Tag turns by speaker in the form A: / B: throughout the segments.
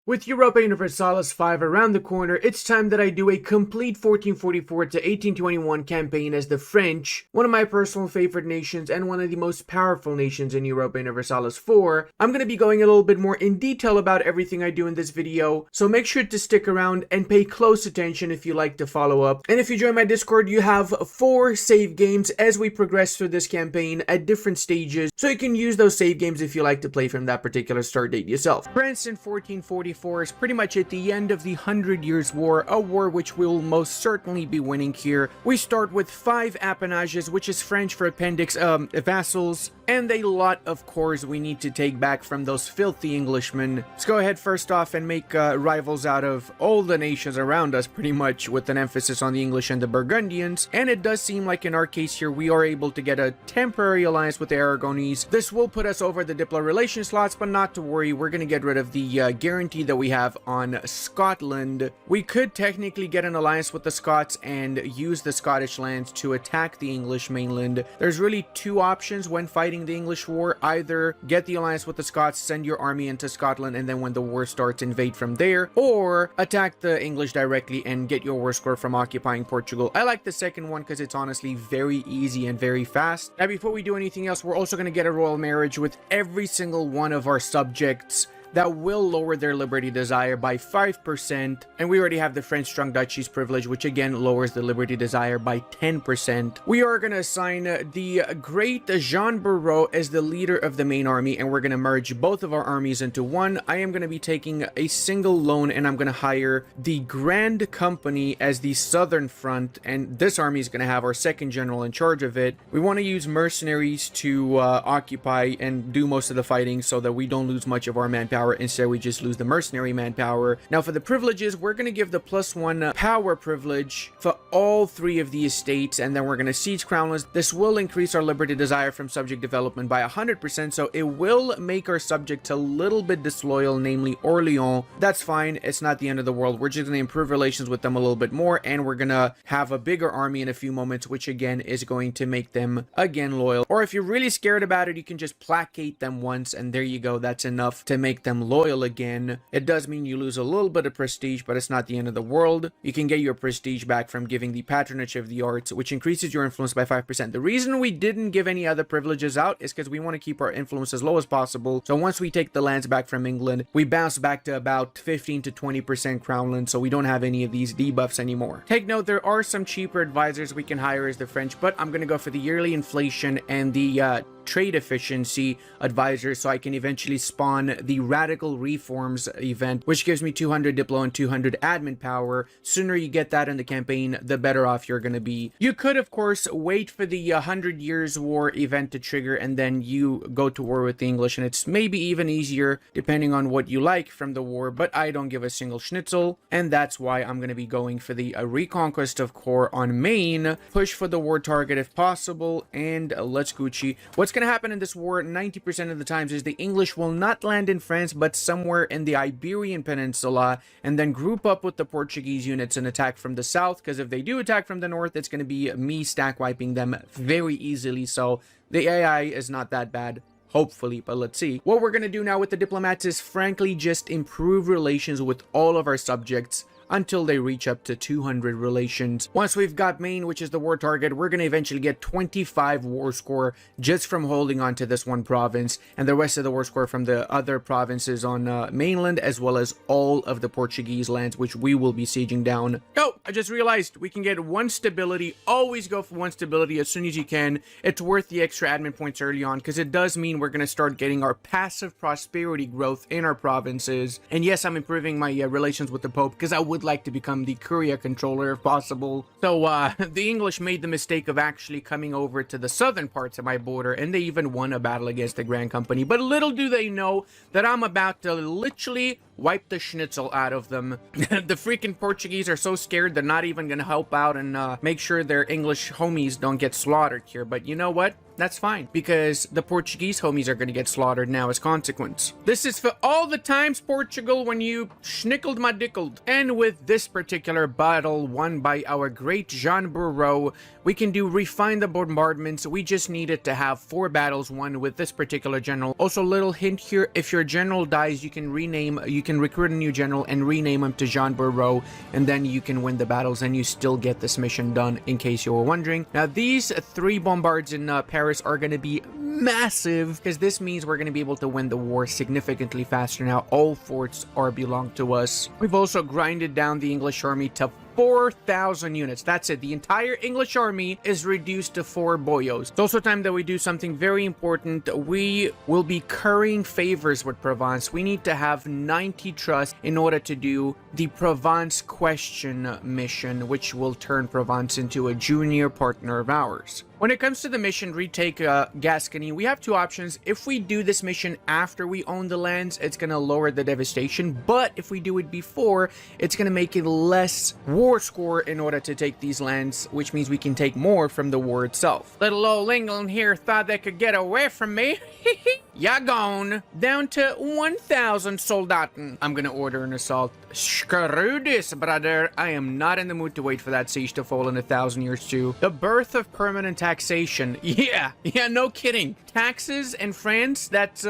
A: With Europa Universalis 5 around the corner, it's time that I do a complete 1444 to 1821 campaign as the French, one of my personal favorite nations and one of the most powerful nations in Europa Universalis 4. I'm going to be going a little bit more in detail about everything I do in this video, so make sure to stick around and pay close attention if you like to follow up. And if you join my Discord, you have 4 save games as we progress through this campaign at different stages, so you can use those save games if you like to play from that particular start date yourself. France in 1444 is pretty much at the end of the 100 Years' War, a war which we'll most certainly be winning here. We start with 5 appanages, which is French for appendix, vassals, and a lot of cores we need to take back from those filthy Englishmen. Let's go ahead first off and make rivals out of all the nations around us, pretty much, with an emphasis on the English and the Burgundians. And it does seem like in our case here, we are able to get a temporary alliance with the Aragonese. This will put us over the Diplo relation slots, but not to worry, we're going to get rid of the guarantee that we have on Scotland. We could technically get an alliance with the Scots and use the Scottish lands to attack the English mainland. There's really 2 options when fighting the English war. Either get the alliance with the Scots, send your army into Scotland, and then when the war starts, invade from there, or attack the English directly and get your war score from occupying Portugal. I like the second one because it's honestly very easy and very fast. Now, before we do anything else, we're also going to get a royal marriage with every single one of our subjects. That will lower their liberty desire by 5%, and we already have the French Strong Duchies privilege, which again lowers the liberty desire by 10%. We are going to assign the great Jean Barreau as the leader of the main army, and we're going to merge both of our armies into one. I am going to be taking a single loan, and I'm going to hire the Grand Company as the southern front, and this army is going to have our second general in charge of it. We want to use mercenaries to occupy and do most of the fighting so that we don't lose much of our manpower. Instead, we just lose the mercenary manpower. Now, for the privileges, we're going to give the +1 power privilege for all 3 of the estates, and then we're going to siege crownlands. This will increase our liberty desire from subject development by 100%, so it will make our subjects a little bit disloyal, namely Orleans. That's fine. It's not the end of the world. We're just going to improve relations with them a little bit more, and we're going to have a bigger army in a few moments, which again is going to make them again loyal. Or if you're really scared about it, you can just placate them once, and there you go. That's enough to make them loyal again. It does mean you lose a little bit of prestige, but it's not the end of the world. You can get your prestige back from giving the patronage of the arts, which increases your influence by 5%. The reason we didn't give any other privileges out is because we want to keep our influence as low as possible. So once we take the lands back from England, we bounce back to about 15 to 20% crownland, so we don't have any of these debuffs anymore. Take note, there are some cheaper advisors we can hire as the French, but I'm going to go for the yearly inflation and the trade efficiency advisor, so I can eventually spawn the radical reforms event, which gives me 200 diplo and 200 admin power. Sooner you get that in the campaign, the better off you're going to be. You could, of course, wait for the 100 Years' War event to trigger, and then you go to war with the English, and it's maybe even easier depending on what you like from the war, but I don't give a single schnitzel, and that's why I'm going to be going for the reconquest of core on Maine, push for the war target if possible, and let's Gucci. What's going to happen in this war 90% of the times is the English will not land in France, but somewhere in the Iberian Peninsula, and then group up with the Portuguese units and attack from the south, because if they do attack from the north, it's going to be me stack wiping them very easily. So the AI is not that bad, hopefully, but let's see. What we're going to do now with the diplomats is frankly just improve relations with all of our subjects until they reach up to 200 relations. Once we've got Maine, which is the war target, we're going to eventually get 25 war score just from holding on to this one province, and the rest of the war score from the other provinces on mainland, as well as all of the Portuguese lands, which we will be sieging down. Oh, I just realized we can get 1 stability. Always go for 1 stability as soon as you can. It's worth the extra admin points early on, because it does mean we're going to start getting our passive prosperity growth in our provinces. And yes, I'm improving my relations with the Pope, because I would like to become the Curia controller if possible. So the English made the mistake of actually coming over to the southern parts of my border, and they even won a battle against the Grand Company. But little do they know that I'm about to literally wipe the schnitzel out of them. The freaking Portuguese are so scared they're not even gonna help out and make sure their English homies don't get slaughtered here. But you know what? that's fine, because the Portuguese homies are going to get slaughtered now as consequence. This is for all the times, Portugal, when you schnickled my dickled. And with this particular battle won by our great Jean Bourreau, we can refine the bombardments. We just needed to have 4 battles won with this particular general. Also, little hint here, if your general dies, you can recruit a new general and rename him to Jean Bourreau, and then you can win the battles and you still get this mission done, in case you were wondering. Now, these 3 bombards in Paris are going to be massive, because this means we're going to be able to win the war significantly faster now. All forts belong to us. We've also grinded down the English army to 4,000 units. That's it. The entire English army is reduced to 4 boyos. It's also time that we do something very important. We will be currying favors with Provence. We need to have 90 trust in order to do the Provence question mission, which will turn Provence into a junior partner of ours. When it comes to the mission, retake Gascony, we have 2 options. If we do this mission after we own the lands, it's going to lower the devastation. But if we do it before, it's going to make it less war score in order to take these lands, which means we can take more from the war itself. Little old England here thought they could get away from me. Ya gone. Down to 1,000 soldaten. I'm going to order an assault. Screw this, brother. I am not in the mood to wait for that siege to fall in 1,000 years too. The birth of permanent taxation. Yeah, no kidding. Taxes in France, that's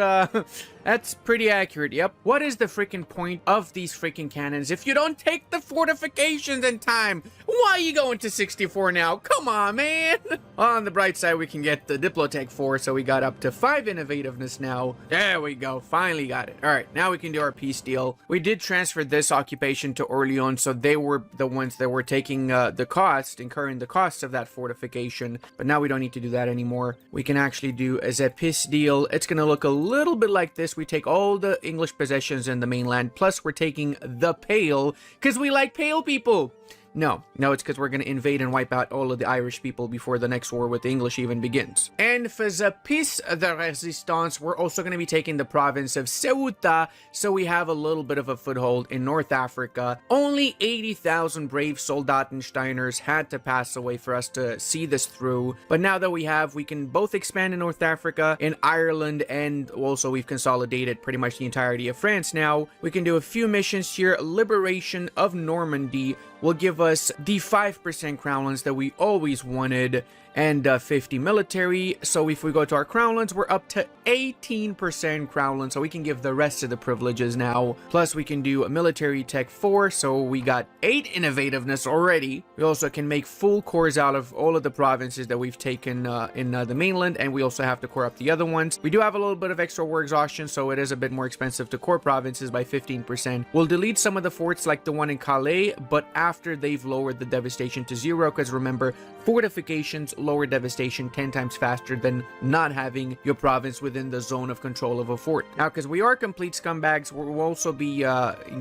A: pretty accurate. Yep. What is the freaking point of these freaking cannons if you don't take the fortifications in time? Why are you going to 64 now? Come on, man. On the bright side, we can get the Diplotech 4, so we got up to 5 innovativeness now. There we go. Finally got it. All right, now we can do our peace deal. We did transfer this occupation to Orleans, so they were the ones that were taking incurring the cost of that fortification. But now we don't need to do that anymore. We can actually do a peace deal. It's going to look a little bit like this. We take all the English possessions in the mainland, plus we're taking the Pale, because we like pale people. No, it's because we're going to invade and wipe out all of the Irish people before the next war with the English even begins. And for the Peace de Resistance, we're also going to be taking the province of Ceuta, so we have a little bit of a foothold in North Africa. Only 80,000 brave Soldatensteiners had to pass away for us to see this through, but now that we can both expand in North Africa, in Ireland, and also we've consolidated pretty much the entirety of France now. We can do a few missions here. Liberation of Normandy will give us the 5% crown lands that we always wanted, and 50 military. So if we go to our crown lands, we're up to 18% crown lands, so we can give the rest of the privileges now. Plus we can do a military tech 4, so we got 8 innovativeness already. We also can make full cores out of all of the provinces that we've taken in the mainland, and we also have to core up the other ones. We do have a little bit of extra war exhaustion, so it is a bit more expensive to core provinces by 15%. We'll delete some of the forts like the one in Calais, but after they've lowered the devastation to 0, because remember, fortifications lower devastation 10 times faster than not having your province within the zone of control of a fort. Now, because we are complete scumbags, we'll also be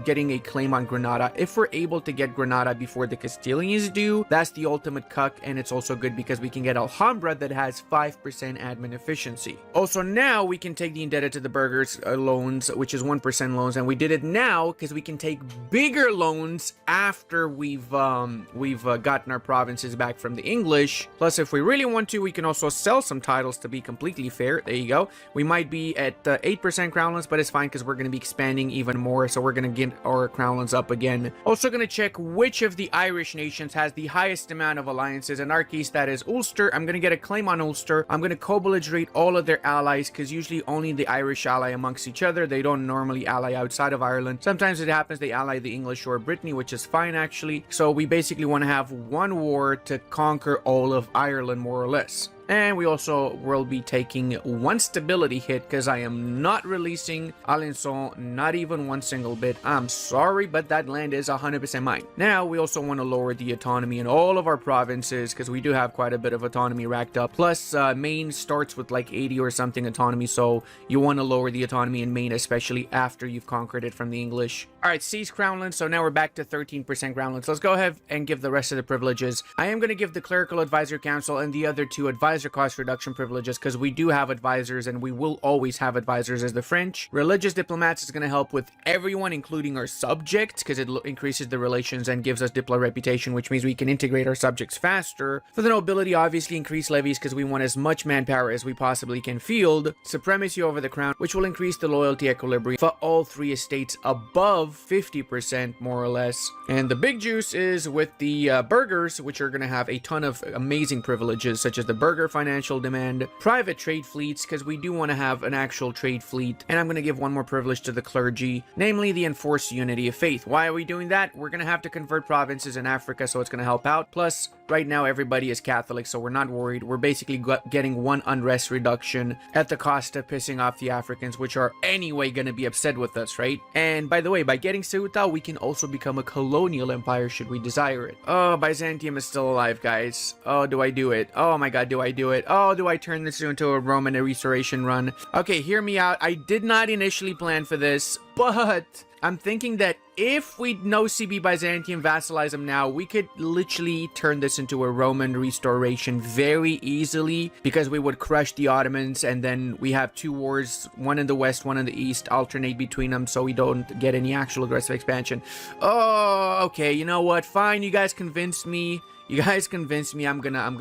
A: getting a claim on Granada. If we're able to get Granada before the Castilians do, that's the ultimate cuck, and it's also good because we can get Alhambra that has 5% admin efficiency. Also, now we can take the indebted to the burghers loans, which is 1% loans, and we did it now because we can take bigger loans after we've gotten our provinces back from the English. Plus, if we really want to, we can also sell some titles to be completely fair. There you go. We might be at 8% crown lands, but it's fine because we're going to be expanding even more, so we're going to get our crown lands up again. Also going to check which of the Irish nations has the highest amount of alliances. In our case, that is Ulster. I'm going to get a claim on Ulster. I'm going to co-belligerate all of their allies, because usually only the Irish ally amongst each other. They don't normally ally outside of Ireland. Sometimes it happens they ally the English or Brittany, which is fine actually. So we basically want to have one war to conquer all of Ireland, more or less. And we also will be taking one stability hit because I am not releasing Alençon, not even one single bit. I'm sorry, but that land is 100% mine. Now, we also want to lower the autonomy in all of our provinces because we do have quite a bit of autonomy racked up. Plus, Maine starts with like 80 or something autonomy, so you want to lower the autonomy in Maine, especially after you've conquered it from the English. All right, seize Crownland, so now we're back to 13% Crownlands. Let's go ahead and give the rest of the privileges. I am going to give the Clerical Advisor Council and the other two advisors advisor cost reduction privileges because we do have advisors and we will always have advisors as the French. Religious diplomats is going to help with everyone, including our subjects, because it increases the relations and gives us diplo reputation, which means we can integrate our subjects faster. For the nobility, obviously increase levies because we want as much manpower as we possibly can field. Supremacy over the crown, which will increase the loyalty equilibrium for all three estates above 50%, more or less. And the big juice is with the burghers, which are going to have a ton of amazing privileges, such as the burgher financial demand, private trade fleets, because we do want to have an actual trade fleet. And I'm going to give one more privilege to the clergy, namely the enforced unity of faith. Why are we doing that? We're going to have to convert provinces in Africa, so it's going to help out. Plus, right now everybody is Catholic, so we're not worried. We're basically getting one unrest reduction at the cost of pissing off the Africans, which are anyway going to be upset with us, right? And by the way, by getting Ceuta, we can also become a colonial empire should we desire it. Oh, Byzantium is still alive, guys. Oh, do I do it? Oh my god, do I do it? Oh, do I turn this into a Roman restoration run? Okay, hear me out. I did not initially plan for this, but I'm thinking that if we no CB Byzantium, vassalize them now, we could literally turn this into a Roman restoration very easily, because we would crush the Ottomans, and then we have two wars, one in the west, one in the east, alternate between them so we don't get any actual aggressive expansion. Oh, okay, you know what? Fine, you guys convinced me. You guys convinced me. I'm gonna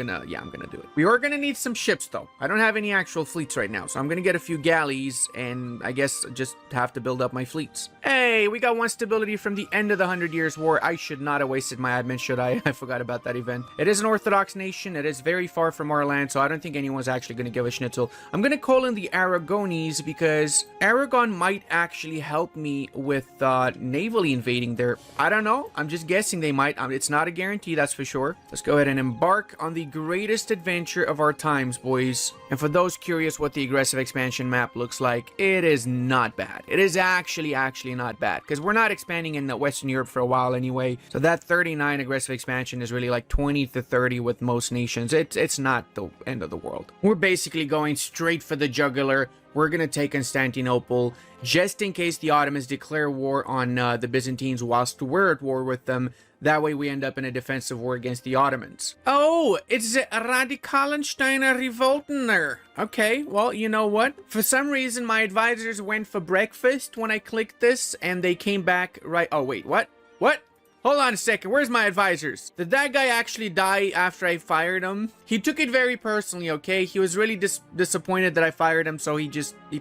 A: do it. We are gonna need some ships though. I don't have any actual fleets right now, so I'm gonna get a few galleys and I guess just have to build up my fleets. Hey, we got one stability from the end of the 100 Years' War. I should not have wasted my admin, should I? I forgot about that event. It is an Orthodox nation. It is very far from our land, so I don't think anyone's actually gonna give a schnitzel. I'm gonna call in the Aragonese because Aragon might actually help me with navally invading there. I don't know. I'm just guessing they might. It's not a guarantee, that's for sure. Let's go ahead and embark on the greatest adventure of our times, boys. And for those curious what the aggressive expansion map looks like, it is not bad. It is actually not bad, because we're not expanding in Western Europe for a while anyway. So that 39 aggressive expansion is really like 20 to 30 with most nations. It's not the end of the world. We're basically going straight for the jugular. We're going to take Constantinople just in case the Ottomans declare war on the Byzantines whilst we're at war with them. That way we end up in a defensive war against the Ottomans. Oh, it's the Radikalensteiner Revoltener. Okay, well, you know what? For some reason, my advisors went for breakfast when I clicked this, and they came back right... Oh, wait, what? What? Hold on a second, where's my advisors? Did that guy actually die after I fired him? He took it very personally, okay? He was really disappointed that I fired him, so he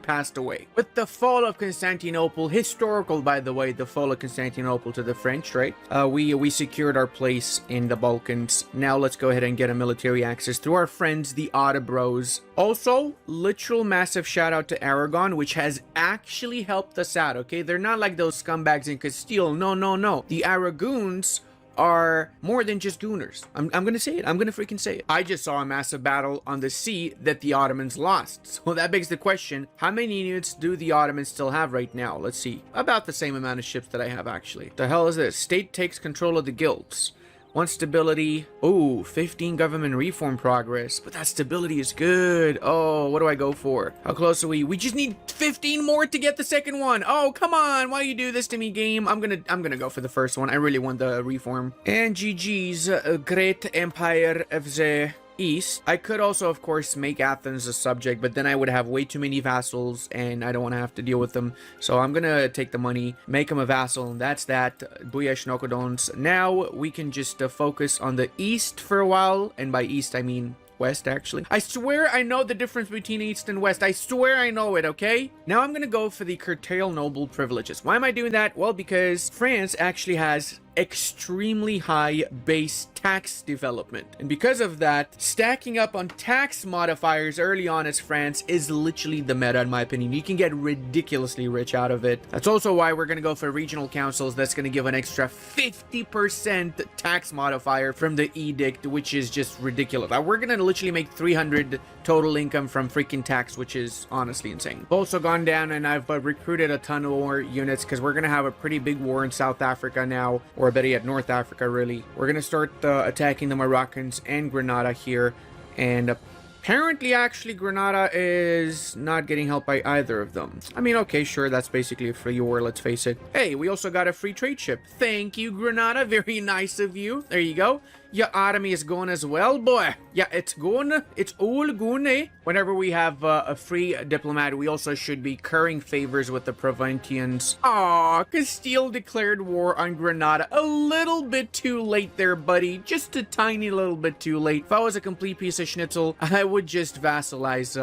A: passed away. With the fall of Constantinople, historical by the way, the fall of Constantinople to the French, right? We secured our place in the Balkans. Now let's go ahead and get a military access through our friends, the Otto-bros. Also, literal massive shout out to Aragon, which has actually helped us out, okay? They're not like those scumbags in Castile. No, no, no. The Aragoons are more than just gooners. I'm gonna say it. I'm gonna freaking say it. I just saw a massive battle on the sea that the Ottomans lost. So that begs the question, how many units do the Ottomans still have right now? Let's see. About the same amount of ships that I have, actually. The hell is this? State takes control of the guilds. One stability. Oh, 15 government reform progress. But that stability is good. Oh, what do I go for? How close are we? We just need 15 more to get the second one. Oh, come on. Why you do this to me, game? I'm gonna go for the first one. I really want the reform. And GG's Great Empire of the East. I could also, of course, make Athens a subject, but then I would have way too many vassals, and I don't want to have to deal with them. So I'm gonna take the money, make him a vassal, and that's that. Booyah Shnokodons. Now we can just focus on the East for a while, and by East I mean West, actually. I swear I know the difference between East and West. I swear I know it, okay? Now I'm gonna go for the curtail noble privileges. Why am I doing that? Well, because France actually has extremely high base tax development, and because of that, stacking up on tax modifiers early on as France is literally the meta, in my opinion. You can get ridiculously rich out of it. That's also why we're gonna go for regional councils. That's gonna give an extra 50% tax modifier from the edict, which is just ridiculous. We're gonna literally make 300 total income from freaking tax, which is honestly insane. Also gone down, and I've recruited a ton more units because we're gonna have a pretty big war in South Africa now, or better yet, North Africa, really. We're gonna start attacking the Moroccans and Grenada here, and apparently, actually, Grenada is not getting help by either of them. I mean, okay, sure, that's basically a free war, let's face it. Hey, we also got a free trade ship. Thank you, Grenada. Very nice of you. There you go. Your army is going as well, boy. Yeah, it's going. It's all going, eh? Whenever we have a free diplomat, we also should be currying favors with the Provincians. Aw, Castile declared war on Granada. A little bit too late there, buddy. Just a tiny little bit too late. If I was a complete piece of schnitzel, I would just vassalize,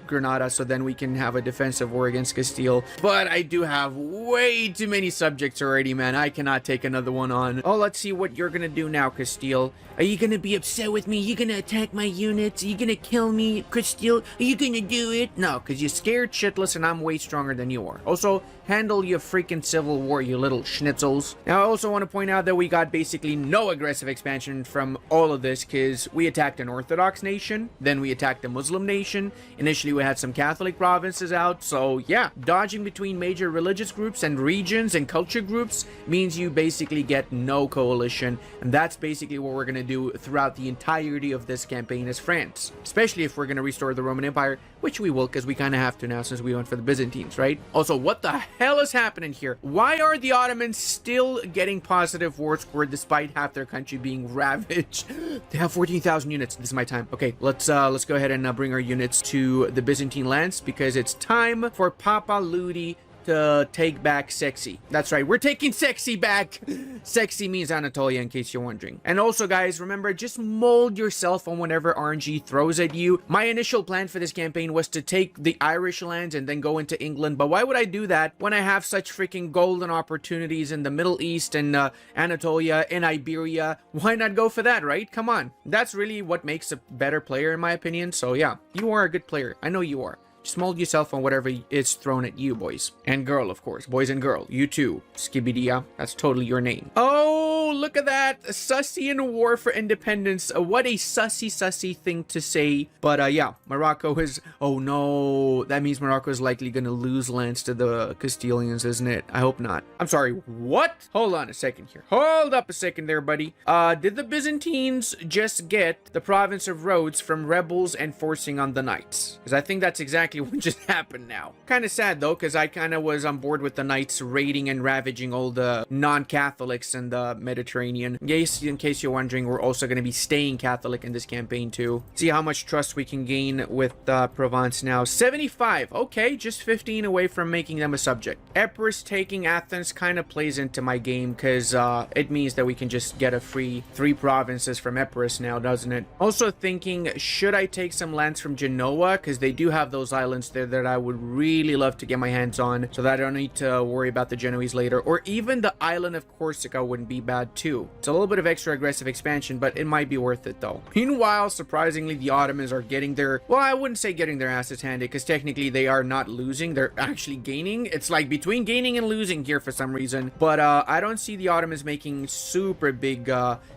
A: Granada, so then we can have a defensive war against Castile. But I do have way too many subjects already, man. I cannot take another one on. Oh, let's see what you're gonna do now, Castile. Are you gonna be upset with me? You gonna attack my units? Are you gonna kill me, Castile? Are you gonna do it? No, because you're scared shitless and I'm way stronger than you are. Also, handle your freaking civil war, you little schnitzels. Now, I also want to point out that we got basically no aggressive expansion from all of this, because we attacked an Orthodox nation, then we attacked a Muslim nation. Initially, we had some Catholic provinces out, so yeah, dodging between major religious groups and regions and culture groups means you basically get no coalition, and that's basically what we're gonna do throughout the entirety of this campaign as France, especially if we're gonna restore the Roman Empire, which we will, because we kind of have to now since we went for the Byzantines, right? Also, what the hell is happening here? Why are the Ottomans still getting positive war score despite half their country being ravaged? They have 14,000 units. This is my time. Okay, let's go ahead and bring our units to the Byzantine lands, because it's time for Papa Ludi to take back Sexy. That's right, we're taking Sexy back. Sexy means Anatolia, in case you're wondering. And also, guys, remember, just mold yourself on whatever RNG throws at you. My initial plan for this campaign was to take the Irish lands and then go into England, but why would I do that when I have such freaking golden opportunities in the Middle East and Anatolia and Iberia? Why not go for that, right? Come on. That's really what makes a better player, in my opinion. So yeah, you are a good player. I know you are. Just mold yourself on whatever is thrown at you, boys. And girl, of course. Boys and girl. You too. Skibidia. That's totally your name. Oh, look at that. Sussy in a war for independence. What a sussy thing to say. But yeah, Morocco is... Oh no. That means Morocco is likely going to lose lands to the Castilians, isn't it? I hope not. I'm sorry. What? Hold on a second here. Hold up a second there, buddy. Did the Byzantines just get the province of Rhodes from rebels enforcing on the knights? Because I think that's exactly what just happened now. Kind of sad though, because I kind of was on board with the knights raiding and ravaging all the non-Catholics in the Mediterranean. Yes, in case you're wondering, we're also going to be staying Catholic in this campaign too. See how much trust we can gain with Provence now. 75. Okay, just 15 away from making them a subject. Epirus taking Athens kind of plays into my game, because it means that we can just get a free 3 provinces from Epirus now, doesn't it? Also thinking, should I take some lands from Genoa, because they do have those islands there that I would really love to get my hands on, so that I don't need to worry about the Genoese later. Or even the island of Corsica wouldn't be bad too. It's a little bit of extra aggressive expansion, but it might be worth it though. Meanwhile, surprisingly, the Ottomans are getting their... Well, I wouldn't say getting their asses handed, because technically they are not losing. They're actually gaining. It's like between gaining and losing here for some reason. But I don't see the Ottomans making super big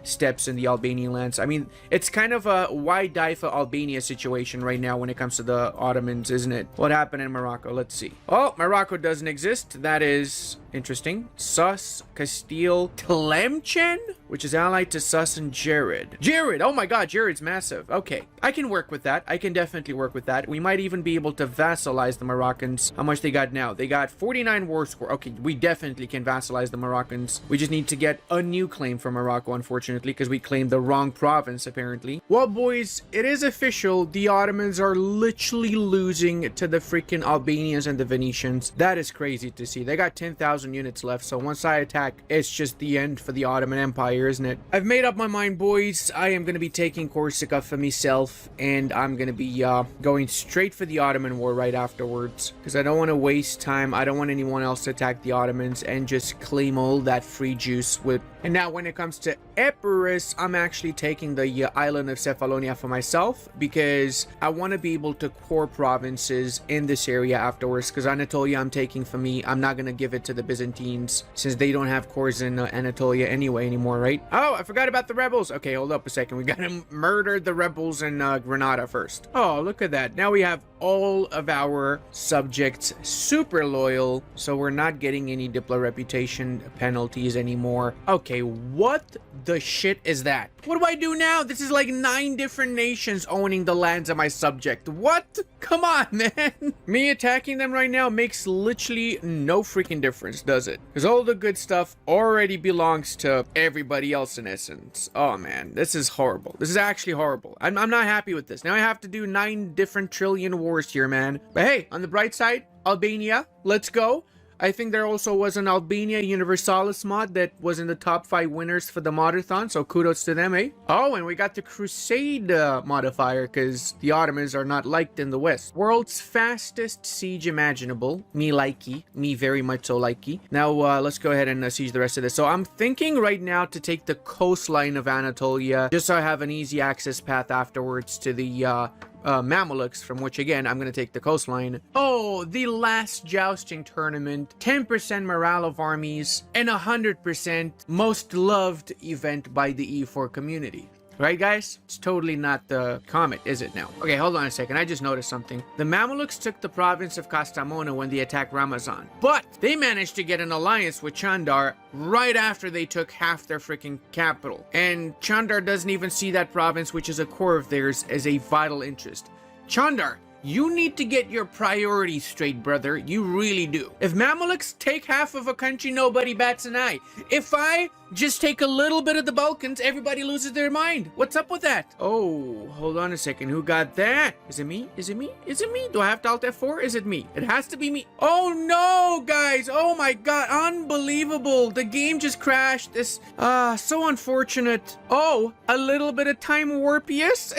A: steps in the Albanian lands. I mean, it's kind of a why die for Albania situation right now when it comes to the Ottomans, isn't it? What happened in Morocco? Let's see. Oh, Morocco doesn't exist. That is interesting. Sus, Castile, Tlemcen, which is allied to Sus and Jared. Jared! Oh my god, Jared's massive. Okay, I can work with that. I can definitely work with that. We might even be able to vassalize the Moroccans. How much they got now? They got 49 war score. Okay, we definitely can vassalize the Moroccans. We just need to get a new claim from Morocco, unfortunately, because we claimed the wrong province, apparently. Well, boys, it is official. The Ottomans are literally losing to the freaking Albanians and the Venetians. That is crazy to see. They got 10,000 units left, so once I attack, it's just the end for the Ottoman Empire, isn't it? I've made up my mind, boys. I am going to be taking Corsica for myself, and I'm going to be going straight for the Ottoman War right afterwards, because I don't want to waste time. I don't want anyone else to attack the Ottomans and just claim all that free juice with... And now when it comes to Epirus, I'm actually taking the island of Cephalonia for myself, because I want to be able to core provinces in this area afterwards, because Anatolia I'm taking for me. I'm not going to give it to the Byzantines, since they don't have cores in Anatolia anymore, right? Oh, I forgot about the rebels. Okay, hold up a second. We gotta murder the rebels in Granada first. Oh, look at that. Now we have all of our subjects super loyal, so we're not getting any diplo reputation penalties anymore. Okay, what the shit is that? What do I do now? This is like 9 different nations owning the lands of my subject. What? Come on, man. Me attacking them right now makes literally no freaking difference, does it? Because all the good stuff already belongs to everybody else in essence. Oh man, this is horrible. This is actually horrible. I'm not happy with this. Now I have to do 9 different trillion wars here, man. But hey, on the bright side, Albania, let's go. I think there also was an Albania Universalis mod that was in the top 5 winners for the modathon, so kudos to them, eh? Oh, and we got the Crusade modifier, because the Ottomans are not liked in the West. World's fastest siege imaginable. Me likey. Me very much so likey. Now, let's go ahead and siege the rest of this. So I'm thinking right now to take the coastline of Anatolia, just so I have an easy access path afterwards to the Mamelukes, from which again I'm gonna take the coastline. Oh, the last jousting tournament, 10% morale of armies, and 100% most loved event by the EU4 community. Right, guys? It's totally not the comet, is it now? Okay, hold on a second. I just noticed something. The Mamelukes took the province of Kastamonu when they attacked Ramazan, but they managed to get an alliance with Chandar right after they took half their freaking capital. And Chandar doesn't even see that province, which is a core of theirs, as a vital interest. Chandar, you need to get your priorities straight, brother. You really do. If Mamelukes take half of a country, nobody bats an eye. If I just take a little bit of the Balkans, everybody loses their mind. What's up with that? Oh, hold on a second. Who got that? Is it me? Is it me? Is it me? Do I have to Alt F4? Is it me? It has to be me. Oh no, guys. Oh my god. Unbelievable. The game just crashed. This, so unfortunate. Oh, a little bit of time warp, yes?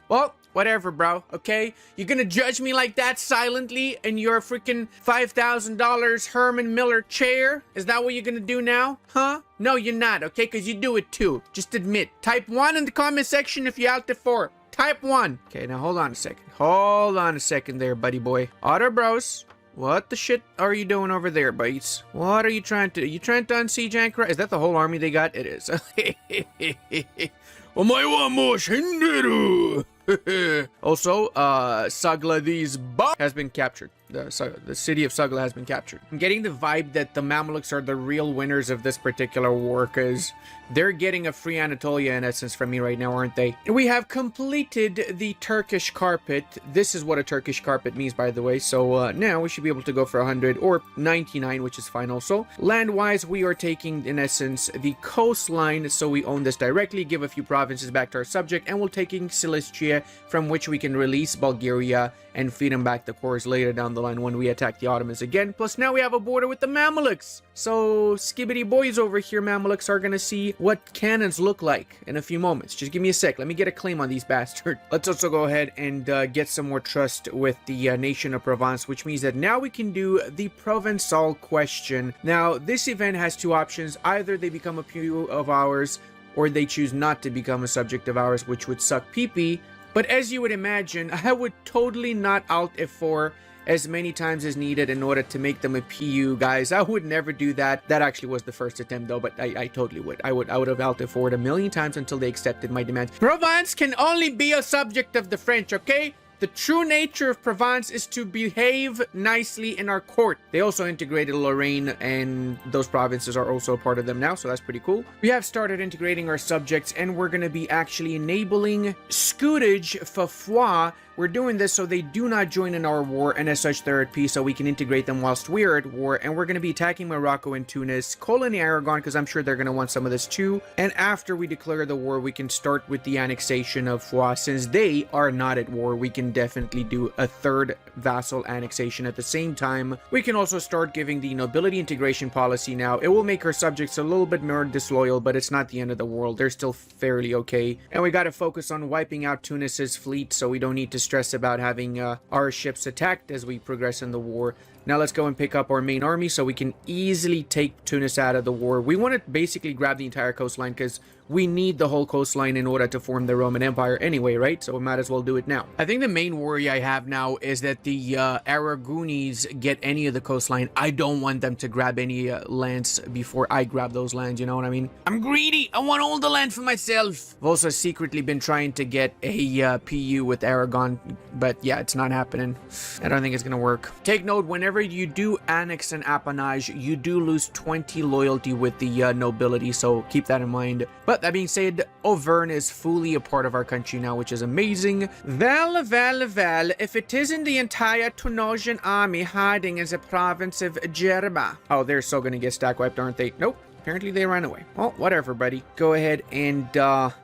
A: Well, whatever, bro, okay? You're gonna judge me like that silently in your freaking $5,000 Herman Miller chair? Is that what you're gonna do now? Huh? No, you're not, okay? Because you do it too. Just admit. Type 1 in the comment section if you out there for. Type 1. Okay, now hold on a second. Hold on a second there, buddy boy. Otter bros. What the shit are you doing over there, bites? What are you trying to do? You trying to unsiege Ankara? Is that the whole army they got? It is. Also, Sagladis has been captured. The city of Sagla has been captured. I'm getting the vibe that the Mamelukes are the real winners of this particular war, because they're getting a free Anatolia in essence from me right now, aren't they? We have completed the Turkish carpet. This is what a Turkish carpet means, by the way. So now we should be able to go for 100 or 99, which is fine also. Land-wise, we are taking, in essence, the coastline, so we own this directly, give a few provinces back to our subject, and we're taking Silistria, from which we can release Bulgaria and feed them back the cores later down the line when we attack the Ottomans again. Plus now we have a border with the Mamelukes. So skibbity boys over here, Mamelukes, are gonna see what cannons look like in a few moments. Just give me a sec. Let me get a claim on these bastards. Let's also go ahead and get some more trust with the nation of Provence, which means that now we can do the Provençal question. Now this event has 2 options. Either they become a pew of ours, or they choose not to become a subject of ours, which would suck pee-pee. But as you would imagine, I would totally not Alt F4 as many times as needed in order to make them a PU, guys. I would never do that. That actually was the first attempt though, but I totally would. I would have Alt F4'd a million times until they accepted my demands. Provence can only be a subject of the French, okay? The true nature of Provence is to behave nicely in our court. They also integrated Lorraine, and those provinces are also a part of them now, so that's pretty cool. We have started integrating our subjects, and we're going to be actually enabling scutage for foi. We're doing this so they do not join in our war, and as such they're at peace, so we can integrate them whilst we're at war. And we're going to be attacking Morocco and Tunis, Colony Aragon, because I'm sure they're going to want some of this too. And after we declare the war, we can start with the annexation of Foix. Since they are not at war, we can definitely do a 3rd vassal annexation at the same time. We can also start giving the nobility integration policy now. It will make our subjects a little bit more disloyal, but it's not the end of the world. They're still fairly okay. And we got to focus on wiping out Tunis's fleet, so we don't need to stress about having our ships attacked as we progress in the war. Now let's go and pick up our main army so we can easily take Tunis out of the war. We want to basically grab the entire coastline because we need the whole coastline in order to form the Roman Empire anyway, right? So we might as well do it now. I think the main worry I have now is that the Aragonis get any of the coastline. I don't want them to grab any lands before I grab those lands, you know what I mean? I'm greedy! I want all the land for myself! I've also secretly been trying to get a PU with Aragon, but yeah, it's not happening. I don't think it's gonna work. Take note, whenever you do annex an appanage, you do lose 20 loyalty with the nobility, so keep that in mind. But that being said, Auvergne is fully a part of our country now, which is amazing. Well, if it isn't the entire Tunisian army hiding in the province of Djerba. Oh, they're so gonna get stack wiped, aren't they? Nope. Apparently they ran away. Well, whatever, buddy. Go ahead and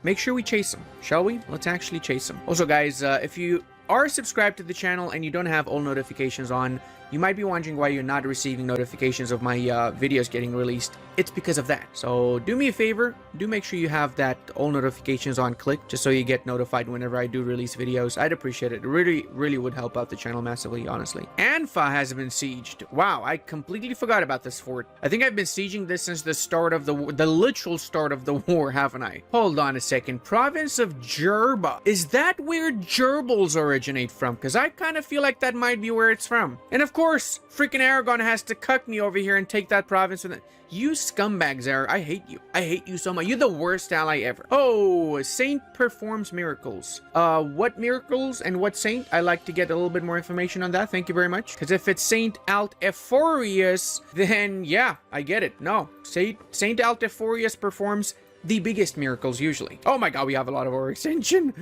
A: make sure we chase them, shall we? Let's actually chase them. Also, guys, if you are subscribed to the channel and you don't have all notifications on, you might be wondering why you're not receiving notifications of my videos getting released. It's because of that. So do me a favor, do make sure you have that all notifications on clicked, just so you get notified whenever I do release videos. I'd appreciate it. It really would help out the channel massively, honestly. Anfa has been sieged. Wow, I completely forgot about this fort. I think I've been sieging this since the start of the literal start of the war, haven't I? Hold on a second. Province of Djerba. Is that where gerbils originate from? Because I kind of feel like that might be where it's from. And of course, freaking Aragon has to cuck me over here and take that province with it. You scumbags, Ara. I hate you. I hate you so much. You're the worst ally ever. Oh, Saint performs miracles. What miracles and what saint? I like to get a little bit more information on that. Thank you very much. Because if it's Saint Altephorius, then yeah, I get it. No, Saint Altephorius performs the biggest miracles usually. Oh my god, we have a lot of overextension.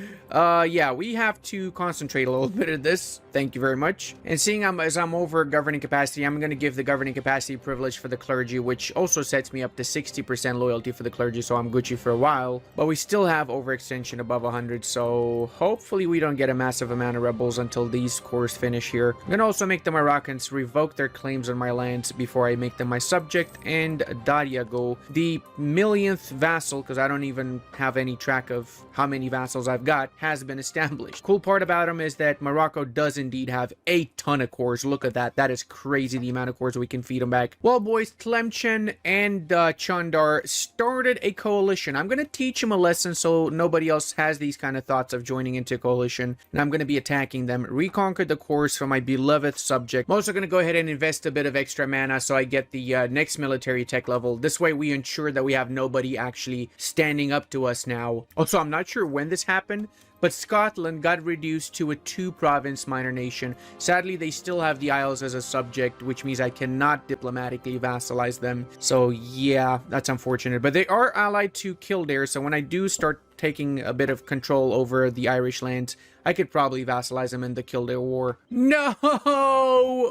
A: Yeah, we have to concentrate a little bit of this. Thank you very much. And seeing as I'm over governing capacity, I'm going to give the governing capacity privilege for the clergy, which also sets me up to 60% loyalty for the clergy, so I'm Gucci for a while. But we still have overextension above 100, so hopefully we don't get a massive amount of rebels until these cores finish here. I'm going to also make the Moroccans revoke their claims on my lands before I make them my subject, and Dariago, the millionth vassal, because I don't even have any track of how many vassals I've got, has been established. Cool part about him is that Morocco does indeed have a ton of cores. Look at that. That is crazy, the amount of cores we can feed them back. Well, boys, Tlemcen and Chandar started a coalition. I'm going to teach them a lesson so nobody else has these kind of thoughts of joining into a coalition. And I'm going to be attacking them. Reconquer the cores for my beloved subject. I'm also going to go ahead and invest a bit of extra mana so I get the next military tech level. This way we ensure that we have nobody actually standing up to us now. Also, I'm not sure when this happened, but Scotland got reduced to a 2-province minor nation. Sadly, they still have the Isles as a subject, which means I cannot diplomatically vassalize them. So yeah, that's unfortunate. But they are allied to Kildare, so when I do start taking a bit of control over the Irish lands, I could probably vassalize them in the Kildare War. No!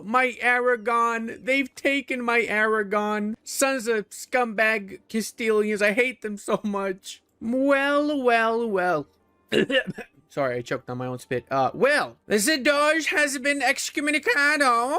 A: My Aragon! They've taken my Aragon! Sons of scumbag Castilians, I hate them so much. Well. Sorry, I choked on my own spit. Well, the Doge has been excommunicado.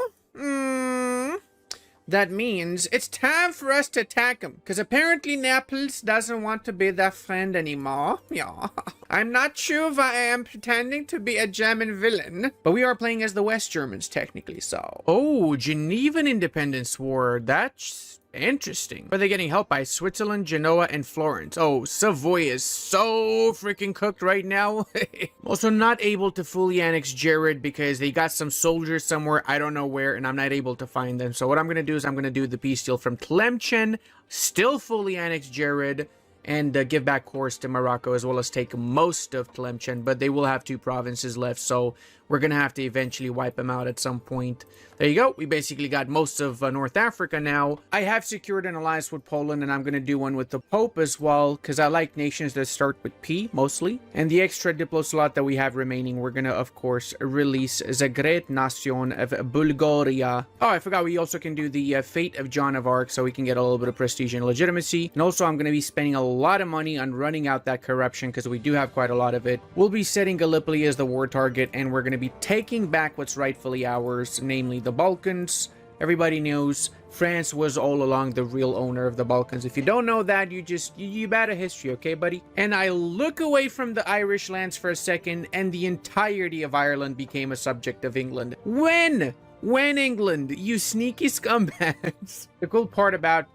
A: That means it's time for us to attack him, because apparently Naples doesn't want to be their friend anymore. Yeah. I'm not sure if I am pretending to be a German villain, but we are playing as the West Germans, technically, so. Oh, Genevan Independence War. That's interesting. Are they getting help by Switzerland, Genoa, and Florence? Oh, Savoy is so freaking cooked right now. I'm also not able to fully annex Jared because they got some soldiers somewhere, I don't know where, and I'm not able to find them. So what I'm going to do is I'm going to do the peace deal from Tlemcen, still fully annex Jared, and give back cores to Morocco, as well as take most of Tlemcen, but they will have 2 provinces left, so we're going to have to eventually wipe them out at some point. There you go. We basically got most of North Africa now. I have secured an alliance with Poland, and I'm going to do one with the Pope as well, because I like nations that start with P, mostly. And the extra Diplo slot that we have remaining, we're going to, of course, release the Great Nation of Bulgaria. Oh, I forgot we also can do the Fate of John of Arc, so we can get a little bit of prestige and legitimacy. And also, I'm going to be spending a lot of money on running out that corruption, because we do have quite a lot of it. We'll be setting Gallipoli as the war target, and we're going to be taking back what's rightfully ours, namely the Balkans. Everybody knows France was all along the real owner of the Balkans. If you don't know that, you bad at history, okay, buddy? And I look away from the Irish lands for a second, and the entirety of Ireland became a subject of England. When? When, England? You sneaky scumbags. The cool part about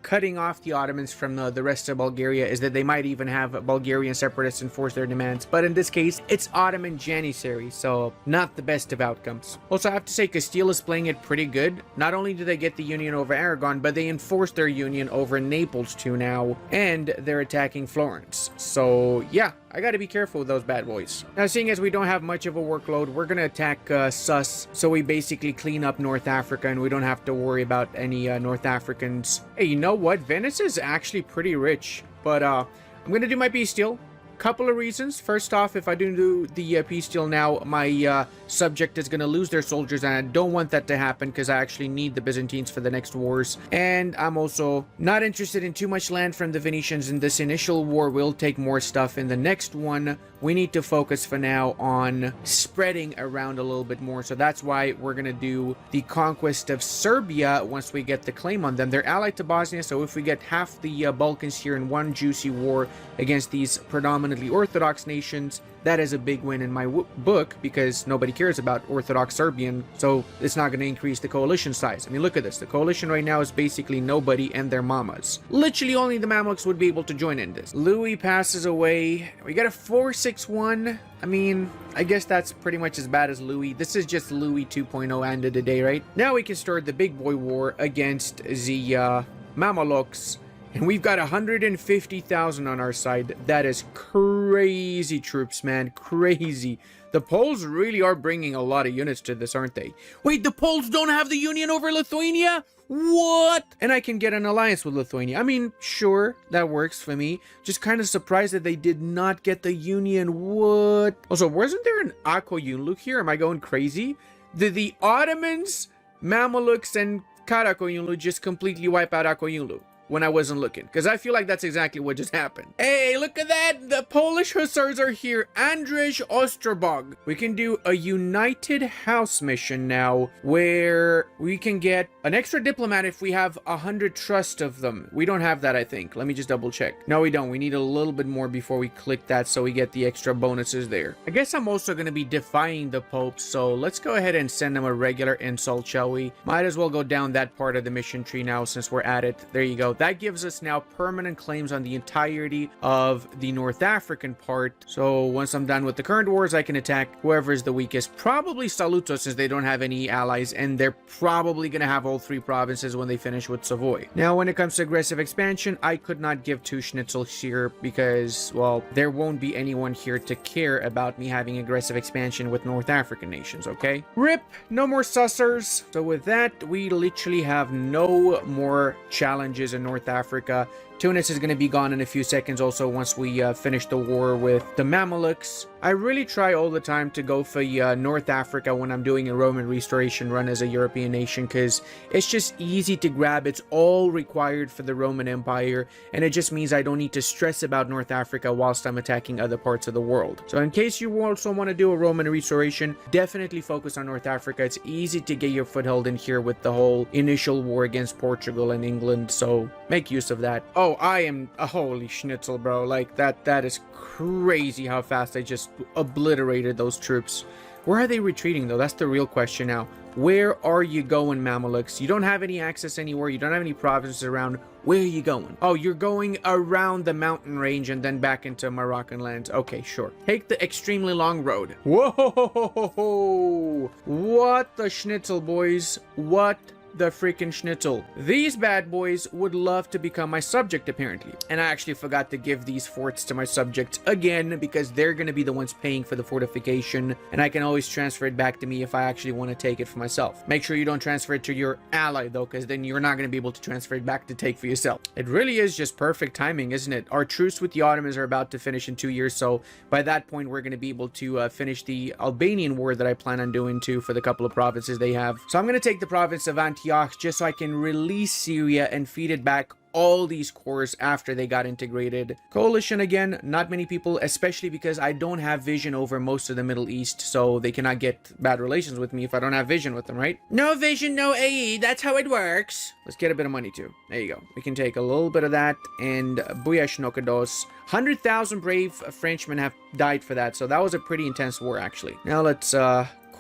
A: cutting off the Ottomans from the rest of Bulgaria is that they might even have Bulgarian separatists enforce their demands. But in this case, it's Ottoman Janissary, so not the best of outcomes. Also, I have to say Castile is playing it pretty good. Not only do they get the union over Aragon, but they enforce their union over Naples too now, and they're attacking Florence. So yeah, I gotta be careful with those bad boys. Now, seeing as we don't have much of a workload, we're gonna attack Sus, so we basically clean up North Africa and we don't have to worry about any North Africans. Hey, you know what? Venice is actually pretty rich, but I'm gonna do my peace deal. Couple of reasons. First off, if I do the peace deal now, my subject is going to lose their soldiers, and I don't want that to happen because I actually need the Byzantines for the next wars. And I'm also not interested in too much land from the Venetians in this initial war. We'll take more stuff in the next one. We need to focus for now on spreading around a little bit more. So that's why we're going to do the conquest of Serbia once we get the claim on them. They're allied to Bosnia, so if we get half the Balkans here in one juicy war against these predominantly Orthodox nations, that is a big win in my book, because nobody cares about Orthodox Serbian, so it's not going to increase the coalition size. I mean, look at this. The coalition right now is basically nobody and their mamas. Literally only the Mamluks would be able to join in this. Louis passes away. We got a 461. I mean, I guess that's pretty much as bad as Louis. This is just Louis 2.0 end of the day, right? Now we can start the big boy war against the Mameluks. And we've got 150,000 on our side. That is crazy troops, man. Crazy. The Poles really are bringing a lot of units to this, aren't they? Wait, the Poles don't have the union over Lithuania? What? And I can get an alliance with Lithuania. I mean, sure, that works for me. Just kind of surprised that they did not get the union. What? Also, wasn't there an Akoyunlu here? Am I going crazy? Did the Ottomans, Mamelukes, and Karakoyunlu just completely wipe out Akoyunlu when I wasn't looking? Because I feel like that's exactly what just happened. Hey, look at that! The Polish hussars are here. Andrzej Ostrobog. We can do a United House mission now, where we can get an extra diplomat if we have 100 trust of them. We don't have that, I think. Let me just double check. No, we don't. We need a little bit more before we click that, so we get the extra bonuses there. I guess I'm also going to be defying the Pope, so let's go ahead and send them a regular insult, shall we? Might as well go down that part of the mission tree now since we're at it. There you go. That gives us now permanent claims on the entirety of the North African part. So once I'm done with the current wars, I can attack whoever is the weakest. Probably Saluzzo, since they don't have any allies, and they're probably going to have all three provinces when they finish with Savoy. Now, when it comes to aggressive expansion, I could not give two schnitzels here because, well, there won't be anyone here to care about me having aggressive expansion with North African nations, okay? RIP, no more sussers. So with that, we literally have no more challenges in North Africa. Tunis is going to be gone in a few seconds also once we finish the war with the Mamelukes. I really try all the time to go for North Africa when I'm doing a Roman restoration run as a European nation, because it's just easy to grab. It's all required for the Roman Empire, and it just means I don't need to stress about North Africa whilst I'm attacking other parts of the world. So in case you also want to do a Roman restoration, definitely focus on North Africa. It's easy to get your foothold in here with the whole initial war against Portugal and England, so make use of that. Oh, I am a holy schnitzel, bro. Like, that is crazy how fast I just obliterated those troops. Where are they retreating, though? That's the real question now. Where are you going, Mamelukes? You don't have any access anywhere. You don't have any provinces around. Where are you going? Oh, you're going around the mountain range and then back into Moroccan lands. Okay, sure. Take the extremely long road. Whoa! What the schnitzel, boys? What the freaking schnitzel. These bad boys would love to become my subject, apparently. And I actually forgot to give these forts to my subjects again, because they're going to be the ones paying for the fortification, and I can always transfer it back to me if I actually want to take it for myself. Make sure you don't transfer it to your ally, though, because then you're not going to be able to transfer it back to take for yourself. It really is just perfect timing, isn't it? Our truce with the Ottomans are about to finish in 2 years, so by that point, we're going to be able to finish the Albanian war that I plan on doing, too, for the couple of provinces they have. So I'm going to take the province of Antioch just so I can release Syria and feed it back all these cores after they got integrated. Coalition again, not many people, especially because I don't have vision over most of the Middle East, so they cannot get bad relations with me if I don't have vision with them, right? No vision, no AE, that's how it works. Let's get a bit of money too. There you go. We can take a little bit of that, and Buyash Nokados. 100,000 brave Frenchmen have died for that, so that was a pretty intense war, actually. Now let's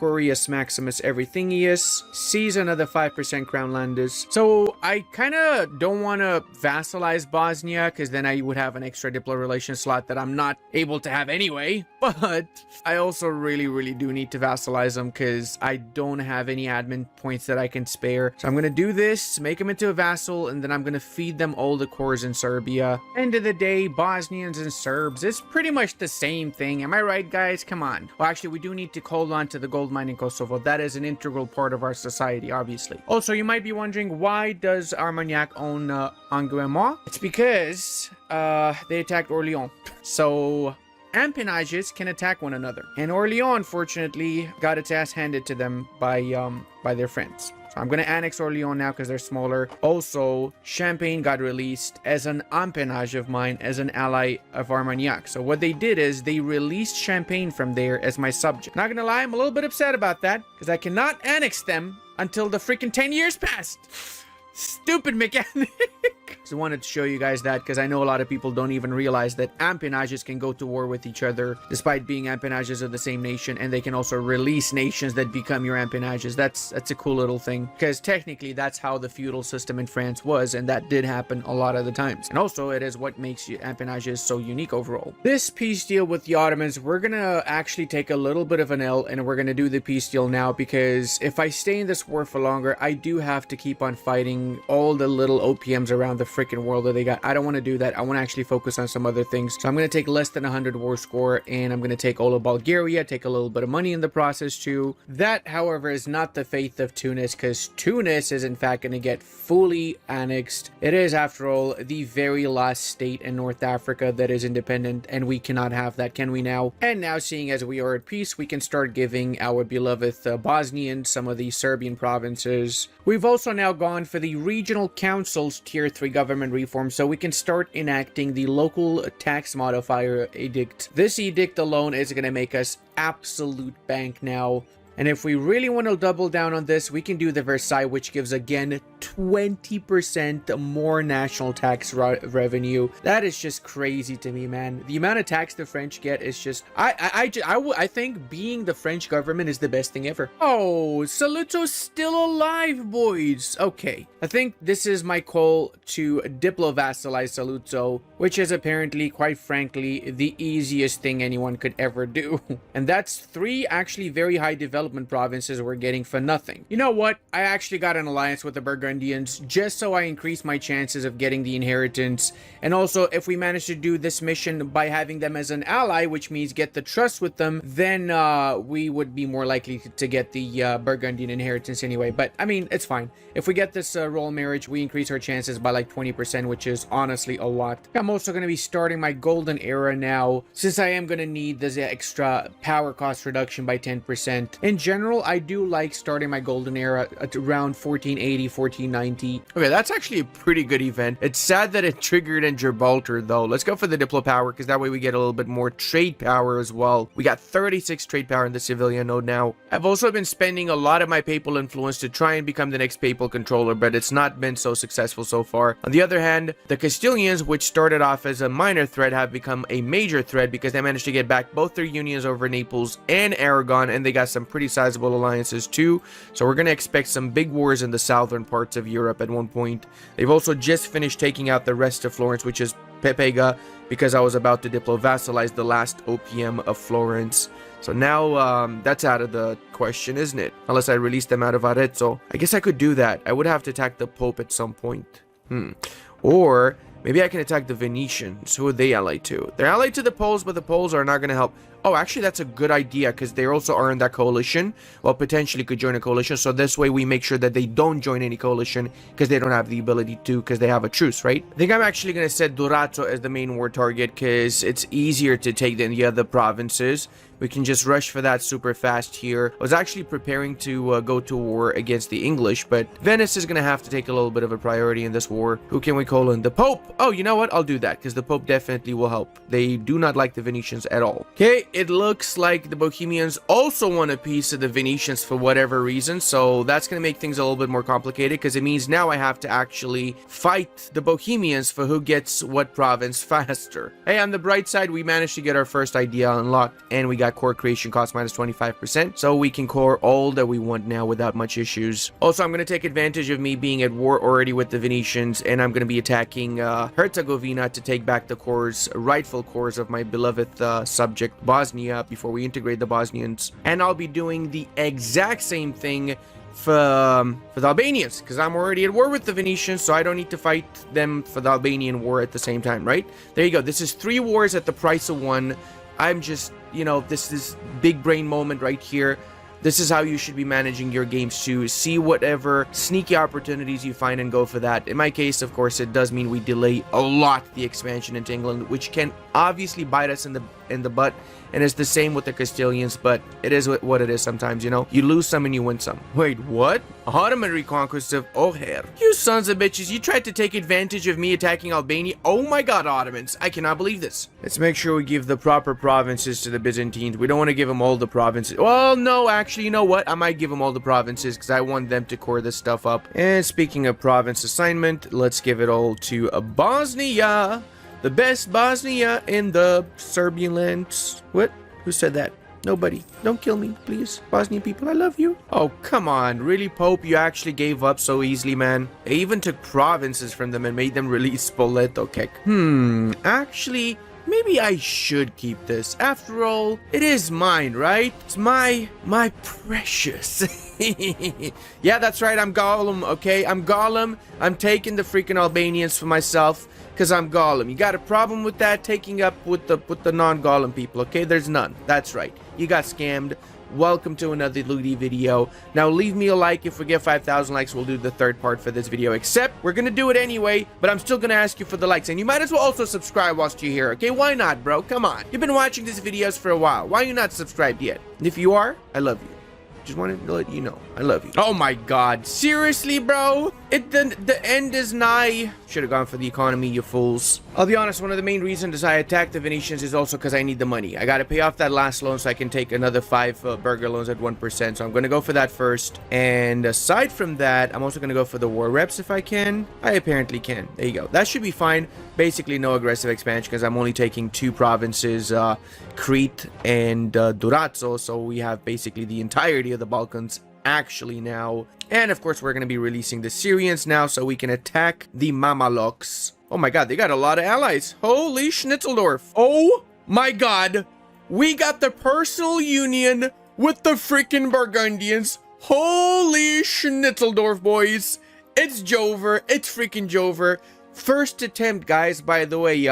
A: Curius Maximus Everythingius, seize another 5% crown landers. So I kind of don't want to vassalize Bosnia, because then I would have an extra diplo relation slot that I'm not able to have anyway. But I also really do need to vassalize them, because I don't have any admin points that I can spare. So I'm going to do this, make them into a vassal, and then I'm going to feed them all the cores in Serbia. End of the day, Bosnians and Serbs, it's pretty much the same thing. Am I right, guys? Come on. Well, actually, we do need to hold on to the gold mine in Kosovo. That is an integral part of our society, obviously. Also, you might be wondering, why does Armagnac own Angoulême? It's because they attacked Orléans. So empanages can attack one another, and Orléans, unfortunately, got its ass handed to them by their friends. So I'm going to annex Orléans now because they're smaller. Also, Champagne got released as an empanage of mine, as an ally of Armagnac. So what they did is they released Champagne from there as my subject. Not going to lie, I'm a little bit upset about that, because I cannot annex them until the freaking 10 years passed. Stupid mechanic. So I wanted to show you guys that, because I know a lot of people don't even realize that empanages can go to war with each other despite being empanages of the same nation, and they can also release nations that become your empanages. That's a cool little thing, because technically that's how the feudal system in France was, and that did happen a lot of the times. And also it is what makes empanages so unique overall. This peace deal with the Ottomans, we're gonna actually take a little bit of an L, and we're gonna do the peace deal now, because if I stay in this war for longer, I do have to keep on fighting all the little OPMs around the freaking world that they got. I don't want to do that. I want to actually focus on some other things. So I'm going to take less than 100 war score, and I'm going to take all of Bulgaria, take a little bit of money in the process too. That, however, is not the fate of Tunis, because Tunis is in fact going to get fully annexed. It is, after all, the very last state in North Africa that is independent, and we cannot have that, can we now? And now, seeing as we are at peace, we can start giving our beloved Bosnians some of the Serbian provinces. We've also now gone for the regional councils tier 3 government reform, so we can start enacting the local tax modifier edict. This edict alone is going to make us absolute bank now. And if we really want to double down on this, we can do the Versailles, which gives, again, 20% more national tax revenue. That is just crazy to me, man. The amount of tax the French get is just... I think being the French government is the best thing ever. Oh, Saluto's still alive, boys. Okay. I think this is my call to diplo-vassalize Saluzzo, which is apparently, quite frankly, the easiest thing anyone could ever do. And that's 3 actually very high development provinces we're getting for nothing. You know what? I actually got an alliance with the Burgundians just so I increase my chances of getting the inheritance. And also, if we manage to do this mission by having them as an ally, which means get the trust with them, then we would be more likely to get the Burgundian inheritance anyway. But I mean, it's fine. If we get this royal marriage, we increase our chances by like 20%, which is honestly a lot. I'm also going to be starting my golden era now, since I am going to need this extra power cost reduction by 10%. In general, I do like starting my golden era at around 1480, 1490. Okay, that's actually a pretty good event. It's sad that it triggered in Gibraltar, though. Let's go for the diplo power, because that way we get a little bit more trade power as well. We got 36 trade power in the civilian node now. I've also been spending a lot of my papal influence to try and become the next papal controller, but it's not been so successful so far. On the other hand, the Castilians, which started off as a minor threat, have become a major threat, because they managed to get back both their unions over Naples and Aragon, and they got some pretty sizable alliances too. So we're going to expect some big wars in the southern parts of Europe at one point. They've also just finished taking out the rest of Florence, which is Pepega, because I was about to diplo vassalize the last OPM of Florence. So now that's out of the question, isn't it? Unless I release them out of Arezzo. I guess I could do that. I would have to attack the Pope at some point. Or maybe I can attack the Venetians. Who are they allied to? They're allied to the Poles, but the Poles are not going to help. Oh, actually, that's a good idea, because they also are in that coalition. Well, potentially could join a coalition. So this way we make sure that they don't join any coalition, because they don't have the ability to, because they have a truce, right? I think I'm actually going to set Dorado as the main war target, because it's easier to take than the other provinces. We can just rush for that super fast here. I was actually preparing to go to war against the English, but Venice is going to have to take a little bit of a priority in this war. Who can we call in? The Pope! Oh, you know what? I'll do that, because the Pope definitely will help. They do not like the Venetians at all. Okay, it looks like the Bohemians also want a piece of the Venetians for whatever reason, so that's going to make things a little bit more complicated, because it means now I have to actually fight the Bohemians for who gets what province faster. Hey, on the bright side, we managed to get our first idea unlocked, and we got core creation cost minus 25%, so we can core all that we want now without much issues. Also, I'm going to take advantage of me being at war already with the Venetians, and I'm going to be attacking Herzegovina to take back the cores, rightful cores of my beloved subject Bosnia before we integrate the Bosnians. And I'll be doing the exact same thing for the Albanians, because I'm already at war with the Venetians, so I don't need to fight them for the Albanian war at the same time, right? There you go. This is 3 wars at the price of 1. I'm just, you know, this is big brain moment right here. This is how you should be managing your games too. See whatever sneaky opportunities you find and go for that. In my case, of course, it does mean we delay a lot the expansion into England, which can obviously bite us in the butt. And it's the same with the Castilians, but it is what it is sometimes, you know? You lose some and you win some. Wait, what? Ottoman reconquest of Oher. You sons of bitches, you tried to take advantage of me attacking Albania? Oh my god, Ottomans. I cannot believe this. Let's make sure we give the proper provinces to the Byzantines. We don't want to give them all the provinces. Well, no, actually, you know what? I might give them all the provinces because I want them to core this stuff up. And speaking of province assignment, let's give it all to Bosnia. The best Bosnia in the Serbian lands. What? Who said that? Nobody. Don't kill me, please. Bosnian people, I love you. Oh, come on. Really, Pope? You actually gave up so easily, man? They even took provinces from them and made them release Spoleto Kek. Actually, maybe I should keep this. After all, it is mine, right? It's my precious. Yeah, that's right. I'm Gollum, okay? I'm Gollum. I'm taking the freaking Albanians for myself. Because I'm Gollum. You got a problem with that? Taking up with the non-Gollum people, okay? There's none. That's right. You got scammed. Welcome to another Ludi video. Now leave me a like. If we get 5,000 likes, we'll do the 3rd part for this video. Except, we're gonna do it anyway, but I'm still gonna ask you for the likes. And you might as well also subscribe whilst you're here, okay? Why not, bro? Come on. You've been watching these videos for a while. Why are you not subscribed yet? And if you are, I love you. Just wanted to let you know. I love you. Oh my god. Seriously, bro? The end is nigh. Should have gone for the economy, you fools. I'll be honest, one of the main reasons I attacked the Venetians is also because I need the money. I gotta pay off that last loan so I can take another 5 burger loans at 1%. So I'm gonna go for that first. And aside from that, I'm also gonna go for the war reps if I can. I apparently can. There you go. That should be fine. Basically no aggressive expansion because I'm only taking 2 provinces, Crete and Durazzo. So we have basically the entirety of the Balkans actually now. And of course we're going to be releasing the Syrians now so we can attack the Mameluks. Oh my god, they got a lot of allies. Holy Schnitzeldorf. Oh my god, we got the personal union with the freaking Burgundians. Holy Schnitzeldorf, boys. It's Jover. It's freaking Jover. First attempt, guys, by the way.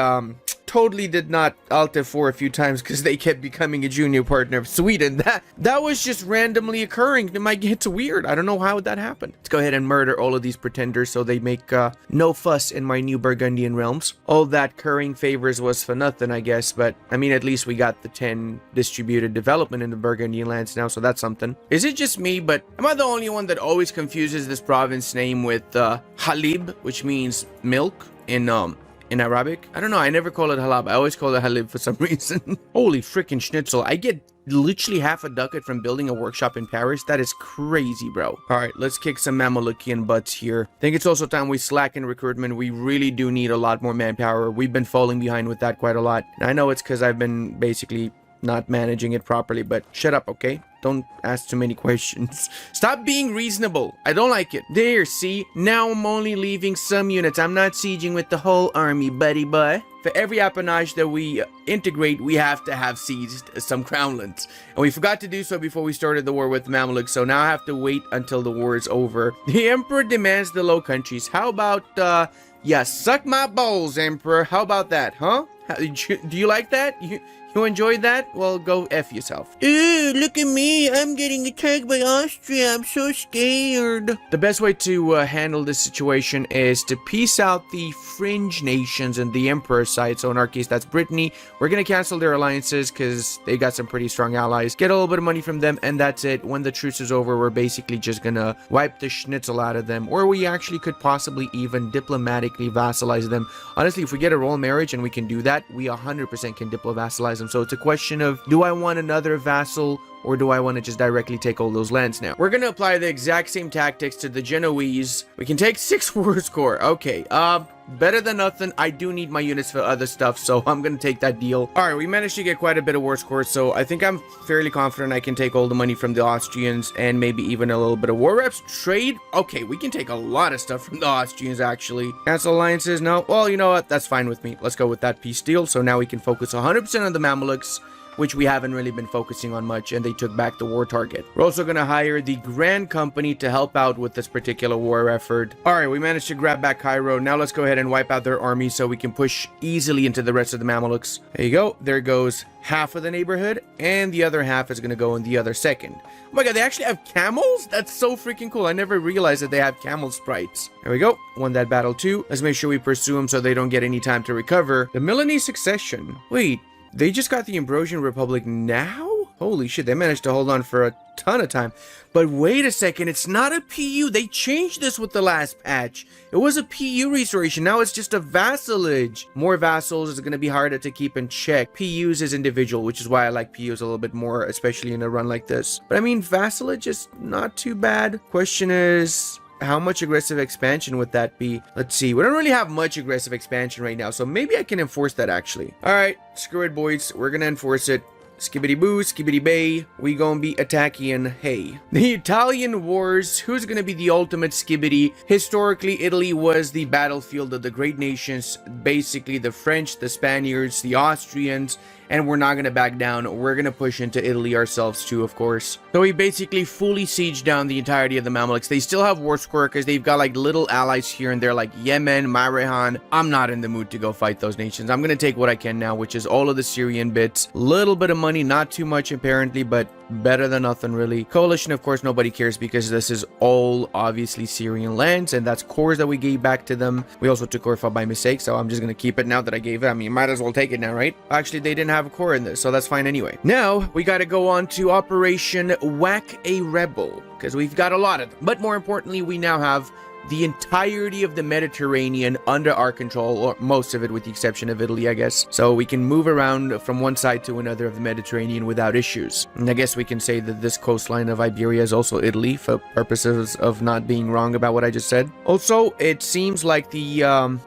A: Totally did not Alt F4 a few times because they kept becoming a junior partner of Sweden. That was just randomly occurring. It's weird. I don't know how that happened. Let's go ahead and murder all of these pretenders so they make no fuss in my new Burgundian realms. All that currying favors was for nothing, I guess. But, I mean, at least we got the 10 distributed development in the Burgundian lands now, so that's something. Is it just me, but am I the only one that always confuses this province name with Halib, which means milk in Arabic? I don't know. I never call it halab. I always call it halib for some reason. Holy freaking schnitzel. I get literally half a ducat from building a workshop in Paris. That is crazy, bro. All right, let's kick some Mamelukian butts here. I think it's also time we slacken recruitment. We really do need a lot more manpower. We've been falling behind with that quite a lot. And I know it's because I've been basically not managing it properly, but shut up, okay? Don't ask too many questions. Stop being reasonable. I don't like it. There, see? Now I'm only leaving some units. I'm not sieging with the whole army, buddy boy. For every appanage that we integrate, we have to have seized some crownlands. And we forgot to do so before we started the war with the Mamluks, so now I have to wait until the war is over. The Emperor demands the Low Countries. How about, yeah, suck my balls, Emperor. How about that, huh? Do you like that? You enjoyed that? Well, go F yourself. Ew, look at me. I'm getting attacked by Austria. I'm so scared. The best way to handle this situation is to peace out the fringe nations and the Emperor's side. So in our case, that's Brittany. We're going to cancel their alliances because they got some pretty strong allies. Get a little bit of money from them, and that's it. When the truce is over, we're basically just going to wipe the schnitzel out of them. Or we actually could possibly even diplomatically vassalize them. Honestly, if we get a royal marriage and we can do that, we 100% can diplo-vassalize enthusiasm. So it's a question of, do I want another vassal, or do I want to just directly take all those lands now? We're going to apply the exact same tactics to the Genoese. We can take 6 war score. Okay, better than nothing. I do need my units for other stuff, so I'm going to take that deal. All right, we managed to get quite a bit of war score, so I think I'm fairly confident I can take all the money from the Austrians and maybe even a little bit of war reps. Trade? Okay, we can take a lot of stuff from the Austrians, actually. Cancel alliances? No? Well, you know what? That's fine with me. Let's go with that peace deal. So now we can focus 100% on the Mamluks, which we haven't really been focusing on much, and they took back the war target. We're also going to hire the Grand Company to help out with this particular war effort. All right, we managed to grab back Cairo. Now let's go ahead and wipe out their army so we can push easily into the rest of the Mamelukes. There you go. There goes half of the neighborhood, and the other half is going to go in the other second. Oh my god, they actually have camels? That's so freaking cool. I never realized that they have camel sprites. There we go. Won that battle too. Let's make sure we pursue them so they don't get any time to recover. The Milanese succession. Wait. They just got the Ambrosian Republic now? Holy shit, they managed to hold on for a ton of time. But wait a second, it's not a PU. They changed this with the last patch. It was a PU restoration. Now it's just a vassalage. More vassals is going to be harder to keep in check. PUs is individual, which is why I like PUs a little bit more, especially in a run like this. But I mean, vassalage is not too bad. Question is, how much aggressive expansion would that be? Let's see. We don't really have much aggressive expansion right now, so maybe I can enforce that actually. All right, screw it, boys. We're gonna enforce it. Skibbity boo, skibbity bay. We gonna be attacking. Hey, the Italian wars. Who's gonna be the ultimate skibbity? Historically, Italy was the battlefield of the great nations. Basically, the French, the Spaniards, the Austrians. And we're not going to back down. We're going to push into Italy ourselves too, of course. So we basically fully siege down the entirety of the Mamluks. They still have war score because they've got like little allies here and there like Yemen, Mare. I'm not in the mood to go fight those nations. I'm going to take what I can now, which is all of the Syrian bits. Little bit of money, not too much apparently, but better than nothing really. Coalition, of course, nobody cares because this is all obviously Syrian lands, and that's cores that we gave back to them. We also took Orfa by mistake, so I'm just going to keep it now that I gave it. I mean, might as well take it now, right? Actually, they didn't have a core in this, so that's fine anyway. Now we got to go on to Operation Whack a Rebel because we've got a lot of them. But more importantly, we now have the entirety of the Mediterranean under our control, or most of it with the exception of Italy, I guess. So we can move around from one side to another of the Mediterranean without issues. And I guess we can say that this coastline of Iberia is also Italy for purposes of not being wrong about what I just said. Also, it seems like the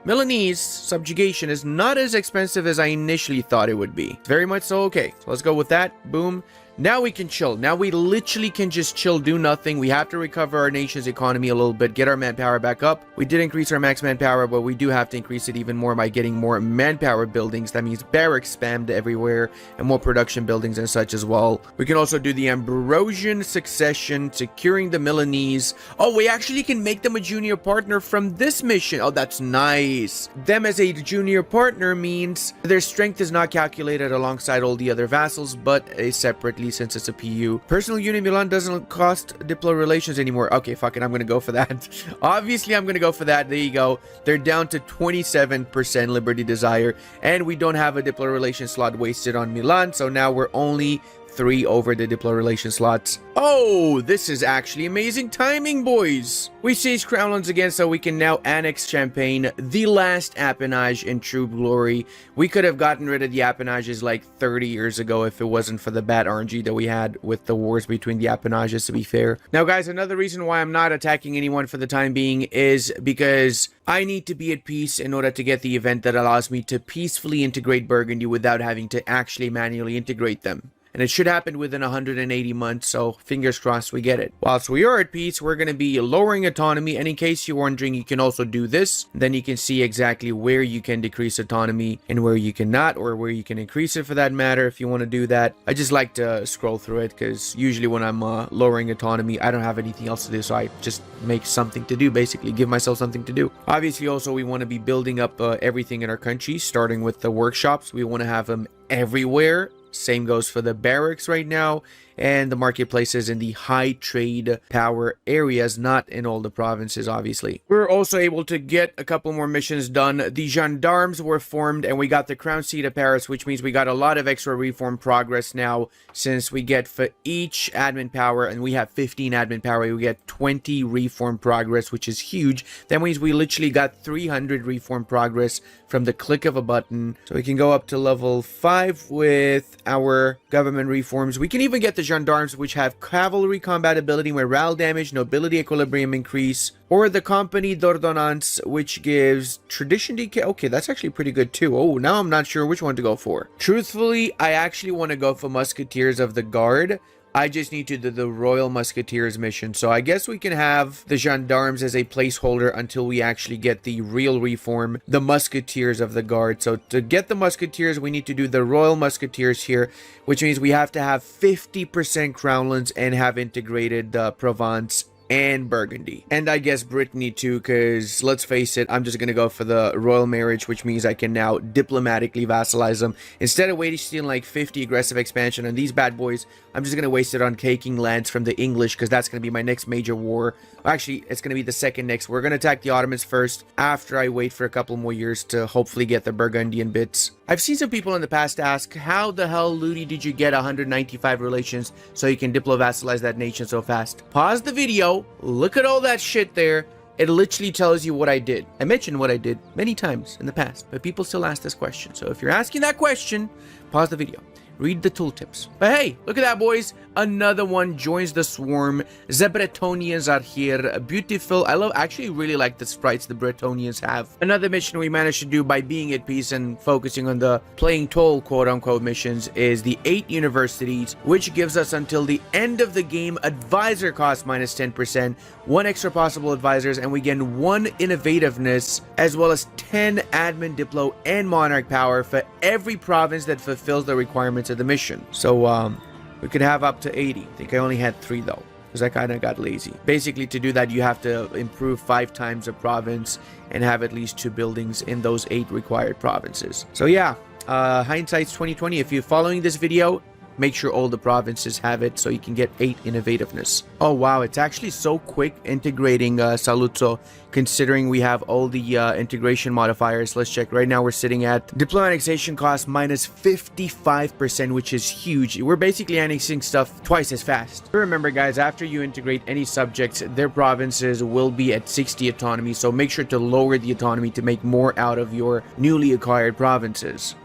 A: Milanese subjugation is not as expensive as I initially thought it would be. Very much so. Okay, so let's go with that. Boom. Now we can chill. Now we literally can just chill, do nothing. We have to recover our nation's economy a little bit, get our manpower back up. We did increase our max manpower, but we do have to increase it even more by getting more manpower buildings. That means barracks spammed everywhere and more production buildings and such as well. We can also do the Ambrosian succession, securing the Milanese. Oh, we actually can make them a junior partner from this mission. Oh, that's nice. Them as a junior partner means their strength is not calculated alongside all the other vassals, but separately since it's a PU. Personal Unit Milan doesn't cost Diplo relations anymore. Okay, fuck it. I'm gonna go for that. Obviously, I'm gonna go for that. There you go. They're down to 27% Liberty Desire, and we don't have a Diplo relation slot wasted on Milan, so now we're only 3 over the Diplo relation slots. Oh, this is actually amazing timing, boys. We seized Crownlands again, so we can now annex Champagne, the last appanage in true glory. We could have gotten rid of the appanages like 30 years ago if it wasn't for the bad RNG that we had with the wars between the appanages, to be fair. Now, guys, another reason why I'm not attacking anyone for the time being is because I need to be at peace in order to get the event that allows me to peacefully integrate Burgundy without having to actually manually integrate them. And it should happen within 180 months, so fingers crossed we get it. Whilst we are at peace, we're going to be lowering autonomy, and in case you're wondering, you can also do this. Then you can see exactly where you can decrease autonomy and where you cannot, or where you can increase it for that matter if you want to do that. I just like to scroll through it because usually when I'm lowering autonomy, I don't have anything else to do, so I just make something to do, basically give myself something to do. Obviously, also we want to be building up everything in our country, starting with the workshops. We want to have them everywhere. Same goes for the barracks right now. and the marketplaces in the high trade power areas, not in all the provinces, obviously. We're also able to get a couple more missions done. The gendarmes were formed, and we got the crown seat of Paris, which means we got a lot of extra reform progress now, since we get for each admin power, and we have 15 admin power, we get 20 reform progress, which is huge. That means we literally got 300 reform progress from the click of a button. So we can go up to level 5 with our government reforms. We can even get the gendarmes, which have cavalry combat ability, morale damage, nobility equilibrium increase, or the company d'ordonnance, which gives tradition decay. Okay, that's actually pretty good too. Oh, now I'm not sure which one to go for. Truthfully, I actually want to go for Musketeers of the Guard. I just need to do the Royal Musketeers mission. So I guess we can have the gendarmes as a placeholder until we actually get the real reform, the Musketeers of the Guard. So to get the Musketeers, we need to do the Royal Musketeers here, which means we have to have 50% crownlands and have integrated Provence and Burgundy. And I guess Brittany too, because let's face it, I'm just going to go for the royal marriage, which means I can now diplomatically vassalize them. Instead of wasting like 50 aggressive expansion on these bad boys, I'm just going to waste it on taking lands from the English, because that's going to be my next major war. Actually, it's going to be the second next. We're going to attack the Ottomans first, after I wait for a couple more years to hopefully get the Burgundian bits. I've seen some people in the past ask, how the hell, Ludi, did you get 195 relations so you can diplo-vassalize that nation so fast? Pause the video, look at all that shit there. It literally tells you what I did. I mentioned what I did many times in the past, but people still ask this question. So if you're asking that question, pause the video. Read the tooltips. But hey, look at that, boys. Another one joins the swarm. The Bretonians are here. Beautiful. Actually really like the sprites the Bretonians have. Another mission we managed to do by being at peace and focusing on the playing toll quote-unquote missions is the 8 universities, which gives us until the end of the game advisor cost minus 10%, 1 extra possible advisors, and we gain 1 innovativeness, as well as 10 admin, diplo, and monarch power for every province that fulfills the requirements of the mission. So we could have up to 80. I think I only had 3 though, because I kind of got lazy. Basically, to do that, you have to improve 5 times a province and have at least 2 buildings in those 8 required provinces. So yeah, hindsight's 2020. If you're following this video, make sure all the provinces have it so you can get 8 innovativeness. Oh wow, it's actually so quick integrating Saluzzo, considering we have all the integration modifiers. Let's check. Right now we're sitting at diplo annexation cost minus 55%, which is huge. We're basically annexing stuff twice as fast. Remember guys, after you integrate any subjects, their provinces will be at 60 autonomy, so make sure to lower the autonomy to make more out of your newly acquired provinces.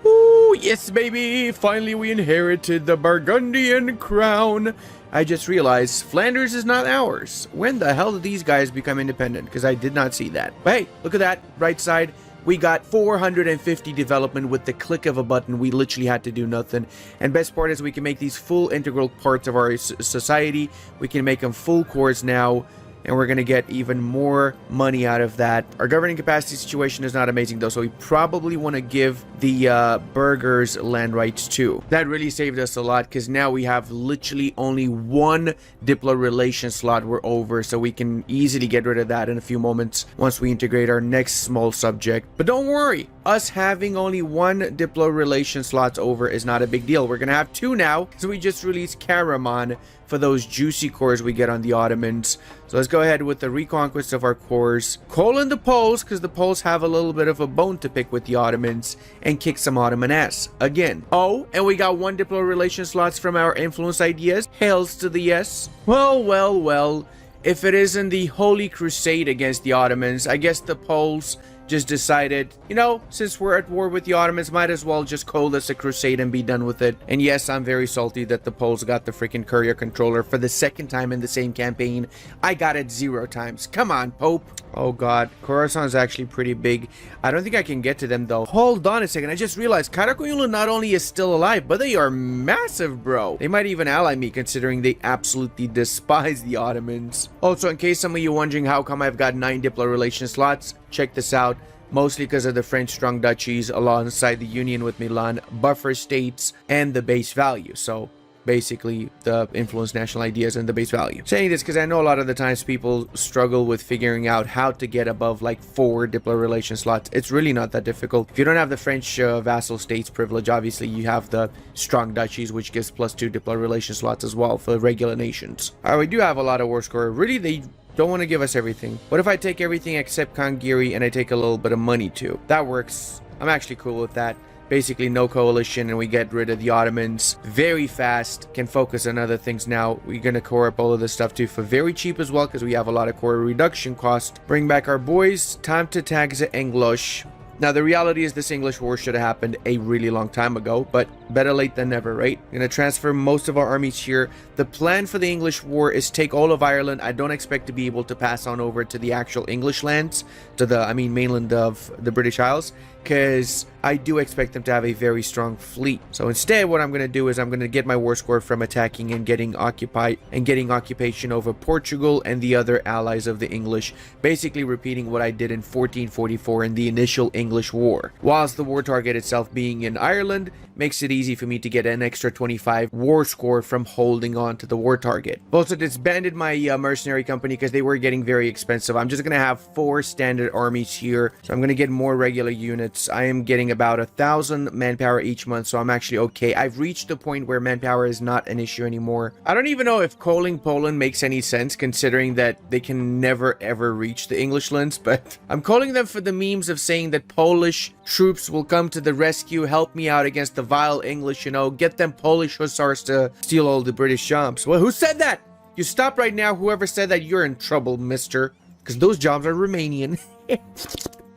A: Yes, baby! Finally, we inherited the Burgundian crown. I just realized Flanders is not ours. When the hell did these guys become independent? Because I did not see that. But hey, look at that. Right side. We got 450 development with the click of a button. We literally had to do nothing. And best part is we can make these full integral parts of our society. We can make them full cores now. And we're going to get even more money out of that. Our governing capacity situation is not amazing though, so we probably want to give the burghers land rights too. That really saved us a lot, because now we have literally only 1 diplo relation slot we're over, so we can easily get rid of that in a few moments once we integrate our next small subject. But don't worry, us having only 1 diplo relation slots over is not a big deal. We're going to have 2 now, because we just released Karaman for those juicy cores we get on the Ottomans. So let's go ahead with the reconquest of our cores. Call in the Poles, because the Poles have a little bit of a bone to pick with the Ottomans, and kick some Ottoman ass again. Oh, and we got 1 diplo relation slots from our influence ideas. Hails to the yes. Well. If it isn't the Holy Crusade against the Ottomans, I guess the Poles just decided, you know, since we're at war with the Ottomans, might as well just call this a crusade and be done with it. And yes, I'm very salty that the Poles got the freaking courier controller for the 2nd time in the same campaign. I got it 0 times. Come on, Pope. Oh god, Khorasan's actually pretty big. I don't think I can get to them though. Hold on a second, I just realized Karakoyunlu not only is still alive, but they are massive, bro. They might even ally me, considering they absolutely despise the Ottomans. Also, in case some of you wondering how come I've got 9 diplo relation slots, check this out. Mostly because of the French strong duchies alongside the union with Milan, buffer states, and the base value. So basically the influence national ideas and the base value. Saying this because I know a lot of the times people struggle with figuring out how to get above like 4 diplomatic relation slots. It's really not that difficult. If you don't have the French vassal states privilege, obviously you have the strong duchies, which gives +2 diplomatic relation slots as well for regular nations. We do have a lot of war score. Really, they don't want to give us everything. What if I take everything except Kangiri and I take a little bit of money too? That works. I'm actually cool with that. Basically no coalition and we get rid of the Ottomans very fast. Can focus on other things now. We're gonna core up all of this stuff too for very cheap as well because we have a lot of core reduction cost. Bring back our boys. Time to tag the English. Now, the reality is this English war should have happened a really long time ago, but better late than never, right? We're going to transfer most of our armies here. The plan for the English war is take all of Ireland. I don't expect to be able to pass on over to the actual English lands, to the, mainland of the British Isles, because I do expect them to have a very strong fleet. So instead, what I'm going to do is I'm going to get my war score from attacking and getting occupation over Portugal and the other allies of the English, basically repeating what I did in 1444 in the initial English war. Whilst the war target itself being in Ireland makes it easy for me to get an extra 25 war score from holding on to the war target. Also disbanded my mercenary company because they were getting very expensive. I'm just going to have 4 standard armies here, so I'm going to get more regular units. I am getting about 1,000 manpower each month, so I'm actually okay. I've reached the point where manpower is not an issue anymore. I don't even know if calling Poland makes any sense considering that they can never ever reach the English lands, but I'm calling them for the memes of saying that Polish troops will come to the rescue, help me out against the vile English, you know, get them Polish hussars to steal all the British jobs. Well, who said that? You stop right now, whoever said that. You're in trouble, mister, because those jobs are Romanian.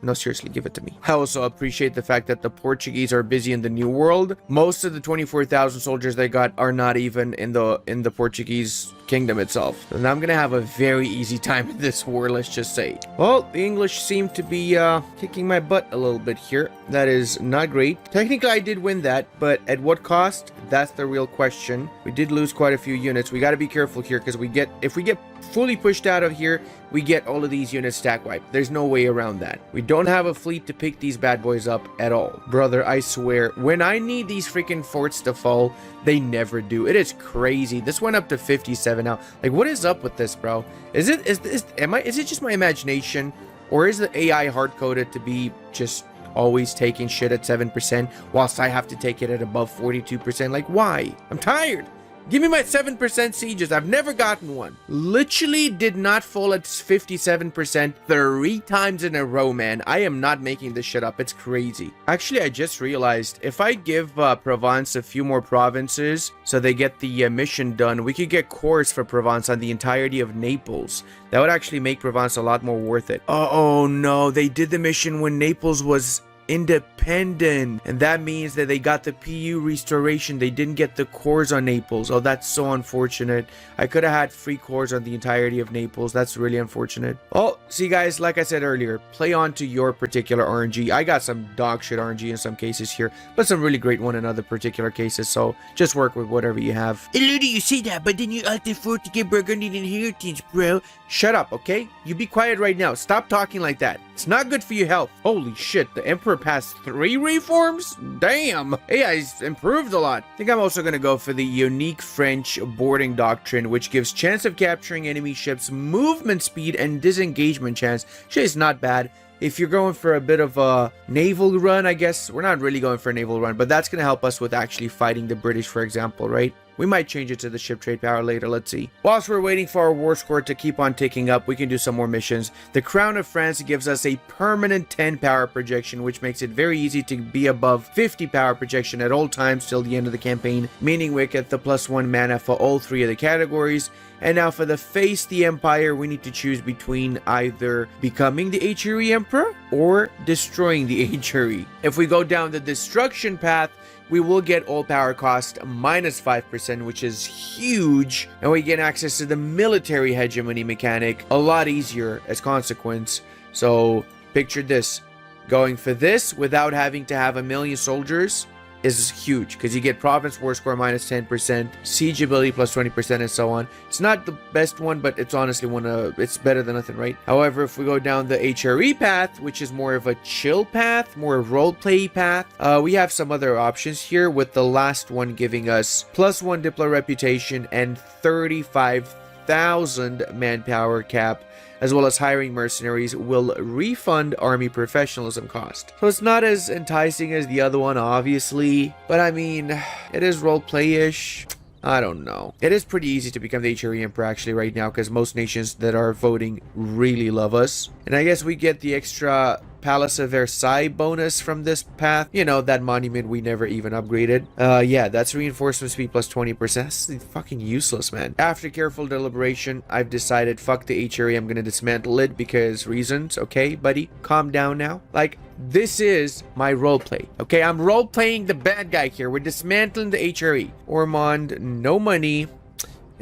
A: No, seriously, give it to me. I also appreciate the fact that the Portuguese are busy in the New World. Most of the 24,000 soldiers they got are not even in the Portuguese kingdom itself. And I'm gonna have a very easy time in this war, let's just say. Well, the English seem to be kicking my butt a little bit here. That is not great. Technically, I did win that, but at what cost? That's the real question. We did lose quite a few units. We got to be careful here because if we get fully pushed out of here, we get all of these units stack wiped. There's no way around that. We don't have a fleet to pick these bad boys up at all. Brother, I swear, when I need these freaking forts to fall, they never do. It is crazy. This went up to 57 now. Like, what is up with this, bro? Is it just my imagination, or is the AI hard-coded to be just always taking shit at 7% whilst I have to take it at above 42%? Like, why? I'm tired. Give me my 7% sieges. I've never gotten one. Literally did not fall at 57% 3 times in a row, man. I am not making this shit up. It's crazy. Actually, I just realized if I give Provence a few more provinces so they get the mission done, we could get cores for Provence on the entirety of Naples. That would actually make Provence a lot more worth it. Oh no, they did the mission when Naples was independent, and that means that they got the PU restoration. They didn't get the cores on Naples. Oh, that's so unfortunate. I could have had free cores on the entirety of Naples. That's really unfortunate. Oh, see guys, like I said earlier, play on to your particular RNG. I got some dog shit RNG in some cases here, but some really great one in other particular cases, so just work with whatever you have. Ludi, you say that, but then you altered for to get Burgundian inheritance, bro. Shut up, okay? You be quiet right now. Stop talking like that. It's not good for your health. Holy shit, the Emperor passed 3 reforms? Damn. AI's improved a lot. I think I'm also going to go for the unique French boarding doctrine, which gives chance of capturing enemy ships, movement speed, and disengagement chance. Actually, it's not bad. If you're going for a bit of a naval run, I guess. We're not really going for a naval run, but that's going to help us with actually fighting the British, for example, right? We might change it to the ship trade power later, let's see. Whilst we're waiting for our war score to keep on ticking up, we can do some more missions. The Crown of France gives us a permanent 10 power projection, which makes it very easy to be above 50 power projection at all times till the end of the campaign, meaning we get the +1 mana for all 3 of the categories. And now for the Face the Empire, we need to choose between either becoming the Huri Emperor or destroying the Huri. If we go down the destruction path, we will get all power cost -5%, which is huge, and we get access to the military hegemony mechanic a lot easier as consequence. So picture this, going for this without having to have 1,000,000 soldiers is huge because you get province war score minus 10%, siege ability plus 20%, and so on. It's not the best one, but it's honestly it's better than nothing, right? However, if we go down the HRE path, which is more of a chill path, more roleplay path, we have some other options here, with the last one giving us +1 Diplo reputation and 35,000 manpower cap, as well as hiring mercenaries will refund army professionalism cost. So it's not as enticing as the other one, obviously, but I mean, it is roleplay-ish. I don't know. It is pretty easy to become the HRE Emperor actually right now, because most nations that are voting really love us. And I guess we get the extra Palace of Versailles bonus from this path. You know, that monument we never even upgraded. Yeah, that's reinforcement speed plus 20%. That's fucking useless, man. After careful deliberation, I've decided, fuck the HRE, I'm gonna dismantle it because reasons. Okay, buddy, calm down now. Like, this is my roleplay. Okay, I'm roleplaying the bad guy here. We're dismantling the HRE. Ormond, no money.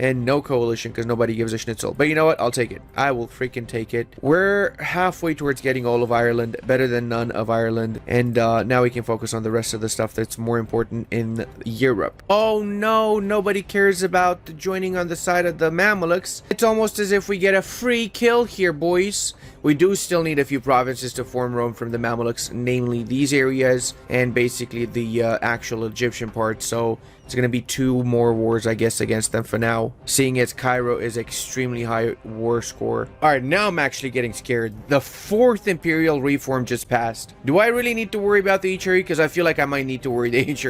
A: And no coalition because nobody gives a schnitzel. But you know what? I'll take it. I will freaking take it. We're halfway towards getting all of Ireland. Better than none of Ireland. And now we can focus on the rest of the stuff that's more important in Europe. Oh no, nobody cares about joining on the side of the Mamelukes. It's almost as if we get a free kill here, boys. We do still need a few provinces to form Rome from the Mamelukes, namely these areas and basically the actual Egyptian part. So it's going to be 2 more wars, I guess, against them for now, seeing as Cairo is extremely high war score. All right, now I'm actually getting scared. The 4th Imperial Reform just passed. Do I really need to worry about the HRE? Because I feel like I might need to worry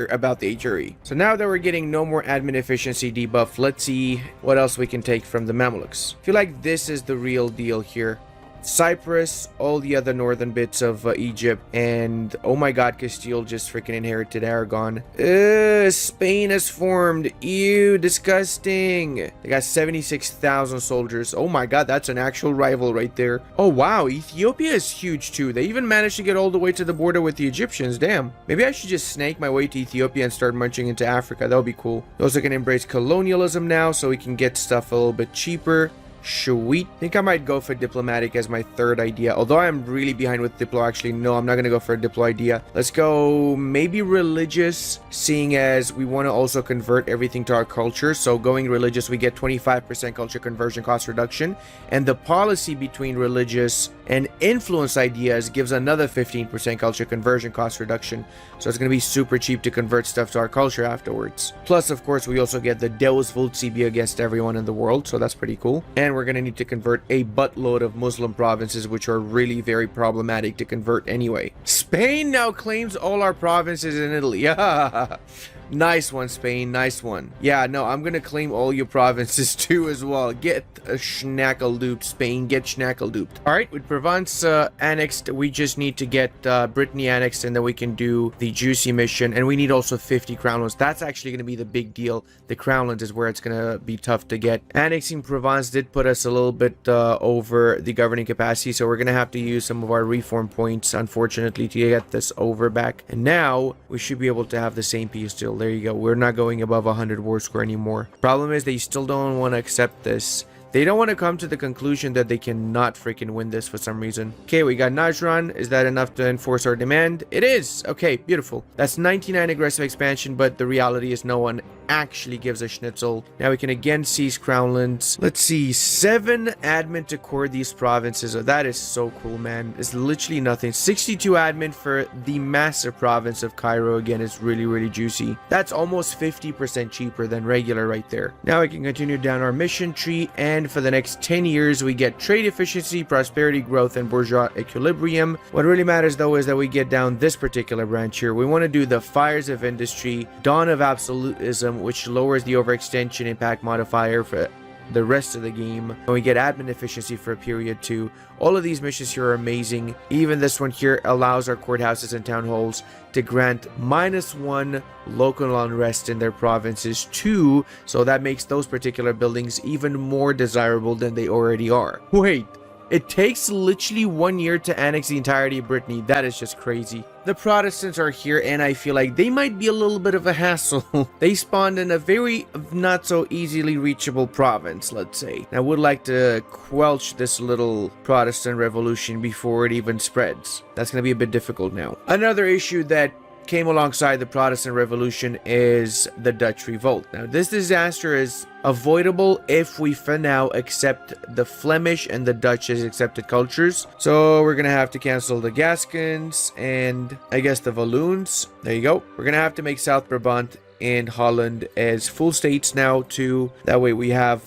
A: about the HRE. So now that we're getting no more admin efficiency debuff, let's see what else we can take from the Mamelukes. I feel like this is the real deal here. Cyprus, all the other northern bits of Egypt, and oh my god, Castile just freaking inherited Aragon. Spain has formed. Ew, disgusting. They got 76,000 soldiers. Oh my god, that's an actual rival right there. Oh wow, Ethiopia is huge too. They even managed to get all the way to the border with the Egyptians. Damn. Maybe I should just snake my way to Ethiopia and start munching into Africa. That would be cool. We also can embrace colonialism now, so we can get stuff a little bit cheaper. Sweet. I think I might go for diplomatic as my 3rd idea, although I'm really behind with diplo. Actually, no, I'm not gonna go for a diplo idea. Let's go maybe religious, seeing as we want to also convert everything to our culture. So going religious, we get 25% culture conversion cost reduction, and the policy between religious and influence ideas gives another 15% culture conversion cost reduction. So it's gonna be super cheap to convert stuff to our culture afterwards. Plus, of course, we also get the Deus Vult CB against everyone in the world, so that's pretty cool. And we're going to need to convert a buttload of Muslim provinces, which are really very problematic to convert anyway. Spain now claims all our provinces in Italy. Nice one, Spain. Nice one. Yeah, no, I'm going to claim all your provinces too as well. Get a schnackle-dooped, Spain. Get schnackle-dooped. All right, with Provence annexed, we just need to get Brittany annexed, and then we can do the juicy mission. And we need also 50 crownlands. That's actually going to be the big deal. The crownlands is where it's going to be tough to get. Annexing Provence did put us a little bit over the governing capacity, so we're going to have to use some of our reform points, unfortunately, to get this over back. And now we should be able to have the same peace deal. There you go. We're not going above 100 war score anymore. Problem is, they still don't want to accept this. They don't want to come to the conclusion that they cannot freaking win this for some reason. Okay, we got Najran. Is that enough to enforce our demand? It is. Okay, beautiful. That's 99 aggressive expansion, but the reality is no one actually gives a schnitzel. Now we can again seize crownlands. Let's see, 7 admin to core these provinces. Oh, that is so cool, man. It's literally nothing. 62 admin for the massive province of Cairo. Again, it's really, really juicy. That's almost 50% cheaper than regular right there. Now we can continue down our mission tree, and for the next 10 years, we get trade efficiency, prosperity, growth, and bourgeois equilibrium. What really matters, though, is that we get down this particular branch here. We want to do the fires of industry, dawn of absolutism, which lowers the overextension impact modifier for the rest of the game, and we get admin efficiency for a period too. All of these missions here are amazing. Even this one here allows our courthouses and town halls to grant -1 local unrest in their provinces too, so that makes those particular buildings even more desirable than they already are. Wait, it takes literally 1 year to annex the entirety of Brittany. That is just crazy. The Protestants are here, and I feel like they might be a little bit of a hassle. They spawned in a very not so easily reachable province, let's say. I would like to quelch this little Protestant revolution before it even spreads. That's going to be a bit difficult now. Another issue that came alongside the Protestant Revolution is the Dutch Revolt. Now, this disaster is avoidable if we for now accept the Flemish and the Dutch as accepted cultures. So we're gonna have to cancel the Gascons and I guess the Walloons. There you go. We're gonna have to make South Brabant and Holland as full states now too. That way we have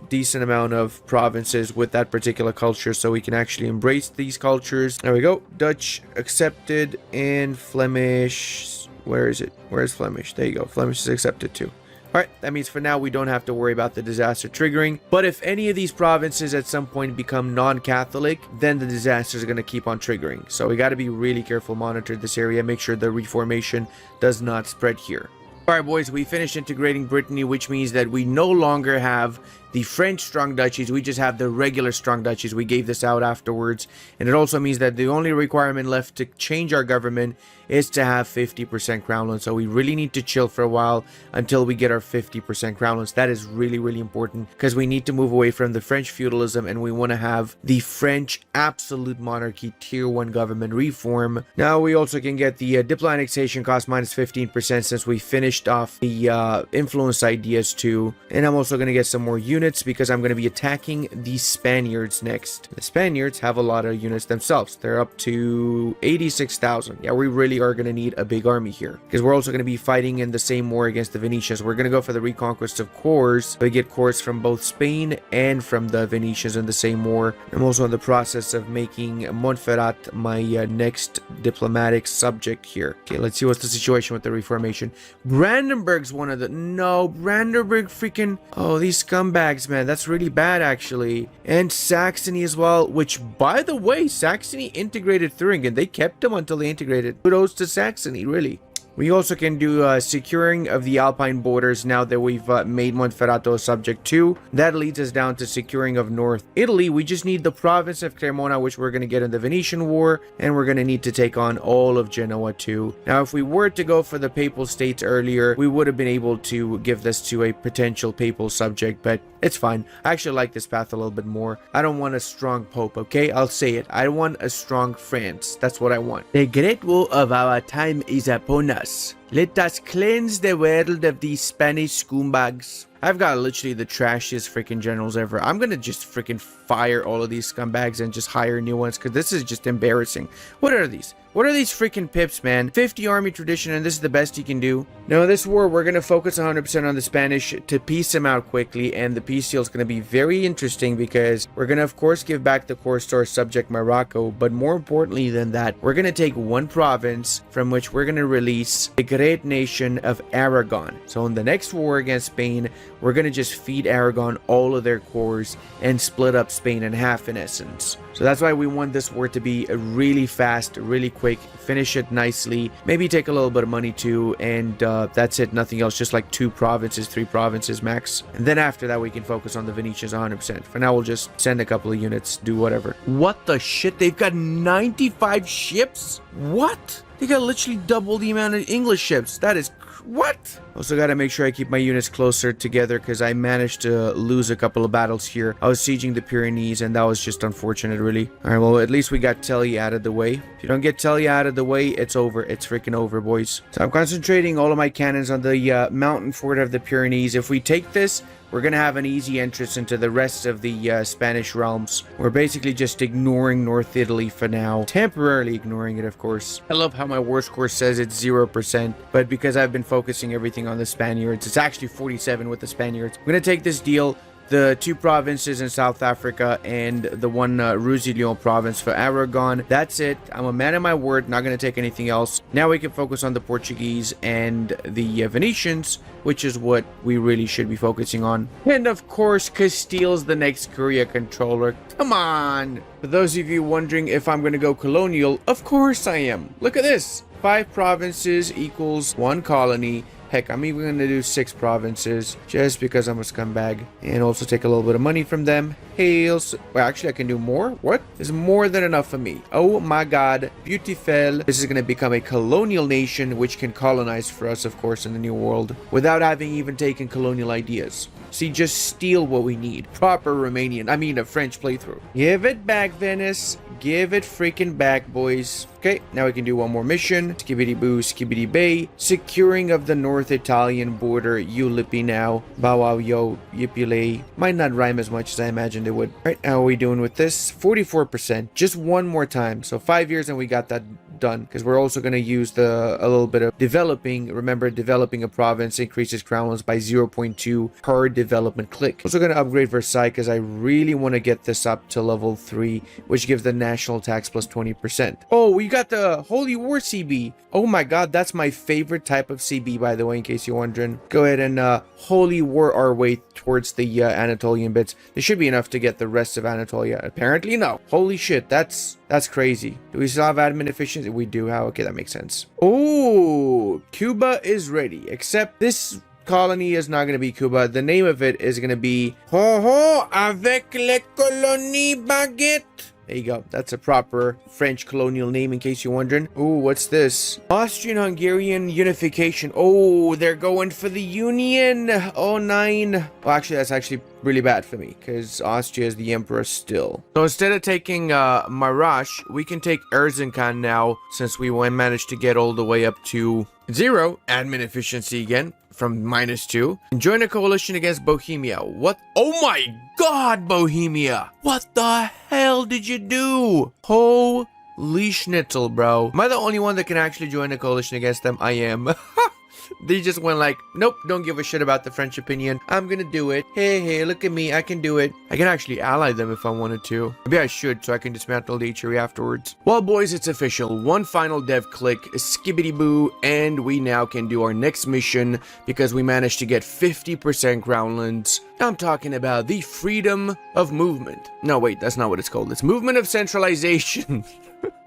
A: decent amount of provinces with that particular culture, so we can actually embrace these cultures. There we go. Dutch accepted, and Flemish, where is it? Where's Flemish? There you go. Flemish is accepted too. Alright, that means for now we don't have to worry about the disaster triggering. But if any of these provinces at some point become non-Catholic, then the disasters are going to keep on triggering. So we got to be really careful, monitor this area, make sure the reformation does not spread here. Alright boys, we finished integrating Brittany, which means that we no longer have the French strong duchies, we just have the regular strong duchies. We gave this out afterwards, and it also means that the only requirement left to change our government is to have 50% crown loans. So we really need to chill for a while until we get our 50% crown loans. That is really, really important because we need to move away from the French feudalism and we want to have the French absolute monarchy tier 1 government reform. Now we also can get the diplo annexation cost minus 15% since we finished off the influence ideas too. And I'm also going to get some more units because I'm going to be attacking the Spaniards next. The Spaniards have a lot of units themselves. They're up to 86,000. Yeah, we really are going to need a big army here because we're also going to be fighting in the same war against the Venetians. We're going to go for the reconquest of cores. We get cores from both Spain and from the Venetians in the same war. I'm also in the process of making Montferrat my next diplomatic subject here. Okay, let's see what's the situation with the reformation. Brandenburg's one of the... No, Brandenburg freaking... Oh, these scumbags, man. That's really bad, actually. And Saxony as well, which, by the way, Saxony integrated Thuringen. They kept them until they integrated. Kudos to Saxony, really. We also can do securing of the Alpine borders now that we've made Monferrato a subject too. That leads us down to securing of North Italy. We just need the province of Cremona, which we're going to get in the Venetian War, and we're going to need to take on all of Genoa too. Now, if we were to go for the Papal States earlier, we would have been able to give this to a potential Papal subject, but it's fine. I actually like this path a little bit more. I don't want a strong Pope, okay? I'll say it. I want a strong France. That's what I want. The great war of our time is upon us. Let us cleanse the world of these Spanish scumbags. I've got literally the trashiest freaking generals ever. I'm gonna just freaking fire all of these scumbags and just hire new ones because this is just embarrassing. What are these? What are these freaking pips, man? 50 army tradition and this is the best you can do? No, this war, we're going to focus 100% on the Spanish to piece them out quickly, and the peace deal is going to be very interesting because we're going to, of course, give back the core store subject Morocco, but more importantly than that, we're going to take one province from which we're going to release the great nation of Aragon. So in the next war against Spain, we're going to just feed Aragon all of their cores and split up Spain in half in essence. So that's why we want this war to be really fast, really quick, finish it nicely, maybe take a little bit of money too, and that's it, nothing else, just like 2 provinces, 3 provinces max. And then after that we can focus on the Venetians 100%. For now we'll just send a couple of units, do whatever. What the shit? They've got 95 ships? What? They got literally double the amount of English ships. That is... What? Also got to make sure I keep my units closer together because I managed to lose a couple of battles here. I was sieging the Pyrenees and that was just unfortunate, really. Alright, well, at least we got Telly out of the way. If you don't get Telly out of the way, it's over. It's freaking over, boys. So I'm concentrating all of my cannons on the mountain fort of the Pyrenees. If we take this, we're going to have an easy entrance into the rest of the Spanish realms. We're basically just ignoring North Italy for now. Temporarily ignoring it, of course. I love how my war score says it's 0%, but because I've been focusing everything on the Spaniards, it's actually 47 with the Spaniards. I'm going to take this deal. The 2 provinces in South Africa and the 1 Roussillon province for Aragon. That's it. I'm a man of my word, not going to take anything else. Now we can focus on the Portuguese and the Venetians, which is what we really should be focusing on. And of course, Castile's the next Korea controller. Come on! For those of you wondering if I'm going to go colonial, of course I am. Look at this. 5 provinces equals 1 colony. Heck, I'm even going to do 6 provinces just because I'm a scumbag. And also take a little bit of money from them. Well, actually, I can do more. What? There's more than enough for me. Oh my god. Beautiful. This is going to become a colonial nation which can colonize for us, of course, in the New World without having even taken colonial ideas. See, just steal what we need. Proper Romanian, I mean a French playthrough. Give it back, Venice. Give it freaking back, boys. Okay, now we can do one more mission. Skibbity boo, skibbity bay. Securing of the North Italian border. You lippy now. Bow wow yo, yippee lay. Might not rhyme as much as I imagined it would. Right, how are we doing with this? 44%. Just one more time. So 5 years and we got that done, because we're also going to use a little bit of developing. Remember, developing a province increases crown lands by 0.2 per development click. Also going to upgrade Versailles because I really want to get this up to level 3, which gives the national tax plus 20%. Oh, we got the Holy War CB. Oh my god, that's my favorite type of CB, by the way, in case you're wondering. Go ahead and Holy War our way towards the Anatolian bits. There should be enough to get the rest of Anatolia. Apparently no. Holy shit, that's crazy. Do we still have admin efficiency? We do. How? Okay, that makes sense. Oh, Cuba is ready. Except this colony is not going to be Cuba. The name of it is going to be Ho ho avec les colonies baguette. There you go. That's a proper French colonial name, in case you're wondering. Oh, what's this? Austrian-Hungarian unification. Oh, they're going for the Union. Oh, 9. Well, actually, that's actually really bad for me, because Austria is the emperor still. So instead of taking Marash, we can take Erzincan now, since we managed to get all the way up to 0. Admin efficiency again. From -2. And join a coalition against Bohemia. What? Oh my god, Bohemia! What the hell did you do? Holy schnitzel, bro. Am I the only one that can actually join a coalition against them? I am. They just went like, nope, don't give a shit about the French opinion. I'm gonna do it. Hey, look at me. I can do it. I can actually ally them if I wanted to. Maybe I should, so I can dismantle the HRE afterwards. Well, boys, it's official. One final dev click, skibbity boo, and we now can do our next mission because we managed to get 50% groundlands. I'm talking about the freedom of movement. No, wait, that's not what it's called. It's movement of centralization.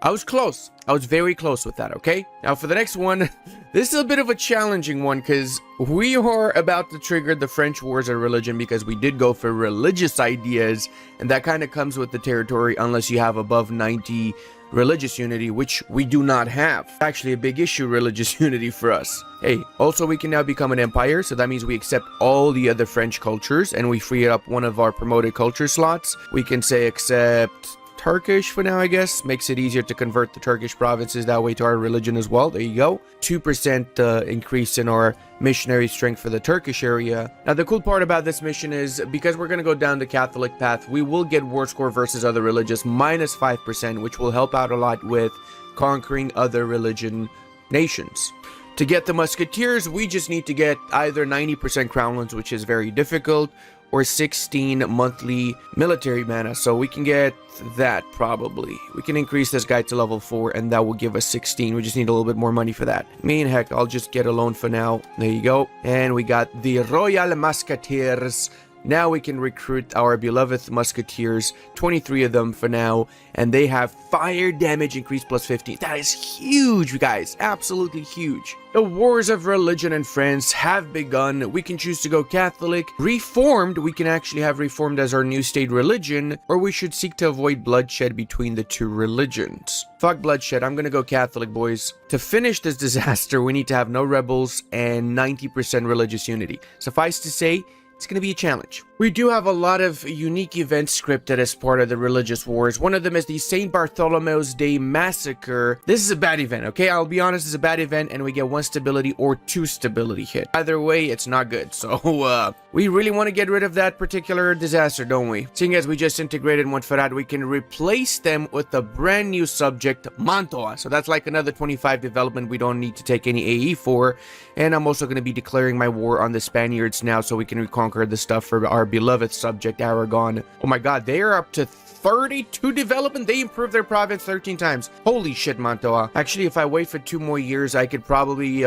A: I was close. I was very close with that, okay? Now for the next one, this is a bit of a challenging one because we are about to trigger the French wars of religion because we did go for religious ideas, and that kind of comes with the territory unless you have above 90 religious unity, which we do not have. Actually a big issue, religious unity for us. Hey, also we can now become an empire, so that means we accept all the other French cultures and we free up one of our promoted culture slots. We can say accept Turkish for now, I guess. Makes it easier to convert the Turkish provinces that way to our religion as well. There you go. 2% increase in our missionary strength for the Turkish area. Now, the cool part about this mission is because we're going to go down the Catholic path, we will get war score versus other religious -5%, which will help out a lot with conquering other religion nations. To get the Musketeers, we just need to get either 90% crownlands, which is very difficult, or 16 monthly military mana. So we can get that probably. We can increase this guy to level 4 and that will give us 16. We just need a little bit more money for that. Me and heck, I'll just get a loan for now. There you go. And we got the Royal Musketeers. Now we can recruit our beloved Musketeers, 23 of them for now, and they have fire damage increase plus 15. That is huge, guys. Absolutely huge. The wars of religion in France have begun. We can choose to go Catholic. Reformed, we can actually have Reformed as our new state religion, or we should seek to avoid bloodshed between the two religions. Fuck bloodshed. I'm gonna go Catholic, boys. To finish this disaster, we need to have no rebels and 90% religious unity. Suffice to say, it's going to be a challenge. We do have a lot of unique events scripted as part of the religious wars. One of them is the St. Bartholomew's Day Massacre. This is a bad event, okay? I'll be honest, it's a bad event, and we get 1 stability or 2 stability hit. Either way, it's not good. So, we really want to get rid of that particular disaster, don't we? Seeing as we just integrated Montferrat, we can replace them with a brand new subject, Mantua. So that's like another 25 development we don't need to take any AE for. And I'm also going to be declaring my war on the Spaniards now so we can reconquer the stuff for our beloved subject Aragon. Oh my god, they are up to 32 development. They improved their province 13 times. Holy shit, Mantua. Actually, if I wait for 2 more years, I could probably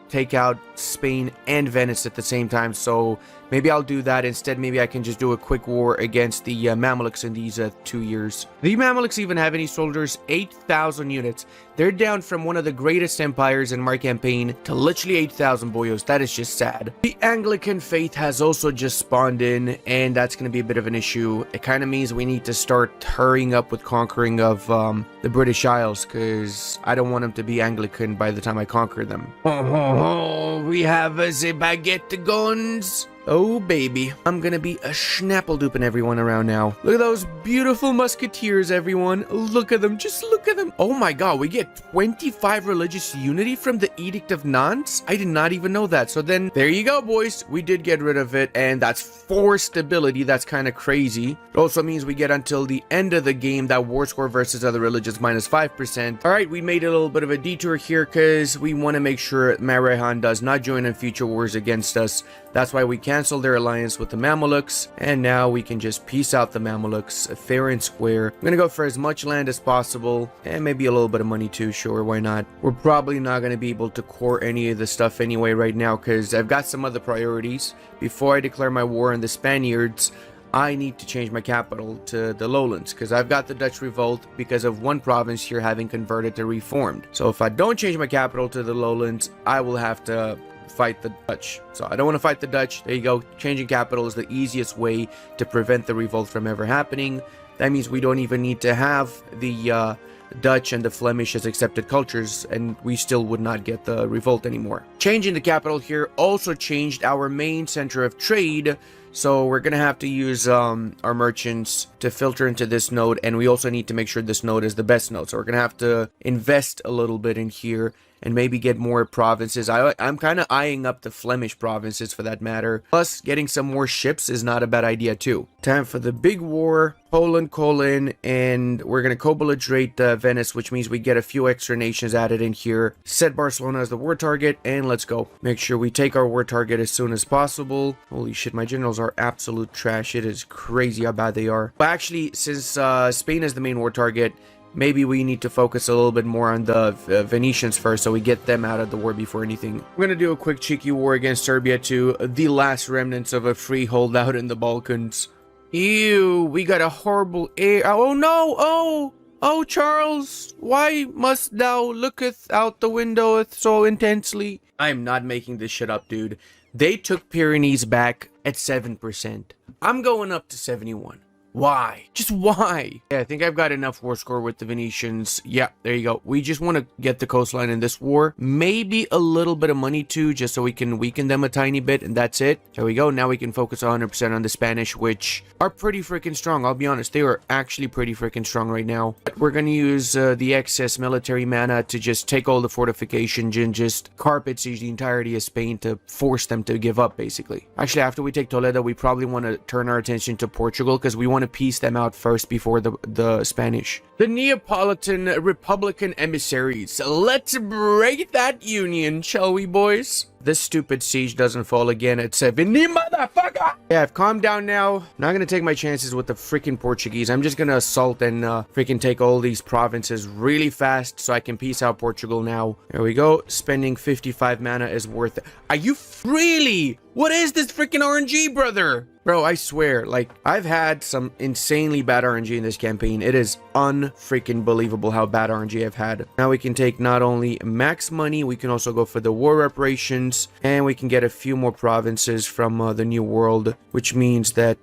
A: take out Spain and Venice at the same time. So maybe I'll do that instead. Maybe I can just do a quick war against the Mamluks in these 2 years. The Mamluks even have any soldiers? 8,000 units. They're down from one of the greatest empires in my campaign to literally 8,000 boyos. That is just sad. The Anglican faith has also just spawned in, and that's going to be a bit of an issue. It kind of means we need to start hurrying up with conquering of the British Isles, because I don't want them to be Anglican by the time I conquer them. Oh, we have the baguette guns. Oh, baby. I'm gonna be a schnapple-dooping everyone around now. Look at those beautiful musketeers, everyone. Look at them. Just look at them. Oh my god, we get 25 religious unity from the Edict of Nantes? I did not even know that. So then, there you go, boys. We did get rid of it, and that's 4 stability. That's kind of crazy. It also means we get until the end of the game that war score versus other religions minus 5%. Alright, we made a little bit of a detour here because we want to make sure Mare does not join in future wars against us. That's why we canceled their alliance with the Mamelukes, and now we can just peace out the Mamelukes fair and square. I'm gonna go for as much land as possible, and maybe a little bit of money too, sure, why not? We're probably not gonna be able to core any of the stuff anyway right now, because I've got some other priorities. Before I declare my war on the Spaniards, I need to change my capital to the lowlands, because I've got the Dutch revolt because of one province here having converted to reformed. So if I don't change my capital to the lowlands, I will have to fight the Dutch. So I don't want to fight the Dutch. There you go. Changing capital is the easiest way to prevent the revolt from ever happening. That means we don't even need to have the Dutch and the Flemish as accepted cultures, and we still would not get the revolt anymore. Changing the capital here also changed our main center of trade. So we're gonna have to use our merchants to filter into this node, and we also need to make sure this node is the best node. So we're gonna have to invest a little bit in here and maybe get more provinces. I'm kind of eyeing up the Flemish provinces for that matter. Plus, getting some more ships is not a bad idea too. Time for the big war. Poland, colon, and we're going to co-belligerate Venice, which means we get a few extra nations added in here. Set Barcelona as the war target, and let's go. Make sure we take our war target as soon as possible. Holy shit, my generals are absolute trash. It is crazy how bad they are. But actually, since Spain is the main war target, maybe we need to focus a little bit more on the Venetians first, so we get them out of the war before anything. We're going to do a quick cheeky war against Serbia too, the last remnants of a free holdout in the Balkans. Ew, we got a horrible air. Oh no, oh Charles, why must thou looketh out the window so intensely? I'm not making this shit up, dude. They took Pyrenees back at 7%. I'm going up to 71. Why? Just why? Yeah, I think I've got enough war score with the Venetians. Yeah, there you go. We just want to get the coastline in this war. Maybe a little bit of money too, just so we can weaken them a tiny bit, and that's it. There we go. Now we can focus 100% on the Spanish, which are pretty freaking strong. I'll be honest, they are actually pretty freaking strong right now. But we're going to use the excess military mana to just take all the fortifications and just carpet siege the entirety of Spain to force them to give up, basically. Actually, after we take Toledo, we probably want to turn our attention to Portugal, because we want to piece them out first before the Spanish. The Neapolitan Republican emissaries. Let's break that union, shall we, boys? This stupid siege doesn't fall again at 70, motherfucker! Yeah, I've calmed down now. I'm not gonna take my chances with the freaking Portuguese. I'm just gonna assault and freaking take all these provinces really fast so I can peace out Portugal now. There we go. Spending 55 mana is worth it. Are you really? What is this freaking RNG, brother? Bro, I swear, like, I've had some insanely bad RNG in this campaign. It is unfreaking believable how bad RNG I've had. Now we can take not only max money, we can also go for the war reparations, and we can get a few more provinces from the New World, which means that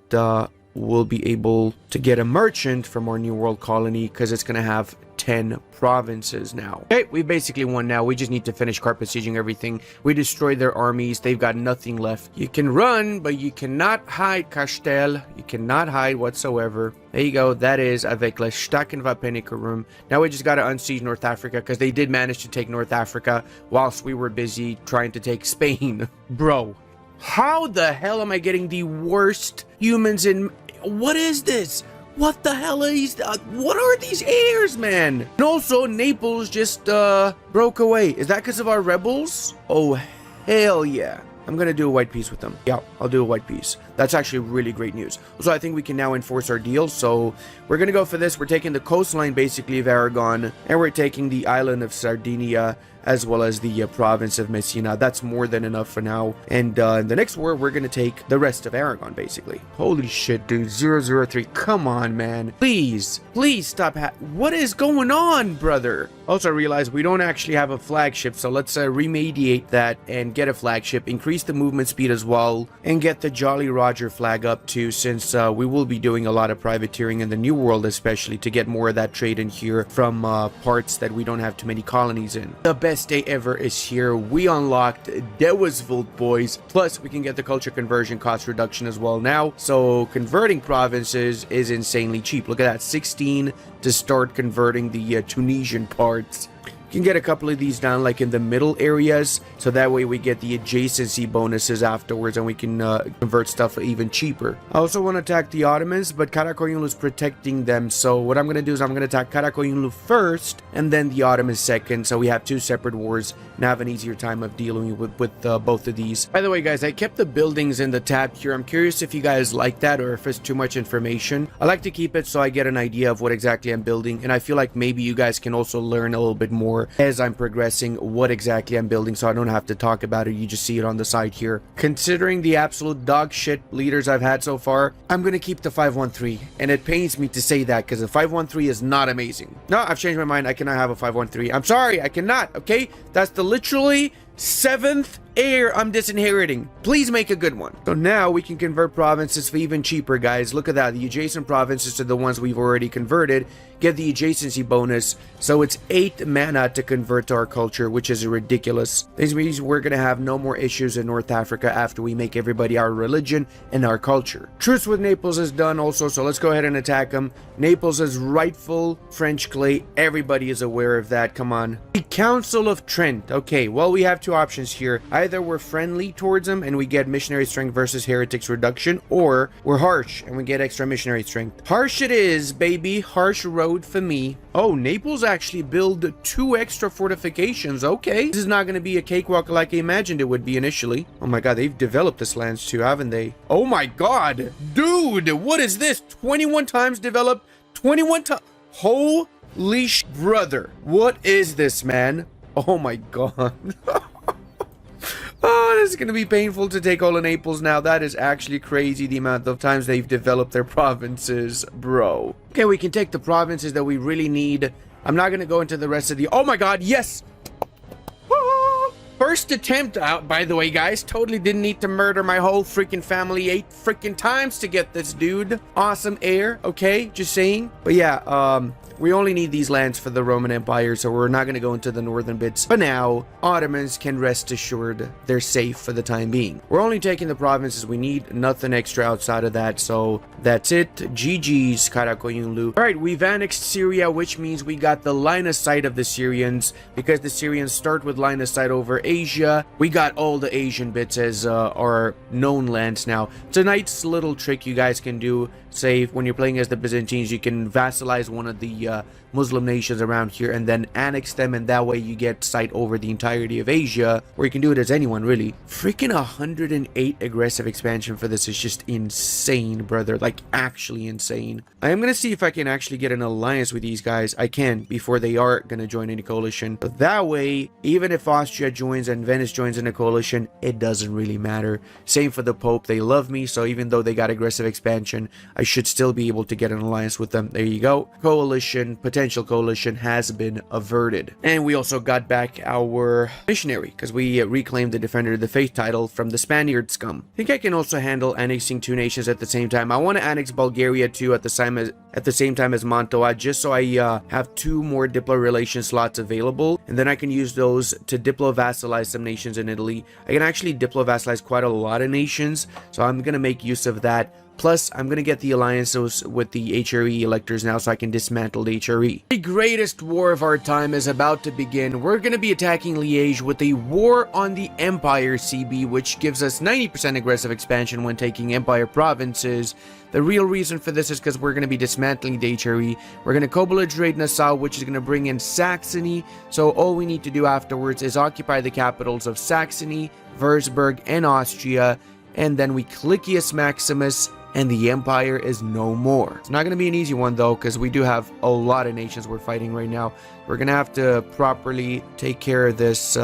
A: we'll be able to get a merchant from our New World colony, because it's going to have 10 provinces now. Okay, we basically won now. We just need to finish carpet sieging everything. We destroyed their armies. They've got nothing left. You can run, but you cannot hide, Castel. You cannot hide whatsoever. There you go. That is avec la Stacken Vapenicarum. Now we just got to unsiege North Africa, because they did manage to take North Africa whilst we were busy trying to take Spain. Bro, how the hell am I getting the worst humans in... What is this? What the hell are these? What are these airs, man? And also, Naples just broke away. Is that because of our rebels? Oh, hell yeah. I'm going to do a white peace with them. Yeah, I'll do a white peace. That's actually really great news. So I think we can now enforce our deal. So we're going to go for this. We're taking the coastline, basically, of Aragon. And we're taking the island of Sardinia, as well as the province of Messina. That's more than enough for now. And in the next war, we're going to take the rest of Aragon, basically. Holy shit, dude. 003. Come on, man. Please. Please stop. What is going on, brother? Also, I realized we don't actually have a flagship, so let's remediate that and get a flagship. Increase the movement speed as well, and get the Jolly Roger Roger flag up too, since we will be doing a lot of privateering in the New World, especially to get more of that trade in here from parts that we don't have too many colonies in. The best day ever is here. We unlocked Dewesville, boys. Plus, we can get the culture conversion cost reduction as well now. So converting provinces is insanely cheap. Look at that, 16 to start converting the Tunisian parts. You can get a couple of these down like in the middle areas, so that way we get the adjacency bonuses afterwards and we can convert stuff even cheaper. I also want to attack the Ottomans, but Karakoyunlu is protecting them, so what I'm going to do is I'm going to attack Karakoyunlu first and then the Ottomans second, so we have two separate wars and have an easier time of dealing with both of these. By the way, guys, I kept the buildings in the tab here. I'm curious if you guys like that or if it's too much information. I like to keep it so I get an idea of what exactly I'm building, and I feel like maybe you guys can also learn a little bit more as I'm progressing what exactly I'm building, so I don't have to talk about it. You just see it on the side here. Considering the absolute dog shit leaders I've had so far, I'm gonna keep the 513, and it pains me to say that because the 513 is not amazing. No, I've changed my mind. I cannot have a 513. I'm sorry, I cannot. Okay, that's the literally 7th heir I'm disinheriting. Please make a good one. So now we can convert provinces for even cheaper, guys. Look at that. The adjacent provinces to the ones we've already converted get the adjacency bonus. So it's 8 mana to convert to our culture, which is ridiculous. This means we're going to have no more issues in North Africa after we make everybody our religion and our culture. Truce with Naples is done also, so let's go ahead and attack them. Naples is rightful French clay. Everybody is aware of that. Come on. The Council of Trent. Okay, well, we have two options here. Either we're friendly towards them and we get missionary strength versus heretics reduction, or we're harsh and we get extra missionary strength. Harsh it is, baby. Harsh road for me. Oh, Naples actually build 2 extra fortifications. Okay, this is not going to be a cakewalk like I imagined it would be initially. Oh my god, they've developed this lands too, haven't they? Oh my god, dude, what is this? 21 times developed, 21 times. Holy brother, what is this, man? Oh my god. Oh, this is going to be painful to take all of Naples now. That is actually crazy, the amount of times they've developed their provinces, bro. Okay, we can take the provinces that we really need. I'm not going to go into the rest of the... Oh my god, yes! First attempt out, by the way, guys. Totally didn't need to murder my whole freaking family 8 freaking times to get this dude. Awesome heir, okay? Just saying. But yeah, we only need these lands for the Roman Empire, so we're not going to go into the northern bits. But now, Ottomans can rest assured they're safe for the time being. We're only taking the provinces we need, nothing extra outside of that, so that's it. GG's, Karakoyunlu. Alright, we've annexed Syria, which means we got the line of sight of the Syrians, because the Syrians start with line of sight over Asia. We got all the Asian bits as our known lands now. It's a nice little trick you guys can do. Say, when you're playing as the Byzantines, you can vassalize one of the Muslim nations around here and then annex them, and that way you get sight over the entirety of Asia, or you can do it as anyone, really. Freaking 108 aggressive expansion for this is just insane, brother. Like, actually insane. I am going to see if I can actually get an alliance with these guys. I can, before they are going to join any coalition. But that way, even if Austria joins and Venice joins in a coalition, it doesn't really matter. Same for the Pope. They love me, so even though they got aggressive expansion, I should still be able to get an alliance with them. There you go. Coalition, potential coalition has been averted. And we also got back our missionary, because we reclaimed the Defender of the Faith title from the Spaniard scum. I think I can also handle annexing 2 nations at the same time. I want to annex Bulgaria too at the same time as Mantua, just so I have 2 more Diplo relation slots available, and then I can use those to Diplo vassalize some nations in Italy. I can actually Diplo vassalize quite a lot of nations, so I'm going to make use of that. Plus, I'm going to get the alliances with the HRE electors now so I can dismantle the HRE. The greatest war of our time is about to begin. We're going to be attacking Liège with a war on the Empire CB, which gives us 90% aggressive expansion when taking Empire provinces. The real reason for this is because we're going to be dismantling the HRE. We're going to co-belligerate Nassau, which is going to bring in Saxony. So all we need to do afterwards is occupy the capitals of Saxony, Würzburg, and Austria. And then we Clicius Maximus, and the Empire is no more. It's not going to be an easy one, though, because we do have a lot of nations we're fighting right now. We're going to have to properly take care of this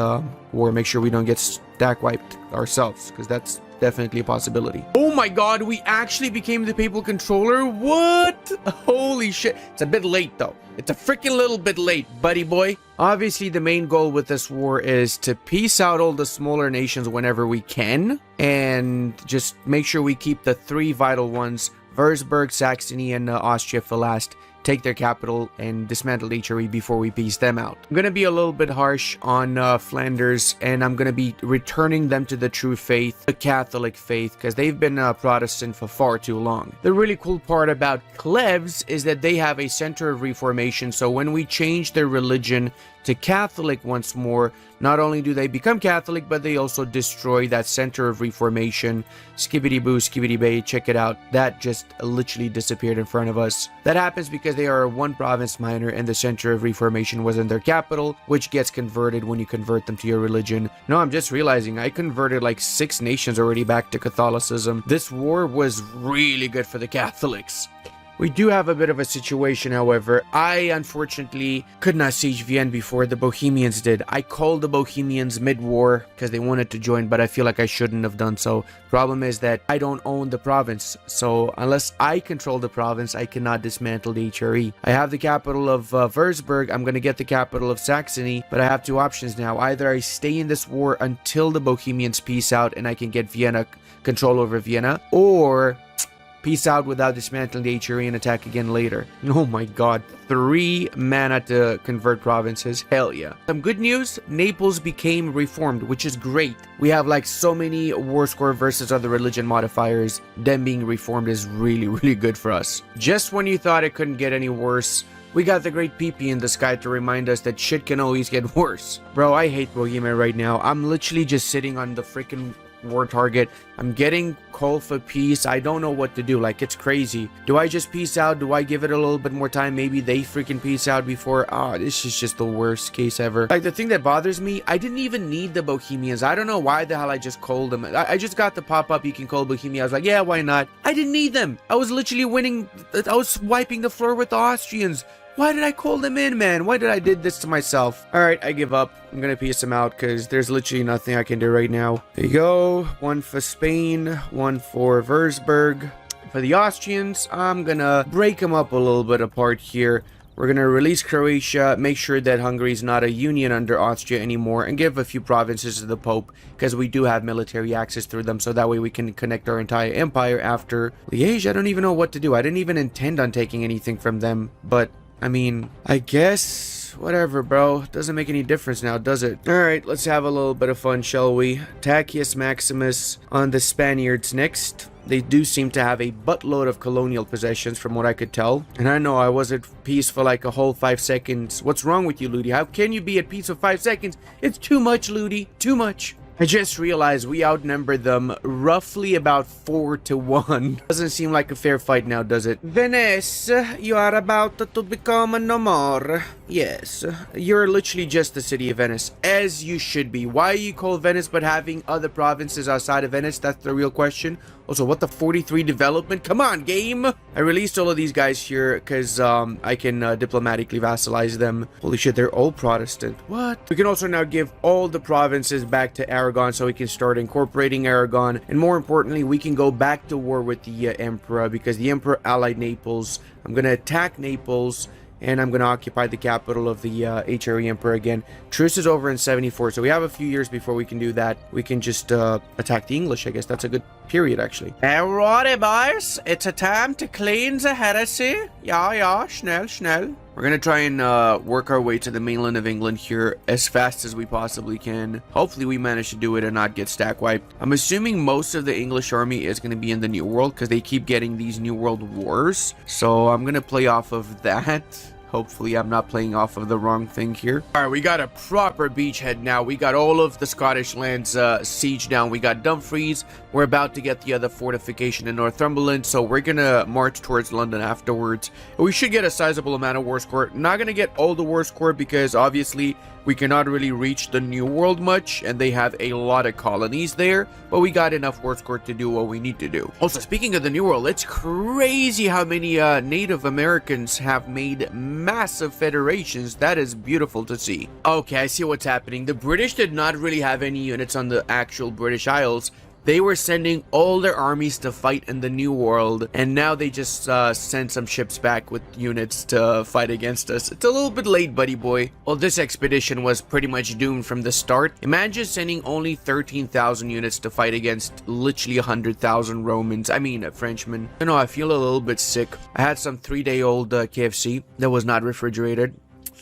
A: war, make sure we don't get stack wiped ourselves, because that's definitely a possibility. Oh my god, we actually became the papal controller? What? Holy shit. It's a bit late though. It's a freaking little bit late, buddy boy. Obviously, the main goal with this war is to peace out all the smaller nations whenever we can, and just make sure we keep the three vital ones, Würzburg, Saxony, and Austria for last. Take their capital and dismantle HRE before we peace them out. I'm gonna be a little bit harsh on Flanders, and I'm gonna be returning them to the true faith, the Catholic faith, because they've been Protestant for far too long. The really cool part about Cleves is that they have a center of reformation, so when we change their religion to Catholic once more, not only do they become Catholic, but they also destroy that center of reformation. Skibbity boo, skibbity bay, check it out. That just literally disappeared in front of us. That happens because they are one province minor and the center of reformation was in their capital, which gets converted when you convert them to your religion. No, I'm just realizing I converted like 6 nations already back to Catholicism. This war was really good for the Catholics. We do have a bit of a situation, however. I, unfortunately, could not siege Vienne before the Bohemians did. I called the Bohemians mid-war because they wanted to join, but I feel like I shouldn't have done so. Problem is that I don't own the province, so unless I control the province, I cannot dismantle the HRE. I have the capital of Würzburg. I'm going to get the capital of Saxony, but I have 2 options now. Either I stay in this war until the Bohemians peace out and I can get Vienna, control over Vienna, or peace out without dismantling the HRE and attack again later. Oh my god, 3 mana to convert provinces. Hell yeah. Some good news, Naples became reformed, which is great. We have like so many war score versus other religion modifiers. Them being reformed is really, really good for us. Just when you thought it couldn't get any worse, we got the great PP in the sky to remind us that shit can always get worse. Bro, I hate Bohemia right now. I'm literally just sitting on the freaking war target. I'm getting call for peace. I don't know what to do. Like, it's crazy. Do I just peace out? Do I give it a little bit more time? Maybe they freaking peace out before. This is just the worst case ever. Like, the thing that bothers me, I didn't even need the Bohemians. I don't know why the hell I just called them. I just got the pop-up, you can call Bohemia. I was like, yeah, why not? I didn't need them. I was literally winning. I was wiping the floor with the Austrians. Why did I call them in, man? Why did I did this to myself? Alright, I give up. I'm gonna peace them out because there's literally nothing I can do right now. There you go. 1 for Spain, 1 for Würzburg. For the Austrians, I'm gonna break them up a little bit apart here. We're gonna release Croatia, make sure that Hungary is not a union under Austria anymore, and give a few provinces to the Pope, because we do have military access through them, so that way we can connect our entire empire after Liège. I don't even know what to do. I didn't even intend on taking anything from them, but I mean, I guess, whatever, bro. Doesn't make any difference now, does it? Alright, let's have a little bit of fun, shall we? Tacius Maximus on the Spaniards next. They do seem to have a buttload of colonial possessions from what I could tell. And I know I was at peace for like a whole 5 seconds. What's wrong with you, Ludi? How can you be at peace for 5 seconds? It's too much, Ludi. Too much. I just realized we outnumbered them roughly about 4 to 1. Doesn't seem like a fair fight now, does it? Venice, you are about to become a no more. Yes, you're literally just the city of Venice, as you should be. Why are you called Venice but having other provinces outside of Venice? That's the real question. Also, what the 43 development? Come on, game! I released all of these guys here because I can diplomatically vassalize them. Holy shit, they're all Protestant. What? We can also now give all the provinces back to Aragon so we can start incorporating Aragon. And more importantly, we can go back to war with the Emperor because the Emperor allied Naples. I'm going to attack Naples. And I'm going to occupy the capital of the HRE Emperor again. Truce is over in 74, so we have a few years before we can do that. We can just attack the English, I guess. That's a good period, actually. Alrighty, boys. It's a time to clean the heresy. Yeah, schnell. We're going to try and work our way to the mainland of England here as fast as we possibly can. Hopefully we manage to do it and not get stack wiped. I'm assuming most of the English army is going to be in the New World because they keep getting these New World wars. So I'm going to play off of that. Hopefully I'm not playing off of the wrong thing here. All right, we got a proper beachhead now. We got all of the Scottish lands sieged down. We got Dumfries. We're about to get the other fortification in Northumberland, so we're gonna march towards London afterwards. We should get a sizable amount of war score. Not gonna get all the war score because obviously we cannot really reach the New World much, and they have a lot of colonies there, but we got enough war score to do what we need to do. Also, speaking of the New World, it's crazy how many Native Americans have made massive federations. That is beautiful to see. Okay, I see what's happening. The British did not really have any units on the actual British Isles, They were sending all their armies to fight in the New World, and now they just sent some ships back with units to fight against us. It's a little bit late, buddy boy. Well, this expedition was pretty much doomed from the start. Imagine sending only 13,000 units to fight against literally 100,000 Romans. I mean, Frenchmen. You know, I feel a little bit sick. I had some 3-day-old KFC that was not refrigerated.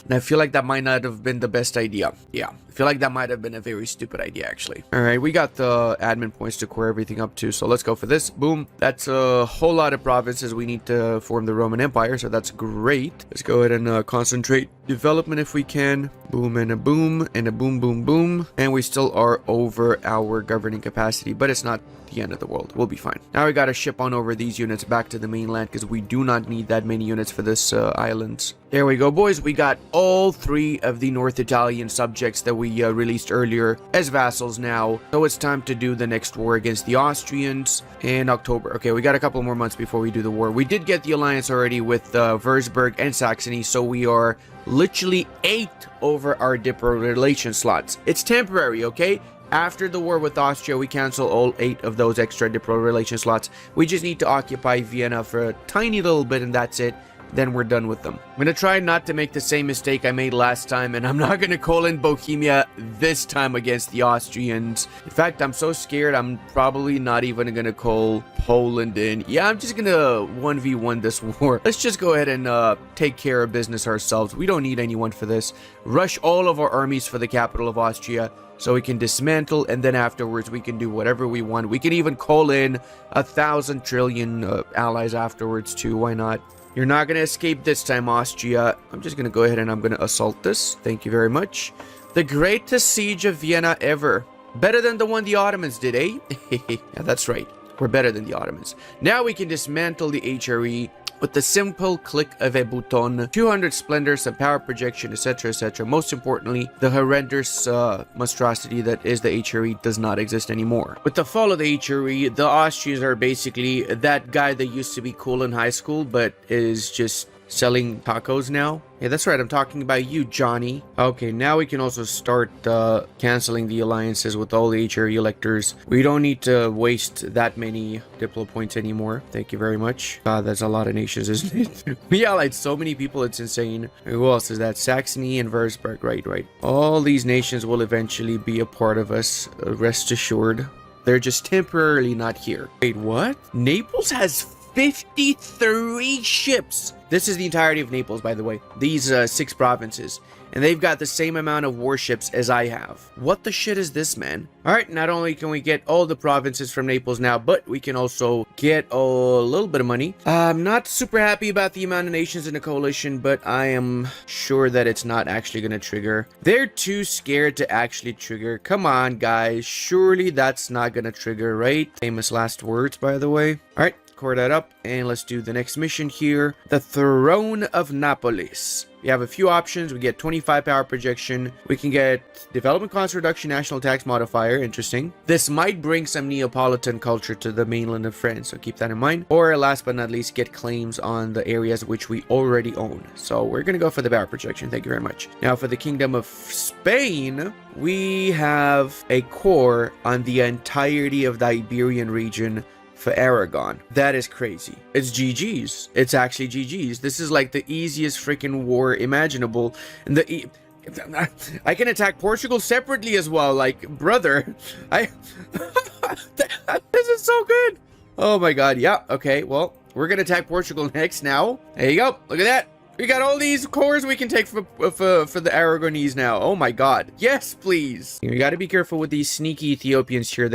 A: And I feel like that might not have been the best idea. Yeah, I feel like that might have been a very stupid idea, actually. All right, we got the admin points to core everything up to, so let's go for this. Boom. That's a whole lot of provinces we need to form the Roman Empire, so that's great. Let's go ahead and concentrate development if we can. Boom and a boom and a boom, boom, boom. And we still are over our governing capacity, but it's not the end of the world. We'll be fine. Now we got to ship on over these units back to the mainland because we do not need that many units for this island. There we go, boys. We got all 3 of the North Italian subjects that we released earlier as vassals now. So it's time to do the next war against the Austrians in October. Okay, we got a couple more months before we do the war. We did get the alliance already with Würzburg and Saxony, so we are literally 8 over our Diplo relation slots. It's temporary, okay? After the war with Austria, we cancel all 8 of those extra Diplo relation slots. We just need to occupy Vienna for a tiny little bit, and that's it. Then we're done with them. I'm going to try not to make the same mistake I made last time, and I'm not going to call in Bohemia this time against the Austrians. In fact, I'm so scared, I'm probably not even going to call Poland in. Yeah, I'm just going to 1v1 this war. Let's just go ahead and take care of business ourselves. We don't need anyone for this. Rush all of our armies for the capital of Austria, so we can dismantle, and then afterwards we can do whatever we want. We can even call in 1,000 trillion allies afterwards too. Why not? You're not going to escape this time, Austria. I'm just going to go ahead and I'm going to assault this. Thank you very much. The greatest siege of Vienna ever. Better than the one the Ottomans did, eh? Yeah, that's right. We're better than the Ottomans. Now we can dismantle the HRE with the simple click of a button. 200 splendor, some power projection, etc, etc. Most importantly, the horrendous monstrosity that is the HRE does not exist anymore. With the fall of the HRE, the Austrians are basically that guy that used to be cool in high school but is just selling tacos now. Yeah, that's right. I'm talking about you, Johnny. Okay, now we can also start canceling the alliances with all the HRE electors. We don't need to waste that many Diplo points anymore. Thank you very much. God, that's a lot of nations, isn't it? We allied so many people, it's insane. Who else is that? Saxony and Würzburg. Right. All these nations will eventually be a part of us. Rest assured. They're just temporarily not here. Wait, what? Naples has 53 ships. This is the entirety of Naples, by the way. These 6 provinces. And they've got the same amount of warships as I have. What the shit is this, man? Alright, not only can we get all the provinces from Naples now, but we can also get a little bit of money. I'm not super happy about the amount of nations in the coalition, but I am sure that it's not actually going to trigger. They're too scared to actually trigger. Come on, guys. Surely that's not going to trigger, right? Famous last words, by the way. Alright. Core that up, and let's do the next mission here. The Throne of Naples. We have a few options. We get 25 power projection. We can get development cost reduction, national tax modifier. Interesting. This might bring some Neapolitan culture to the mainland of France, so keep that in mind. Or last but not least, get claims on the areas which we already own. So we're going to go for the power projection. Thank you very much. Now for the Kingdom of Spain, we have a core on the entirety of the Iberian region for Aragon. That is crazy. It's GG's. It's actually GG's. This is like the easiest freaking war imaginable. And I can attack Portugal separately as well. Like, brother, this is so good. Oh my god. Yeah. Okay. Well, we're gonna attack Portugal next now. There you go. Look at that. We got all these cores we can take for the Aragonese now. Oh my god. Yes, please. You gotta be careful with these sneaky Ethiopians here.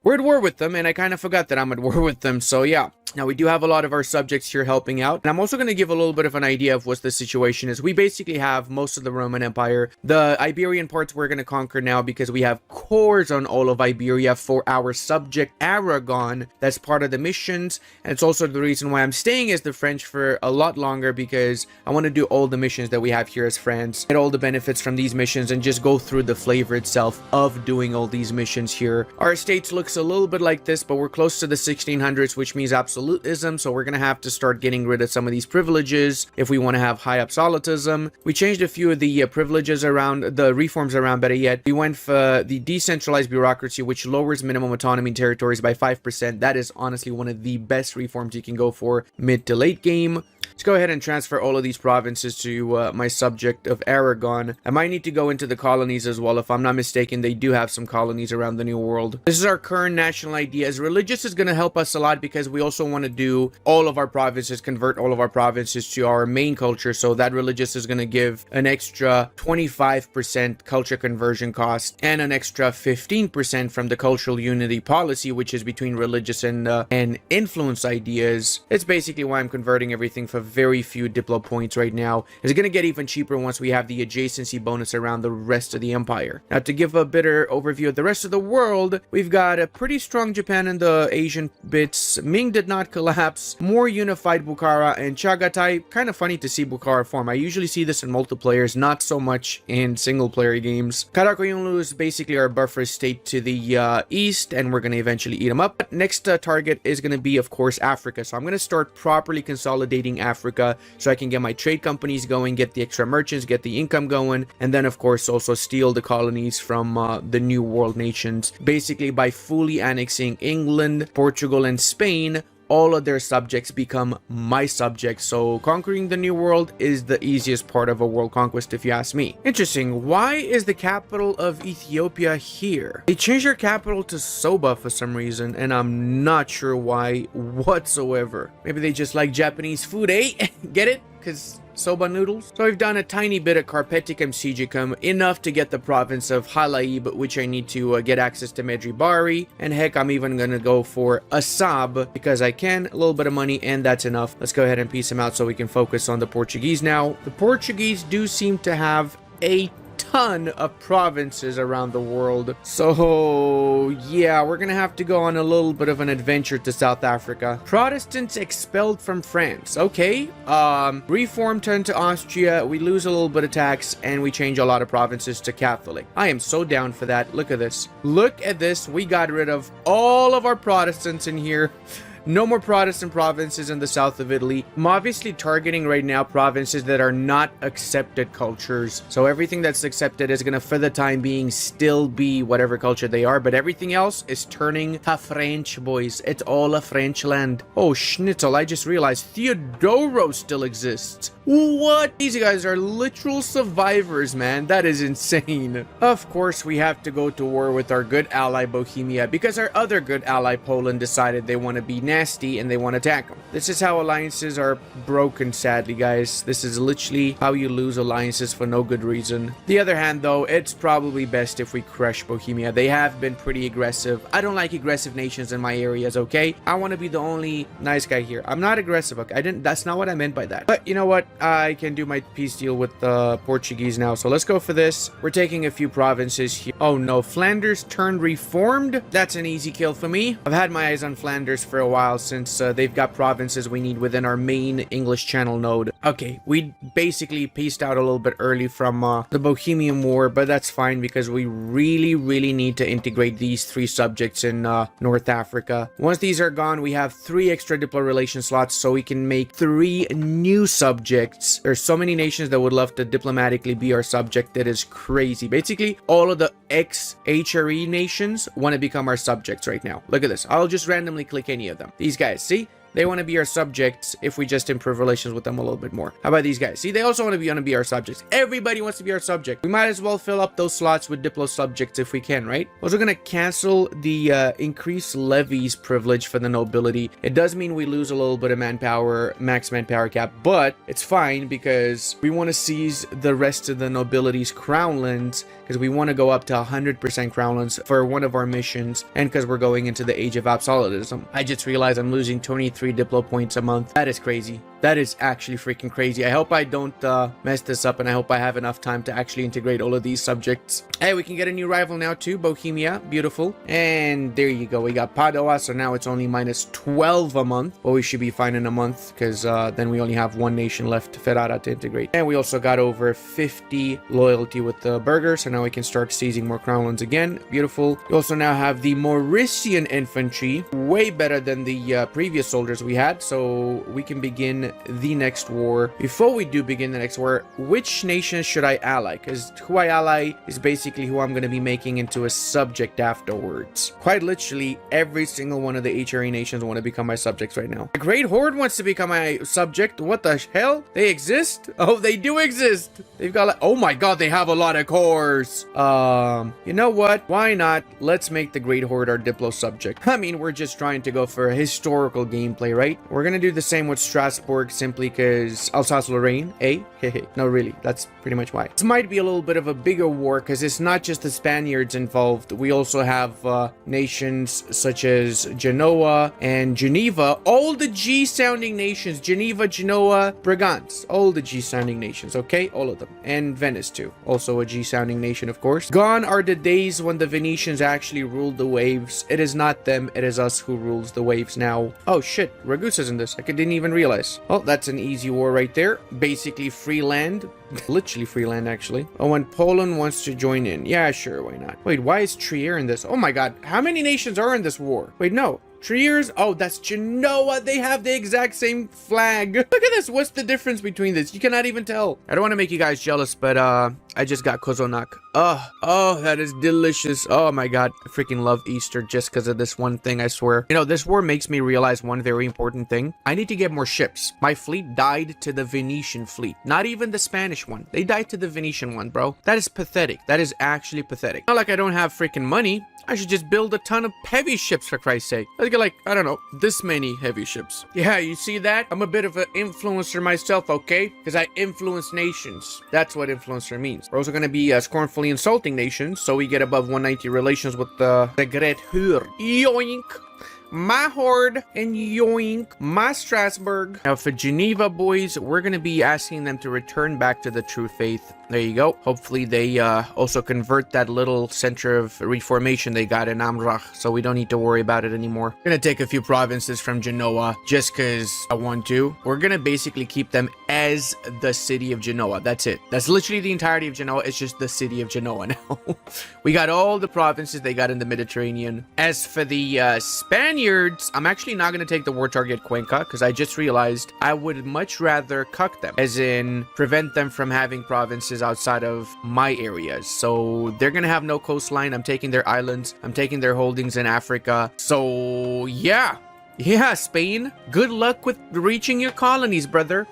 A: We're at war with them, and I kind of forgot that I'm at war with them. So yeah. Now, we do have a lot of our subjects here helping out. And I'm also going to give a little bit of an idea of what the situation is. We basically have most of the Roman Empire. The Iberian parts we're going to conquer now because we have cores on all of Iberia for our subject Aragon. That's part of the missions. And it's also the reason why I'm staying as the French for a lot longer, because I want to do all the missions that we have here as France, get all the benefits from these missions, and just go through the flavor itself of doing all these missions here. Our estates looks a little bit like this, but we're close to the 1600s, which means absolutely absolutism, so we're gonna have to start getting rid of some of these privileges if we want to have high absolutism. We changed a few of the privileges around, the reforms around, better yet. We went for the decentralized bureaucracy, which lowers minimum autonomy in territories by 5%. That is honestly one of the best reforms you can go for mid to late game. Let's go ahead and transfer all of these provinces to my subject of Aragon. I might need to go into the colonies as well. If I'm not mistaken, they do have some colonies around the New World. This is our current national idea. As religious is going to help us a lot because we also want to do all of our provinces, convert all of our provinces to our main culture. So that religious is going to give an extra 25% culture conversion cost and an extra 15% from the cultural unity policy, which is between religious and influence ideas. It's basically why I'm converting everything for very few Diplo points right now. It's going to get even cheaper once we have the adjacency bonus around the rest of the empire. Now, to give a better overview of the rest of the world, we've got a pretty strong Japan in the Asian bits. Ming did not collapse. More unified Bukhara and Chagatai. Kind of funny to see Bukhara form. I usually see this in multiplayers, not so much in single player games. Karakoyunlu is basically our buffer state to the east, and we're going to eventually eat them up. Next target is going to be, of course, Africa. So I'm going to start properly consolidating Africa so I can get my trade companies going, get the extra merchants, get the income going, and then of course also steal the colonies from the New World nations. Basically, by fully annexing England, Portugal, and Spain, all of their subjects become my subjects. So conquering the New World is the easiest part of a world conquest, if you ask me. Interesting. Why is the capital of Ethiopia here? They changed their capital to Soba for some reason, and I'm not sure why whatsoever. Maybe they just like Japanese food, eh? Get it? Because soba noodles. So I've done a tiny bit of Carpeticum Sigicum, enough to get the province of Halaib, which I need to get access to Medjugorje. And heck, I'm even gonna go for Assab because I can. A little bit of money, and that's enough. Let's go ahead and piece them out so we can focus on the Portuguese now. The Portuguese do seem to have a ton of provinces around the world, so yeah, we're gonna have to go on a little bit of an adventure to South Africa. Protestants expelled from France. Okay, reform turned to Austria. We lose a little bit of tax, and we change a lot of provinces to Catholic. I am so down for that. Look at this. Look at this. We got rid of all of our Protestants in here. No more Protestant provinces in the south of Italy. I'm obviously targeting right now provinces that are not accepted cultures. So everything that's accepted is going to, for the time being, still be whatever culture they are. But everything else is turning to French, boys. It's all a French land. Oh, schnitzel. I just realized Theodoro still exists. What? These guys are literal survivors, man. That is insane. Of course, we have to go to war with our good ally Bohemia because our other good ally Poland decided they want to be nasty and they want to attack them. This is how alliances are broken, sadly, guys. This is literally how you lose alliances for no good reason. The other hand, though, it's probably best if we crush Bohemia. They have been pretty aggressive. I don't like aggressive nations in my areas, okay? I want to be the only nice guy here. I'm not aggressive, okay? That's not what I meant by that. But you know what? I can do my peace deal with the Portuguese now. So let's go for this. We're taking a few provinces here. Oh no, Flanders turned reformed. That's an easy kill for me. I've had my eyes on Flanders for a while since they've got provinces we need within our main English Channel node. Okay, we basically pieced out a little bit early from the Bohemian War, but that's fine because we really need to integrate these three subjects in North Africa. Once these are gone, we have 3 extra diplo relation slots so we can make 3 new subjects. There's so many nations that would love to diplomatically be our subject. That is crazy. Basically, all of the ex-HRE nations want to become our subjects right now. Look at this. I'll just randomly click any of them. These guys, see? They want to be our subjects if we just improve relations with them a little bit more. How about these guys? See, they also want to be our subjects. Everybody wants to be our subject. We might as well fill up those slots with Diplo subjects if we can, right? Also going to cancel the increased levies privilege for the nobility. It does mean we lose a little bit of manpower, max manpower cap, but it's fine because we want to seize the rest of the nobility's crownlands because we want to go up to 100% crownlands for one of our missions and because we're going into the age of absolutism. I just realized I'm losing 23 Diplo points a month. That is crazy. That is actually freaking crazy. I hope I don't mess this up, and I hope I have enough time to actually integrate all of these subjects. Hey, we can get a new rival now too, Bohemia. Beautiful. And there you go. We got Padua, so now it's only minus 12 a month. But we should be fine in a month because then we only have one nation left, Ferrara, to integrate. And we also got over 50 loyalty with the burger, so now we can start seizing more crownlands again. Beautiful. We also now have the Mauritian infantry, way better than the previous soldiers soldiers we had, so we can begin the next war. Before we do begin the next war, which nation should I ally? Because who I ally is basically who I'm going to be making into a subject afterwards. Quite literally, every single one of the HRE nations want to become my subjects right now. The Great Horde wants to become my subject. What the hell? They exist? Oh, they do exist. They've got like, oh my god, they have a lot of cores. You know what? Why not? Let's make the Great Horde our Diplo subject. I mean, we're just trying to go for a historical gameplay, right? We're gonna do the same with Strasbourg simply because Alsace-Lorraine, eh? No, really, that's pretty much why. This might be a little bit of a bigger war because it's not just the Spaniards involved. We also have nations such as Genoa and Geneva, all the G-sounding nations, Geneva, Genoa, Brigance, all the G-sounding nations, okay? All of them. And Venice too, also a G-sounding nation, of course. Gone are the days when the Venetians actually ruled the waves. It is not them, it is us who rules the waves now. Oh shit, Ragusa's in this. I didn't even realize. Well, that's an easy war right there. Basically free land. Literally free land, actually. Oh, and Poland wants to join in. Yeah, sure, why not? Wait, why is Trier in this? Oh my god, how many nations are in this war? Wait, no. Trier's? Oh, that's Genoa. They have the exact same flag. Look at this. What's the difference between this? You cannot even tell. I don't want to make you guys jealous, but I just got Kozonak. Oh, that is delicious. Oh my god. I freaking love Easter just because of this one thing, I swear. You know, this war makes me realize one very important thing. I need to get more ships. My fleet died to the Venetian fleet. Not even the Spanish one. They died to the Venetian one, bro. That is pathetic. That is actually pathetic. Not like I don't have freaking money. I should just build a ton of heavy ships, for Christ's sake. Let's get like, I don't know, this many heavy ships. Yeah, you see that? I'm a bit of an influencer myself, okay? Because I influence nations. That's what influencer means. We're also going to be scornfully insulting nations, so we get above 190 relations with the Great Horde. Yoink! My horde and yoink, my Strasbourg. Now for Geneva, boys, we're going to be asking them to return back to the true faith. There you go. Hopefully they also convert that little center of reformation they got in Amrach, so we don't need to worry about it anymore. Gonna take a few provinces from Genoa just because I want to. We're gonna basically keep them as the city of Genoa. That's it. That's literally the entirety of Genoa. It's just the city of Genoa now. We got all the provinces they got in the Mediterranean. As for the Spaniards, I'm actually not gonna take the war target Cuenca because I just realized I would much rather cuck them, as in prevent them from having provinces outside of my areas. So they're gonna have no coastline. I'm taking their islands. I'm taking their holdings in Africa. So yeah, Spain, good luck with reaching your colonies, brother.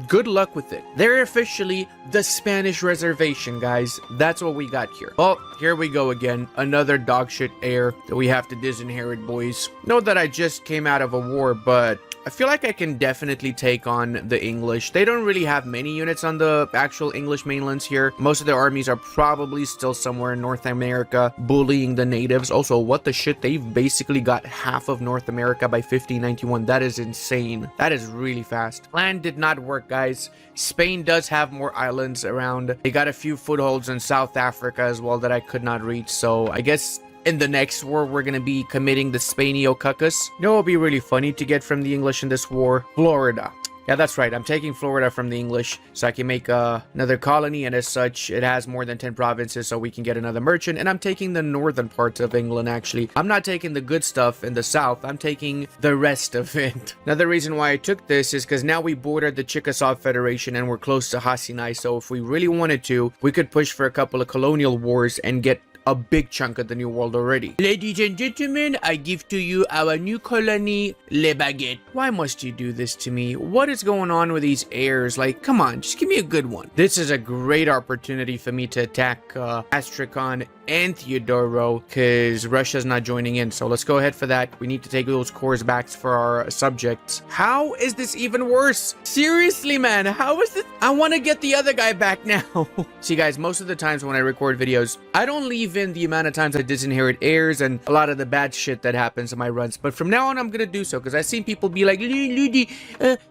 A: Good luck with it. They're officially the Spanish reservation, guys. That's what we got here. Well, here we go again. Another dogshit heir that we have to disinherit, boys. Know that I just came out of a war, but I feel like I can definitely take on the English. They don't really have many units on the actual English mainlands here. Most of their armies are probably still somewhere in North America bullying the natives. Also, what the shit? They've basically got half of North America by 1591. That is insane. That is really fast. Plan did not work, guys. Spain does have more islands around. They got a few footholds in South Africa as well that I could not reach. So I guess in the next war, we're gonna be committing the Spainio Cuccus. You know what would be really funny to get from the English in this war? Florida. Yeah, that's right. I'm taking Florida from the English so I can make another colony, and as such, it has more than 10 provinces, so we can get another merchant. And I'm taking the northern parts of England, actually. I'm not taking the good stuff in the south. I'm taking the rest of it. Another reason why I took this is because now we border the Chickasaw Federation and we're close to Hasinai, so if we really wanted to, we could push for a couple of colonial wars and get a big chunk of the New World already. Ladies and gentlemen, I give to you our new colony, Le Baguette. Why must you do this to me? What is going on with these heirs? Like, come on, just give me a good one. This is a great opportunity for me to attack Astrakhan and Theodoro because Russia's not joining in. So let's go ahead for that. We need to take those cores back for our subjects. How is this even worse? Seriously, man, how is this? I want to get the other guy back now. See, guys, most of the times when I record videos, I don't leave in the amount of times I disinherit heirs and a lot of the bad shit that happens in my runs. But from now on, I'm gonna do so because I've seen people be like, Ludi,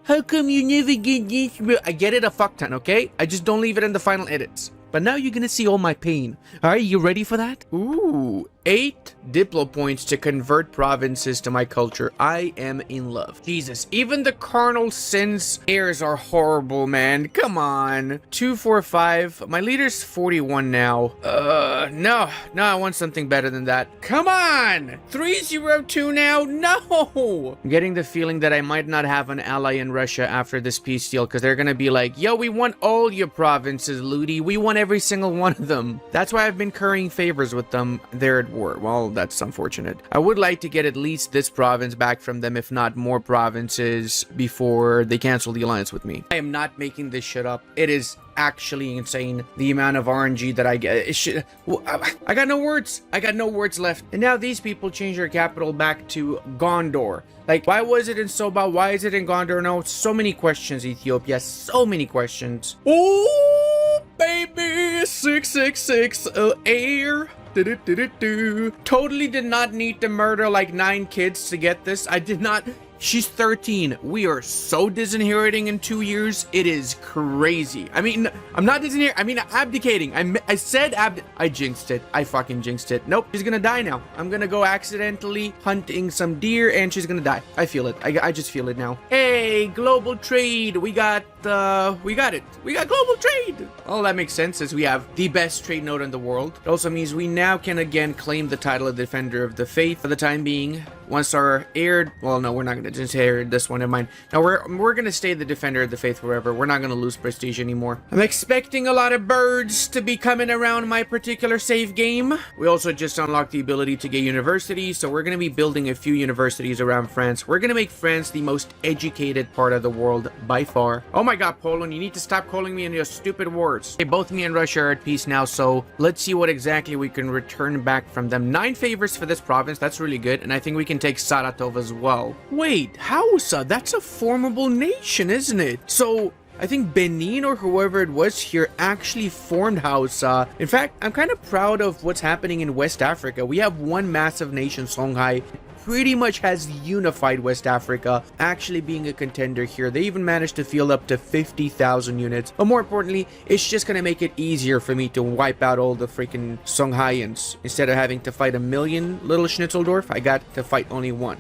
A: how come you never get this? I get it a fuck ton, okay? I just don't leave it in the final edits. But now you're gonna see all my pain. Alright, you ready for that? Ooh, 8 Diplo points to convert provinces to my culture. I am in love. Jesus, even the carnal sins heirs are horrible, man. Come on. 245. My leader's 41 now. No, I want something better than that. Come on. 302 now. No. I'm getting the feeling that I might not have an ally in Russia after this peace deal, because they're gonna be like, yo, we want all your provinces, Ludi. We want every single one of them. That's why I've been currying favors with them. They're at war. Well, that's unfortunate. I would like to get at least this province back from them, if not more provinces, before they cancel the alliance with me. I am not making this shit up. It is actually insane, the amount of RNG that I get. I got no words. I got no words left. And now these people change their capital back to Gondor. Like, why was it in Soba? Why is it in Gondor? No, so many questions, Ethiopia. So many questions. Oh, baby. 666 air. Totally did not need to murder like 9 kids to get this. I did not. She's 13. We are so disinheriting in 2 years. It is crazy. I mean, I'm not disinheriting. I mean, abdicating. I said I jinxed it. I fucking jinxed it. Nope. She's gonna die now. I'm gonna go accidentally hunting some deer and she's gonna die. I feel it. I just feel it now. Hey, global trade. We got it. We got global trade. Oh, that makes sense, as we have the best trade node in the world. It also means we now can again claim the title of Defender of the Faith for the time being. Once our heir, well, no, we're not gonna just heir this one in mind. Now we're gonna stay the Defender of the Faith forever. We're not gonna lose prestige anymore. I'm expecting a lot of birds to be coming around my particular save game. We also just unlocked the ability to get universities, so we're gonna be building a few universities around France. We're gonna make France the most educated part of the world by far. Oh my god, Poland, you need to stop calling me in your stupid wars. Okay, both me and Russia are at peace now, so let's see what exactly we can return back from them. 9 favors for this province. That's really good, and I think we can take Saratov as well. Wait, Hausa, that's a formidable nation, isn't it? So I think Benin or whoever it was here actually formed Hausa. In fact, I'm kind of proud of what's happening in West Africa. We have one massive nation, Songhai, pretty much has unified West Africa, actually being a contender here. They even managed to field up to 50,000 units. But more importantly, it's just gonna make it easier for me to wipe out all the freaking Songhaians. Instead of having to fight a million little Schnitzeldorf, I got to fight only one.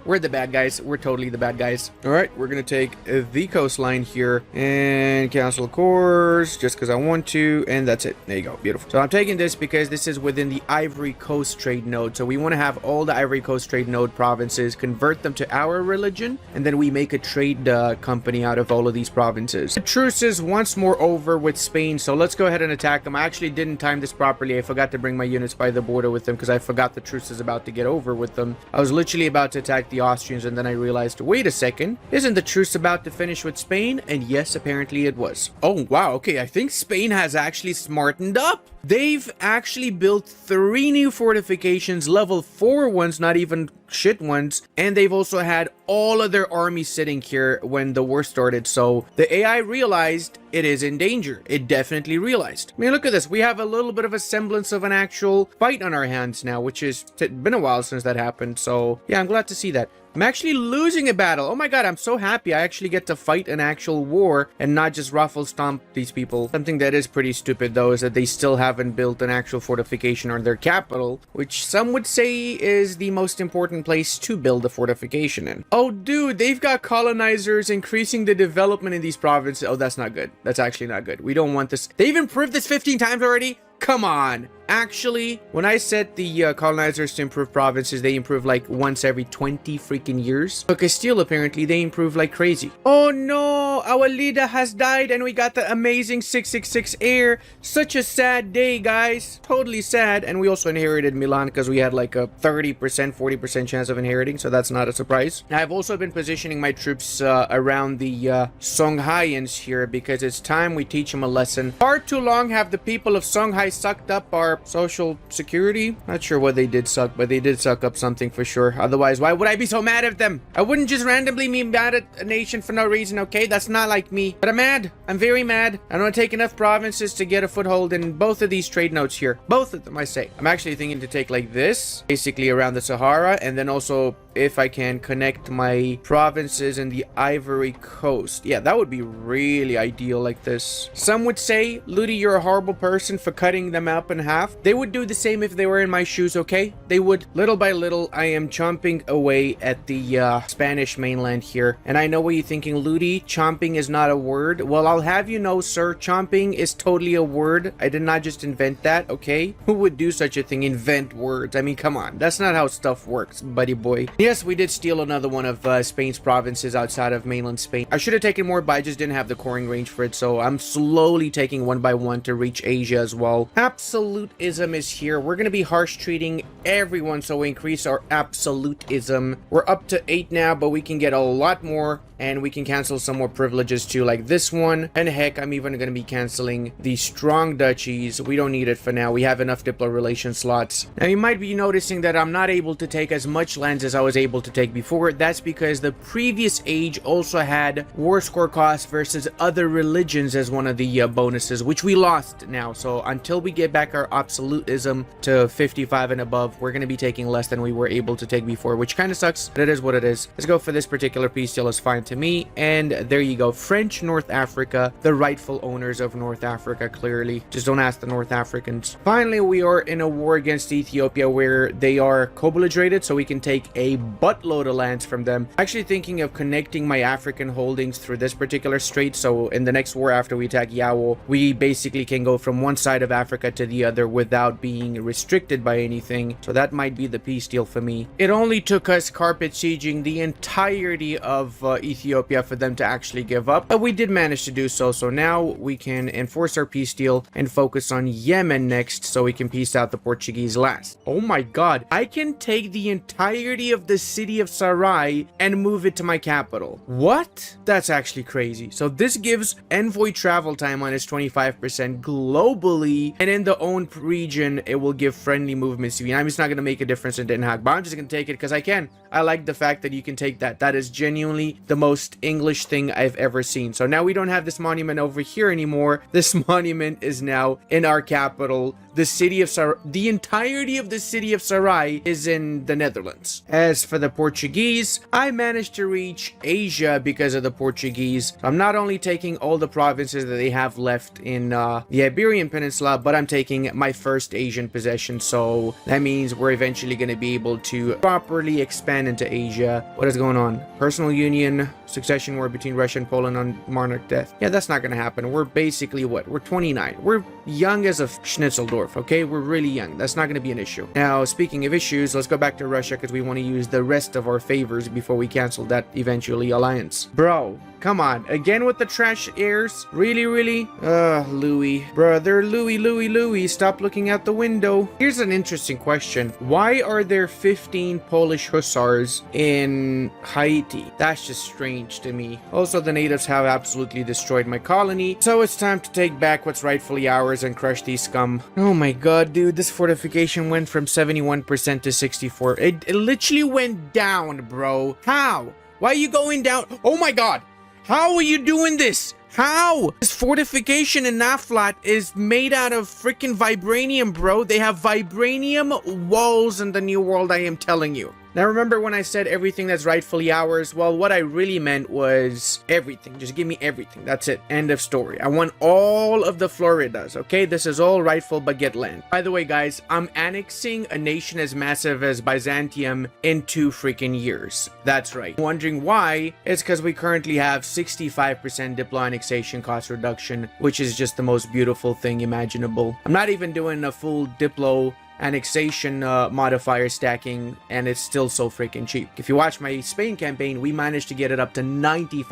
A: We're the bad guys. We're totally the bad guys. All right, we're going to take the coastline here and cancel course just because I want to. And that's it. There you go. Beautiful. So I'm taking this because this is within the Ivory Coast trade node. So we want to have all the Ivory Coast trade node provinces, convert them to our religion, and then we make a trade company out of all of these provinces. The truce is once more over with Spain. So let's go ahead and attack them. I actually didn't time this properly. I forgot to bring my units by the border with them because I forgot the truce is about to get over with them. I was literally about to attack the Austrians, and then I realized, wait a second, isn't the truce about to finish with Spain? And yes, apparently it was. Oh wow, okay, I think Spain has actually smartened up. They've actually built 3 new fortifications, level 4 ones, not even shit ones, and they've also had all of their army sitting here when the war started. So the AI realized it is in danger. It definitely realized. I mean, look at this. We have a little bit of a semblance of an actual fight on our hands now, which has been a while since that happened. So yeah, I'm glad to see that. I'm actually losing a battle. Oh my god, I'm so happy I actually get to fight an actual war and not just ruffle stomp these people. Something that is pretty stupid though is that they still haven't built an actual fortification on their capital, which some would say is the most important place to build a fortification in. Oh dude, they've got colonizers increasing the development in these provinces. Oh, that's not good. That's actually not good. We don't want this. They've improved this 15 times already? Come on. Actually, when I set the colonizers to improve provinces, they improve like once every 20 freaking years. But Castile, apparently, they improve like crazy. Oh no, our leader has died and we got the amazing 666 heir. Such a sad day, guys. Totally sad. And we also inherited Milan because we had like a 30%, 40% chance of inheriting. So that's not a surprise. I've also been positioning my troops around the Songhaians here because it's time we teach them a lesson. Far too long have the people of Songhai sucked up our social security. Not sure what they did suck, but they did suck up something for sure. Otherwise, why would I be so mad at them? I wouldn't just randomly be mad at a nation for no reason, okay? That's not like me. But I'm mad. I'm very mad. I don't take enough provinces to get a foothold in both of these trade notes here. Both of them, I say. I'm actually thinking to take like this, basically around the Sahara, and then also if I can connect my provinces in the Ivory Coast. Yeah, that would be really ideal like this. Some would say, Ludi, you're a horrible person for cutting them up in half. They would do the same if they were in my shoes, okay? They would. Little by little, I am chomping away at the Spanish mainland here. And I know what you're thinking, Ludi, chomping is not a word. Well, I'll have you know, sir, chomping is totally a word. I did not just invent that, okay? Who would do such a thing? Invent words. I mean, come on. That's not how stuff works, buddy boy. Yes, we did steal another one of Spain's provinces outside of mainland Spain. I should have taken more, but I just didn't have the coring range for it, so I'm slowly taking one by one to reach Asia as well. Absolutism is here. We're gonna be harsh treating everyone, so we increase our absolutism. We're up to 8 now, but we can get a lot more, and we can cancel some more privileges too, like this one. And heck, I'm even gonna be canceling the strong duchies. We don't need it for now. We have enough diplo relation slots. Now you might be noticing that I'm not able to take as much lands as I was able to take before. That's because the previous age also had war score cost versus other religions as one of the bonuses, which we lost now. So until we get back our absolutism to 55 and above, we're gonna be taking less than we were able to take before, which kind of sucks, but it is what it is. Let's go for this particular peace deal. Is fine to me. And there you go. French North Africa, the rightful owners of North Africa, clearly. Just don't ask the North Africans. Finally, we are in a war against Ethiopia where they are co-belligerated, so we can take a buttload of lands from them. Actually thinking of connecting my African holdings through this particular strait, so in the next war after we attack Yawo, we basically can go from one side of Africa to the other without being restricted by anything. So that might be the peace deal for me. It only took us carpet sieging the entirety of Ethiopia for them to actually give up, but we did manage to do so. So now we can enforce our peace deal and focus on Yemen next, so we can peace out the Portuguese last. Oh my god, I can take the entirety of the city of Sarai and move it to my capital. What? That's actually crazy. So this gives envoy travel time minus 25% globally, and in the own region it will give friendly movement speed. I mean, it's not going to make a difference in Den Haag, but I'm just going to take it because I can. I like the fact that you can take that. That is genuinely the most English thing I've ever seen. So now we don't have this monument over here anymore. This monument is now in our capital. The city of Sarai, the entirety of the city of Sarai is in the Netherlands. As for the Portuguese, I managed to reach Asia because of the Portuguese. So I'm not only taking all the provinces that they have left in the Iberian Peninsula, but I'm taking my first Asian possession. So that means we're eventually going to be able to properly expand into Asia. What is going on? Personal union, succession war between Russia and Poland on monarch death. Yeah, that's not going to happen. We're basically what? We're 29. We're young as a Schnitzeldorf, okay? We're really young. That's not going to be an issue. Now, speaking of issues, let's go back to Russia because we want to use the rest of our favors before we cancel that eventually alliance. Bro, come on. Again with the trash heirs? Really, really? Louis. Brother, Louis. Stop looking out the window. Here's an interesting question. Why are there 15 Polish hussars in Haiti? That's just strange to me. Also, the natives have absolutely destroyed my colony, so it's time to take back what's rightfully ours and crush these scum. Oh my god, dude, this fortification went from 71% to 64%. It literally went down, bro. How? Why are you going down? Oh my god. How are you doing this? How? This fortification in Naflat is made out of freaking vibranium, bro. They have vibranium walls in the New World, I am telling you. Now remember when I said everything that's rightfully ours? Well, what I really meant was everything. Just give me everything. That's it. End of story. I want all of the Floridas, okay? This is all rightful baguette land. By the way, guys, I'm annexing a nation as massive as Byzantium in 2 freaking years. That's right. Wondering why? It's because we currently have 65% diplo annexation cost reduction, which is just the most beautiful thing imaginable. I'm not even doing a full diplo annexation modifier stacking, and it's still so freaking cheap. If you watch my Spain campaign, we managed to get it up to 95%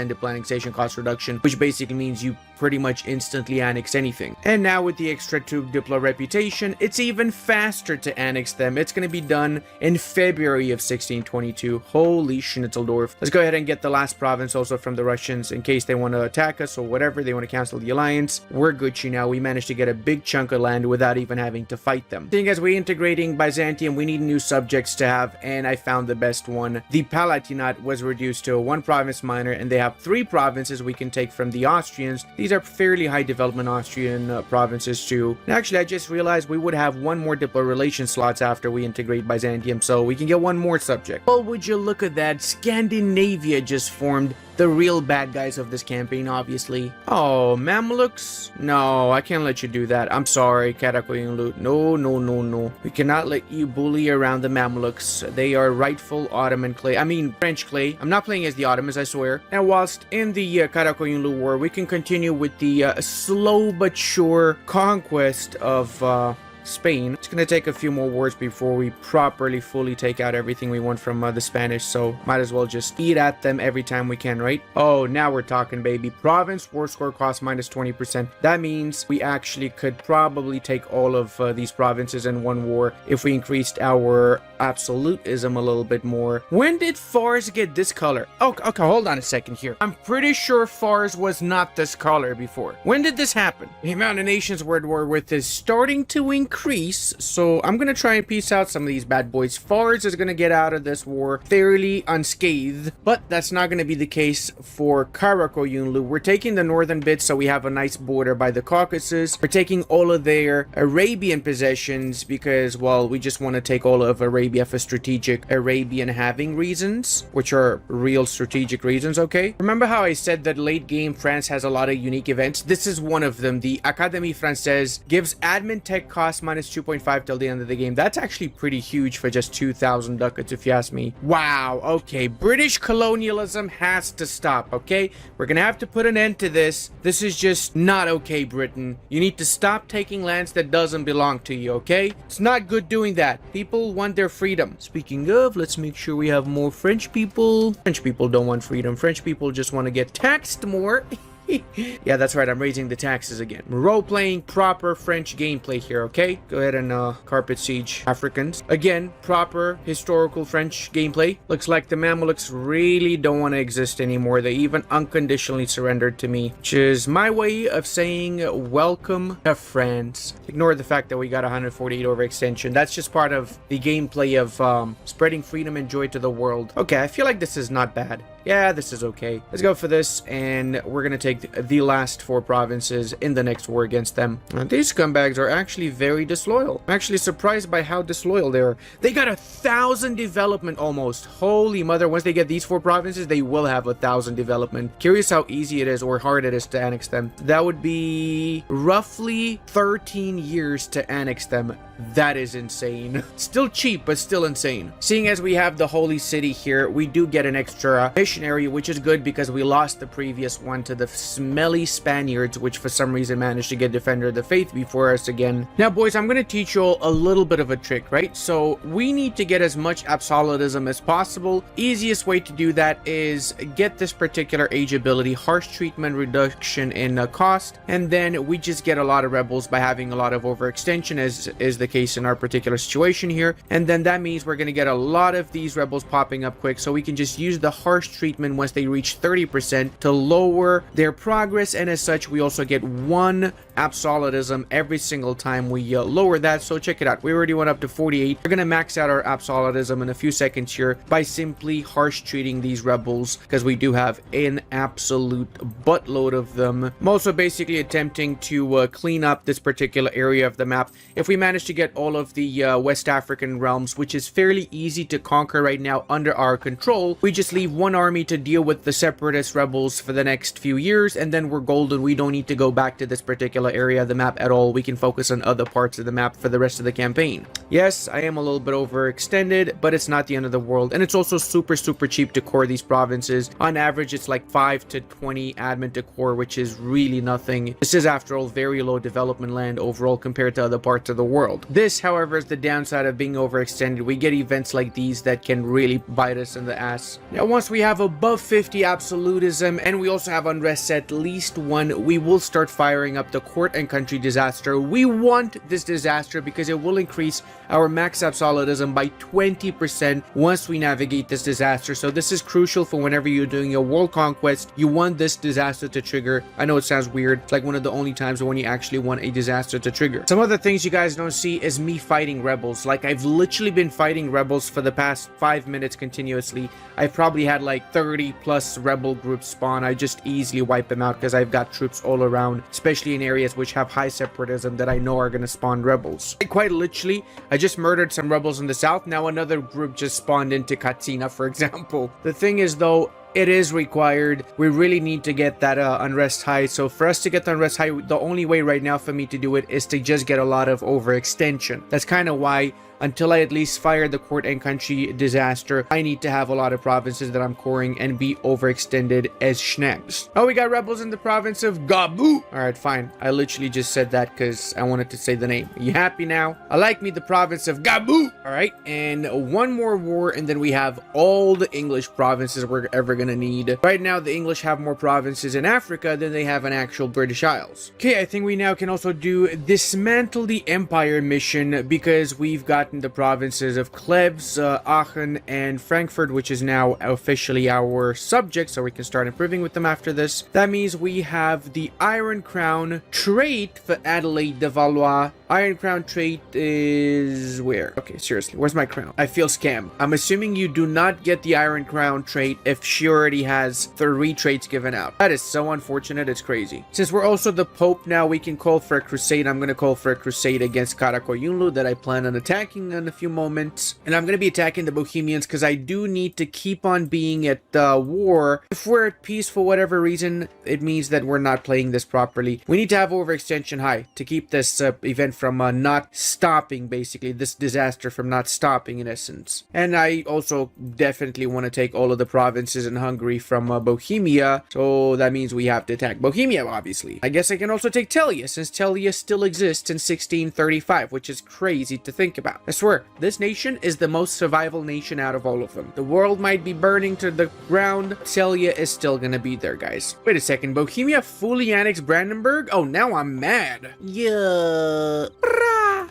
A: diplo annexation cost reduction, which basically means you pretty much instantly annex anything. And now with the extra 2 diplo reputation, it's even faster to annex them. It's going to be done in February of 1622. Holy Schnitzeldorf. Let's go ahead and get the last province also from the Russians in case they want to attack us or whatever. They want to cancel the alliance. We're Gucci now. We managed to get a big chunk of land without even having to fight them. Seeing as we're integrating Byzantium, we need new subjects to have, and I found the best one. The Palatinate was reduced to a 1 province minor, and they have 3 provinces we can take from the Austrians. These are fairly high development Austrian provinces too. And actually, I just realized we would have one more diplo relation slots after we integrate Byzantium, so we can get one more subject. Well, would you look at that? Scandinavia just formed. The real bad guys of this campaign, obviously. Oh, Mamluks? No, I can't let you do that. I'm sorry, Karakoyunlu. No, no, no, no. We cannot let you bully around the Mamluks. They are rightful Ottoman clay. I mean, French clay. I'm not playing as the Ottomans, I swear. And whilst in the Karakoyunlu War, we can continue with the slow but sure conquest of Spain. It's gonna take a few more wars before we properly fully take out everything we want from the Spanish, so might as well just eat at them every time we can, right? Oh, now we're talking, baby. Province war score cost minus 20%. That means we actually could probably take all of these provinces in one war if we increased our absolutism a little bit more. When did Fars get this color? Oh, okay, hold on a second here. I'm pretty sure Fars was not this color before. When did this happen? The amount of nations we're at war with is starting to increase, so I'm gonna try and piece out some of these bad boys. Fars is gonna get out of this war fairly unscathed, but that's not gonna be the case for Karakoyunlu. We're taking the northern bits, so we have a nice border by the Caucasus. We're taking all of their Arabian possessions because, well, we just want to take all of Arabia for strategic Arabian having reasons, which are real strategic reasons, okay? Remember how I said that late game France has a lot of unique events? This is one of them. The Académie Française gives admin tech cost minus 2.5 till the end of the game. That's actually pretty huge for just 2,000 ducats, if you ask me. Wow, okay. British colonialism has to stop, okay? We're gonna have to put an end to this. This is just not okay, Britain. You need to stop taking lands that doesn't belong to you, okay? It's not good doing that. People want their freedom. Speaking of, let's make sure we have more French people. French people don't want freedom. French people just want to get taxed more. Yeah, that's right. I'm raising the taxes again. Role-playing proper French gameplay here, okay? Go ahead and carpet siege Africans. Again, proper historical French gameplay. Looks like the Mamelukes really don't want to exist anymore. They even unconditionally surrendered to me, which is my way of saying welcome to France. Ignore the fact that we got 148 overextension. That's just part of the gameplay of spreading freedom and joy to the world. Okay, I feel like this is not bad. Yeah, this is okay. Let's go for this, and we're gonna take the last 4 provinces in the next war against them. And these scumbags are actually very disloyal. I'm actually surprised by how disloyal they are. They got 1,000 development almost. Holy mother, once they get these 4 provinces, they will have 1,000 development. Curious how easy it is or hard it is to annex them. That would be roughly 13 years to annex them. That is insane. Still cheap, but still insane. Seeing as we have the Holy City here, we do get an extra missionary, which is good because we lost the previous one to the smelly Spaniards, which for some reason managed to get Defender of the Faith before us again. Now, boys, I'm going to teach you all a little bit of a trick, right? So we need to get as much absolutism as possible. Easiest way to do that is get this particular age ability, harsh treatment reduction in cost, and then we just get a lot of rebels by having a lot of overextension, as is the case in our particular situation here. And then that means we're going to get a lot of these rebels popping up quick, so we can just use the harsh treatment once they reach 30% to lower their progress, and as such we also get 1 absolutism every single time we lower that. So check it out, we already went up to 48. We're gonna max out our absolutism in a few seconds here by simply harsh treating these rebels, because we do have an absolute buttload of them. I'm also basically attempting to clean up this particular area of the map. If we manage to get all of the West African realms, which is fairly easy to conquer right now under our control, we just leave 1 army to deal with the separatist rebels for the next few years, and then we're golden. We don't need to go back to this particular area of the map at all. We can focus on other parts of the map for the rest of the campaign. Yes, I am a little bit overextended, but it's not the end of the world, and it's also super cheap to core these provinces. On average, it's like 5 to 20 admin to core, which is really nothing. This is, after all, very low development land overall compared to other parts of the world. This, however, is the downside of being overextended. We get events like these that can really bite us in the ass. Now, once we have above 50 absolutism and we also have unrest at least 1, we will start firing up the court and country disaster. We want this disaster because it will increase our max absolutism by 20% once we navigate this disaster. So this is crucial for whenever you're doing a world conquest. You want this disaster to trigger. I know it sounds weird. It's like one of the only times when you actually want a disaster to trigger. Some other things you guys don't see see is me fighting rebels. Like, I've literally been fighting rebels for the past 5 minutes continuously. I've probably had like 30 plus rebel groups spawn. I just easily wipe them out because I've got troops all around, especially in areas which have high separatism that I know are going to spawn rebels. Quite literally, I just murdered some rebels in the south. Now another group just spawned into Katsina, for example. The thing is, though, it is required. We really need to get that unrest high. So for us to get the unrest high, the only way right now for me to do it is to just get a lot of overextension. That's kind of why, until I at least fire the court and country disaster, I need to have a lot of provinces that I'm coring and be overextended as schnapps. Oh, we got rebels in the province of Gabu. All right, fine. I literally just said that because I wanted to say the name. Are you happy now? I like me the province of Gabu. All right, and one more war, and then we have all the English provinces we're ever gonna need. Right now, the English have more provinces in Africa than they have in actual British Isles. Okay, I think we now can also do Dismantle the Empire mission because we've got the provinces of Klebs, Aachen, and Frankfurt, which is now officially our subject, so we can start improving with them after this. That means we have the Iron Crown trait for Adelaide de Valois. Iron Crown trait is where? Okay, seriously, where's my crown? I feel scammed. I'm assuming you do not get the Iron Crown trait if she already has 3 traits given out. That is so unfortunate, it's crazy. Since we're also the Pope now, we can call for a crusade. I'm gonna call for a crusade against Karakoyunlu that I plan on attacking in a few moments, and I'm going to be attacking the Bohemians because I do need to keep on being at war. If we're at peace for whatever reason, it means that we're not playing this properly. We need to have overextension high to keep this event from not stopping, basically this disaster from not stopping in essence. And I also definitely want to take all of the provinces in Hungary from Bohemia, so that means we have to attack Bohemia, obviously. I guess I can also take Telia, since Telia still exists in 1635, which is crazy to think about. I swear, this nation is the most survival nation out of all of them. The world might be burning to the ground. Telia is still gonna be there, guys. Wait a second. Bohemia fully annexed Brandenburg? Oh, now I'm mad. Yeah.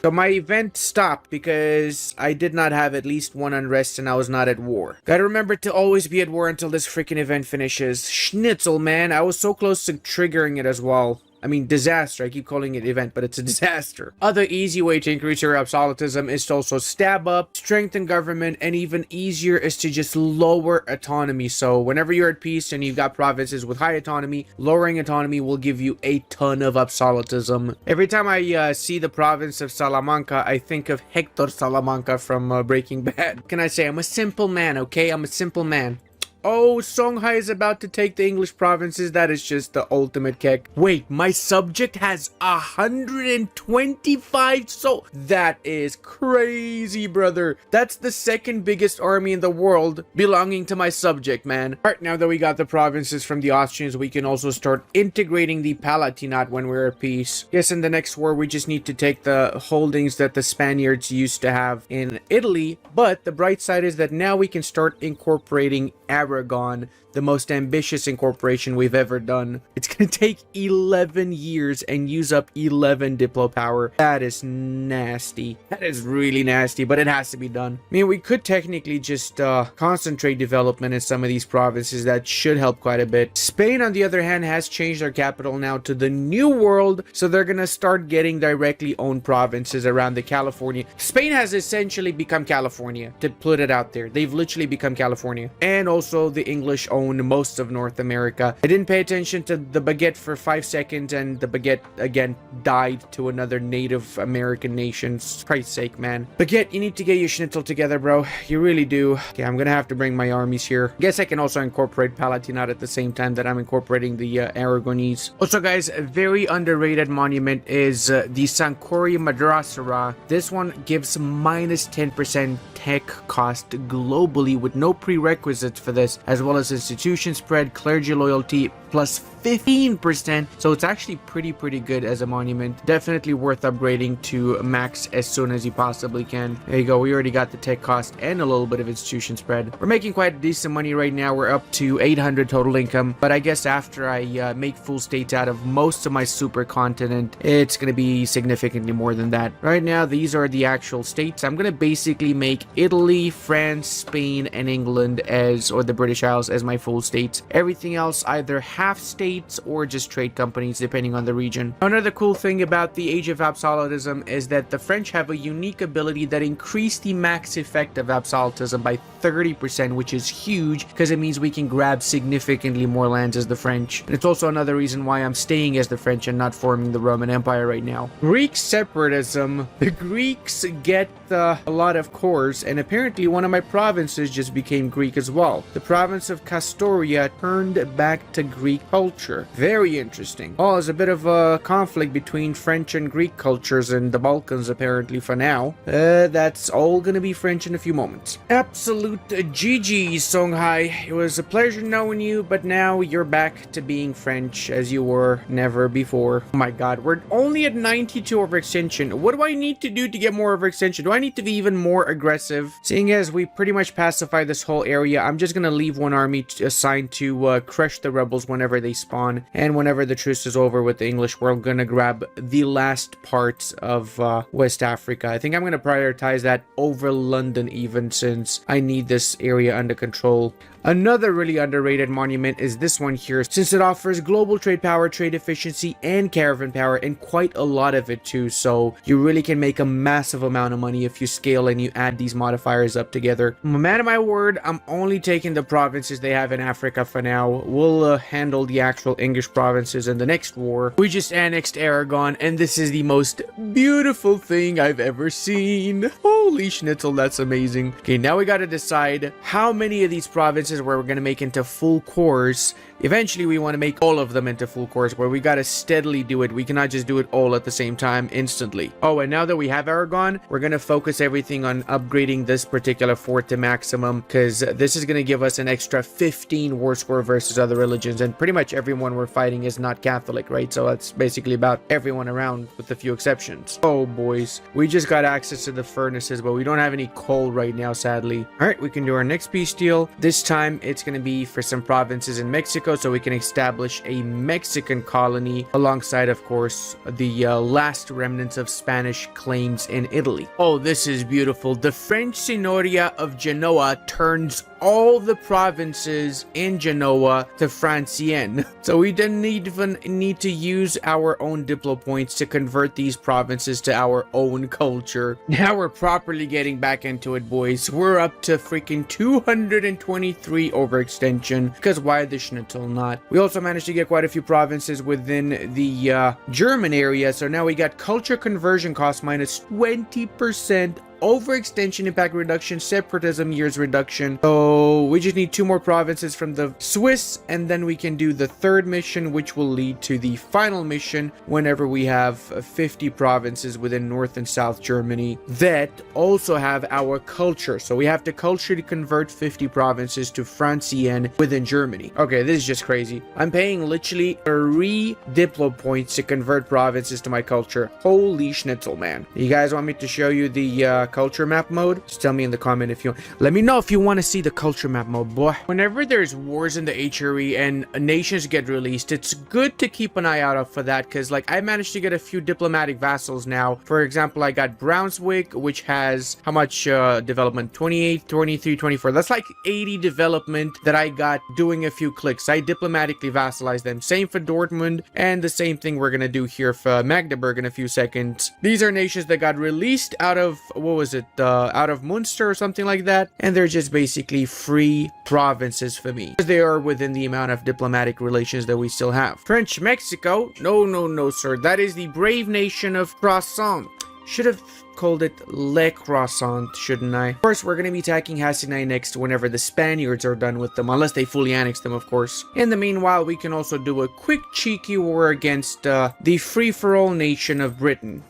A: So my event stopped because I did not have at least one unrest and I was not at war. Gotta remember to always be at war until this freaking event finishes. Schnitzel, man. I was so close to triggering it as well. I mean, disaster. I keep calling it event, but it's a disaster. Other easy way to increase your absolutism is to also stab up, strengthen government, and even easier is to just lower autonomy. So whenever you're at peace and you've got provinces with high autonomy, lowering autonomy will give you a ton of absolutism. Every time I see the province of Salamanca, I think of Hector Salamanca from Breaking Bad. Can I say, I'm a simple man, okay? I'm a simple man. Oh, Songhai is about to take the English provinces. That is just the ultimate kick. Wait, my subject has 125 so that is crazy, brother. That's the second biggest army in the world belonging to my subject, man. All right, now that we got the provinces from the Austrians, we can also start integrating the Palatinate when we're at peace. Yes, in the next war, we just need to take the holdings that the Spaniards used to have in Italy. But the bright side is that now we can start incorporating Aragon, the most ambitious incorporation we've ever done. It's gonna take 11 years and use up 11 Diplo power. That is nasty. That is really nasty, but it has to be done. I mean, we could technically just concentrate development in some of these provinces. That should help quite a bit. Spain, on the other hand, has changed their capital now to the New World, so they're gonna start getting directly owned provinces around the California. Spain has essentially become California, to put it out there. They've literally become California. And also the English own most of North America. I didn't pay attention to the baguette for 5 seconds and the baguette again died to another Native American nation. Christ's sake, man. Baguette, you need to get your schnitzel together, bro. You really do. Okay, I'm gonna have to bring my armies here. Guess I can also incorporate Palatinate at the same time that I'm incorporating the Aragonese. Also, guys, a very underrated monument is the Sankori Madrasara. This one gives minus 10% tech cost globally with no prerequisites for this, as well as institution spread, clergy loyalty, plus 15%. So it's actually pretty good as a monument. Definitely worth upgrading to max as soon as you possibly can. There you go. We already got the tech cost and a little bit of institution spread. We're making quite decent money right now. We're up to 800 total income. But I guess after I make full states out of most of my super continent, it's going to be significantly more than that. Right now, these are the actual states. I'm going to basically make Italy, France, Spain, and England as, or the British Isles as my full states. Everything else either has half states or just trade companies, depending on the region. Another cool thing about the Age of Absolutism is that the French have a unique ability that increased the max effect of absolutism by 30%, which is huge because it means we can grab significantly more lands as the French. And it's also another reason why I'm staying as the French and not forming the Roman Empire right now. Greek separatism. The Greeks get a lot of cores, and apparently one of my provinces just became Greek as well. The province of Historia turned back to Greek culture. Very interesting. Oh, there's a bit of a conflict between French and Greek cultures in the Balkans apparently for now. That's all gonna be French in a few moments. Absolute GG, Songhai. It was a pleasure knowing you, but now you're back to being French as you were never before. Oh my god, we're only at 92 overextension. What do I need to do to get more overextension? Do I need to be even more aggressive? Seeing as we pretty much pacified this whole area, I'm just gonna leave one army assigned to crush the rebels whenever they spawn, and whenever the truce is over with the English, we're gonna grab the last parts of West Africa. I think I'm gonna prioritize that over London even, since I need this area under control. Another really underrated monument is this one here, since it offers global trade power, trade efficiency, and caravan power, and quite a lot of it too, so you really can make a massive amount of money if you scale and you add these modifiers up together. Man of my word, I'm only taking the provinces they have in Africa for now. We'll handle the actual English provinces in the next war. We just annexed Aragon, and this is the most beautiful thing I've ever seen. Holy schnitzel, that's amazing. Okay, now we gotta decide how many of these provinces where we're going to make into full cores. Eventually we want to make all of them into full cores, where we got to steadily do it. We cannot just do it all at the same time instantly. Oh, and now that we have Aragon, we're going to focus everything on upgrading this particular fort to maximum, because this is going to give us an extra 15 war score versus other religions, and pretty much everyone we're fighting is not Catholic, right? So that's basically about everyone around with a few exceptions. Oh boys, we just got access to the furnaces, but we don't have any coal right now, sadly. All right, we can do our next peace deal. This time it's going to be for some provinces in Mexico, so we can establish a Mexican colony alongside, of course, the last remnants of Spanish claims in Italy. Oh, this is beautiful. The French Signoria of Genoa turns all the provinces in Genoa to Francienne. So we didn't even need to use our own diplo points to convert these provinces to our own culture. Now we're properly getting back into it, boys. We're up to freaking 223 overextension, because why the schnitzel not? We also managed to get quite a few provinces within the German area, so now we got culture conversion cost minus 20%, overextension impact reduction, separatism years reduction. So we just need 2 more provinces from the Swiss, and then we can do the 3rd mission, which will lead to the final mission whenever we have 50 provinces within North and South Germany that also have our culture. So we have to culturally convert 50 provinces to Francienne within Germany. Okay, this is just crazy. I'm paying literally 3 diplo points to convert provinces to my culture. Holy schnitzel, man. You guys want me to show you the culture map mode? Just tell me in the comment if you let me know if you want to see the culture map mode, boy. Whenever there's wars in the HRE and nations get released, it's good to keep an eye out for that, because like I managed to get a few diplomatic vassals now. For example, I got Brunswick, which has how much development? 28, 23, 24. That's like 80 development that I got doing a few clicks. I diplomatically vassalized them. Same for Dortmund, and the same thing we're gonna do here for Magdeburg in a few seconds. These are nations that got released out of, what was it, out of Munster or something like that, and they're just basically free provinces for me, because they are within the amount of diplomatic relations that we still have. French Mexico? No, sir. That is the brave nation of Croissant. Should have called it Le Croissant, shouldn't I? Of course, we're going to be attacking Hasinai next whenever the Spaniards are done with them, unless they fully annex them, of course. In the meanwhile, we can also do a quick cheeky war against the free-for-all nation of Britain.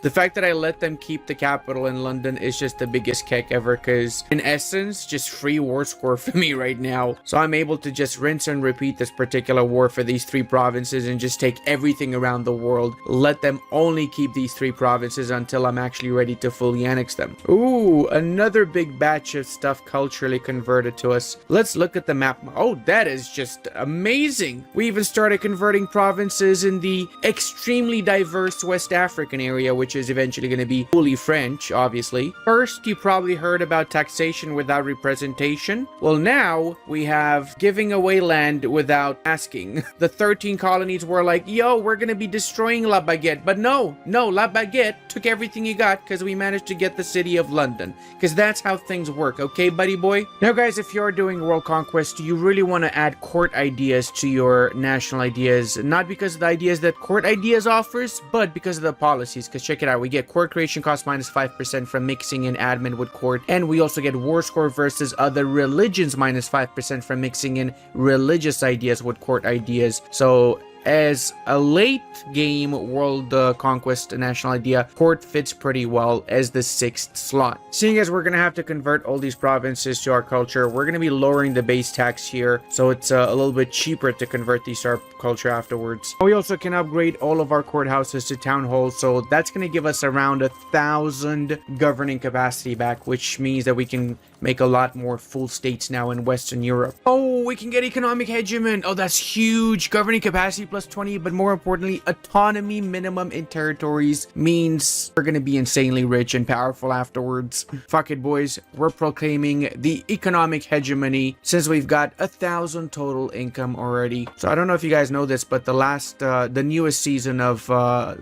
A: The fact that I let them keep the capital in London is just the biggest kick ever, because in essence, just free war score for me right now. So I'm able to just rinse and repeat this particular war for these 3 provinces and just take everything around the world. Let them only keep these 3 provinces until I'm actually ready to fully annex them. Ooh, another big batch of stuff culturally converted to us. Let's look at the map. Oh, that is just amazing. We even started converting provinces in the extremely diverse West African area, which is eventually going to be fully French, obviously. First, you probably heard about taxation without representation. Well, now we have giving away land without asking. The 13 colonies were like, yo, we're going to be destroying La Baguette. But no, La Baguette took everything you got because we managed to get the city of London. Because that's how things work, okay, buddy boy? Now, guys, if you're doing world conquest, you really want to add court ideas to your national ideas. Not because of the ideas that court ideas offers, but because of the policies. Because check it out, we get court creation cost minus 5% from mixing in admin with court. And we also get war score versus other religions minus 5% from mixing in religious ideas with court ideas. So as a late game world conquest national idea, court fits pretty well as the 6th slot. Seeing as we're going to have to convert all these provinces to our culture, we're going to be lowering the base tax here, so it's a little bit cheaper to convert these to our culture afterwards. We also can upgrade all of our courthouses to town halls, so that's going to give us around 1,000 governing capacity back, which means that we can make a lot more full states now in Western Europe. Oh, we can get economic hegemon. Oh, that's huge. Governing capacity plus 20, but more importantly, autonomy minimum in territories means we're gonna be insanely rich and powerful afterwards. Fuck it, boys. We're proclaiming the economic hegemony since we've got 1,000 total income already. So I don't know if you guys know this, but the newest season of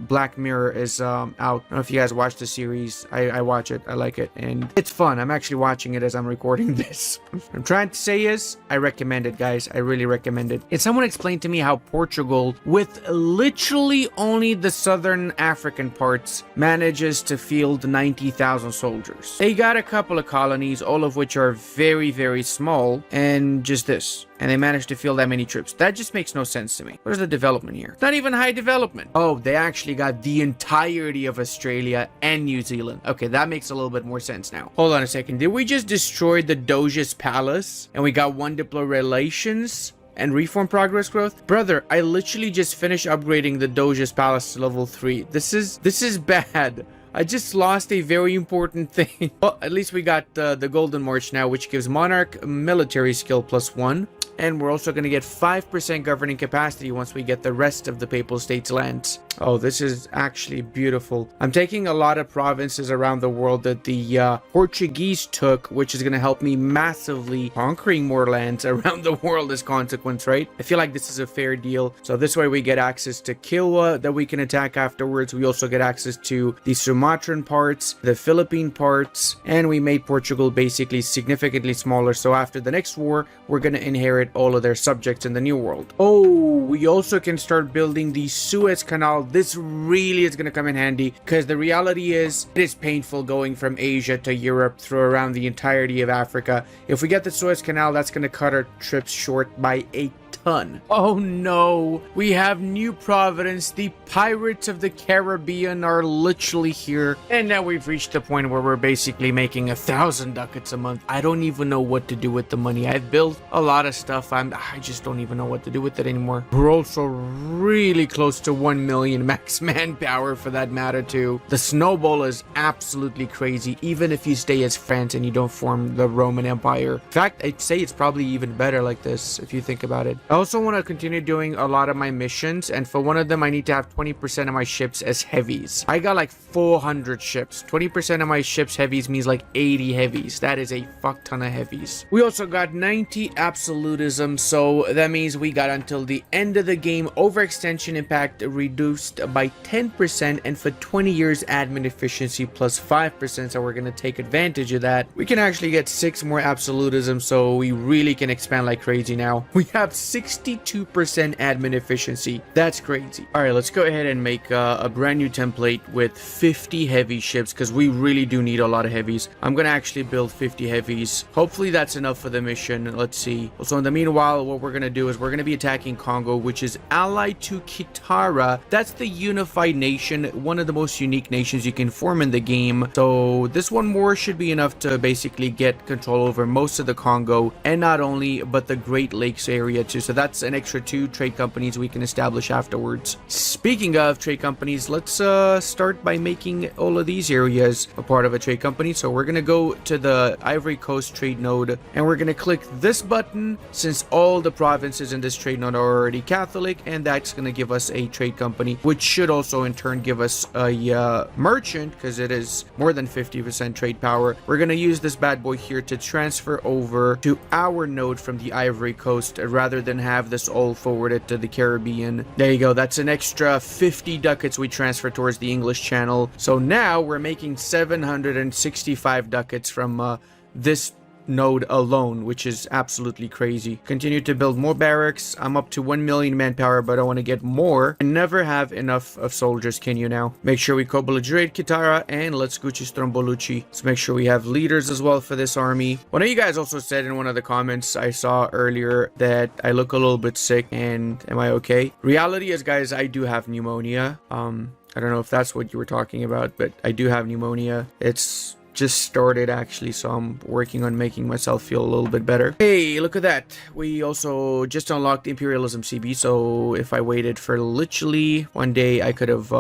A: Black Mirror is out. I don't know if you guys watch the series. I watch it. I like it, and it's fun. I'm actually watching it as I'm recording this. What I'm trying to say is, I recommend it, guys. I really recommend it. Can someone explain to me how Portugal, with literally only the southern African parts, manages to field 90,000 soldiers? They got a couple of colonies, all of which are very, very small, and just this. And they managed to field that many troops. That just makes no sense to me. Where's the development here? Not even high development. Oh, they actually got the entirety of Australia and New Zealand. Okay, that makes a little bit more sense now. Hold on a second. Did we just destroy the Doge's palace? And we got one diplo relations? And reform progress growth? Brother, I literally just finished upgrading the Doge's palace to level 3. This is bad. I just lost a very important thing. Well, at least we got the Golden March now, which gives Monarch military skill +1. And we're also going to get 5% governing capacity once we get the rest of the Papal States lands. Oh, this is actually beautiful. I'm taking a lot of provinces around the world that the Portuguese took, which is going to help me massively conquering more lands around the world as consequence, right? I feel like this is a fair deal. So this way we get access to Kilwa that we can attack afterwards. We also get access to the Sumatran parts, the Philippine parts, and we made Portugal basically significantly smaller. So after the next war, we're going to inherit all of their subjects in the New World. Oh, we also can start building the Suez Canal. This really is going to come in handy because the reality is it is painful going from Asia to Europe through around the entirety of Africa. If we get the Suez Canal, that's going to cut our trips short by a ton. Oh no, we have New Providence. The Pirates of the Caribbean are literally here. And now we've reached the point where we're basically making 1,000 ducats a month. I don't even know what to do with the money. I've built a lot of stuff. I just don't even know what to do with it anymore. We're also really close to 1 million max manpower for that matter too. The snowball is absolutely crazy, even if you stay as France and you don't form the Roman Empire. In fact, I'd say it's probably even better like this if you think about it. I also want to continue doing a lot of my missions, and for one of them I need to have 20% of my ships as heavies. I got like 400 ships. 20% of my ships heavies means like 80 heavies. That is a fuck ton of heavies. We also got 90 absolutism, so that means we got until the end of the game overextension impact reduced by 10%, and for 20 years admin efficiency plus 5%, so we're going to take advantage of that. We can actually get 6 more absolutism, so we really can expand like crazy now. We have 62% admin efficiency. That's crazy. All right, let's go ahead and make a brand new template with 50 heavy ships because we really do need a lot of heavies. I'm gonna actually build 50 heavies. Hopefully that's enough for the mission. Let's see. So in the meanwhile, what we're gonna do is we're gonna be attacking Congo, which is allied to Kitara. That's the unified nation, one of the most unique nations you can form in the game. So this one more should be enough to basically get control over most of the Congo, and not only but the Great Lakes area too. So So that's an extra 2 trade companies we can establish afterwards. Speaking of trade companies, let's start by making all of these areas a part of a trade company. So we're gonna go to the Ivory Coast trade node, and we're gonna click this button since all the provinces in this trade node are already Catholic, and that's gonna give us a trade company, which should also in turn give us a merchant, because it is more than 50% trade power. We're gonna use this bad boy here to transfer over to our node from the Ivory Coast rather than have this all forwarded to the Caribbean. There you go. That's an extra 50 ducats we transfer towards the English Channel. So now we're making 765 ducats from this node alone, which is absolutely crazy. Continue to build more barracks. I'm up to 1 million manpower, but I want to get more. I never have enough of soldiers, can you now? Make sure we co-belligerate Kitara, and let's Gucci Strombolucci. Let's make sure we have leaders as well for this army. One of you guys also said in one of the comments I saw earlier that I look a little bit sick, and am I okay? Reality is, guys, I do have pneumonia. I don't know if that's what you were talking about, but I do have pneumonia. It's just started actually, so I'm working on making myself feel a little bit better. Hey, look at that. We also just unlocked Imperialism CB, so if I waited for literally one day, I could have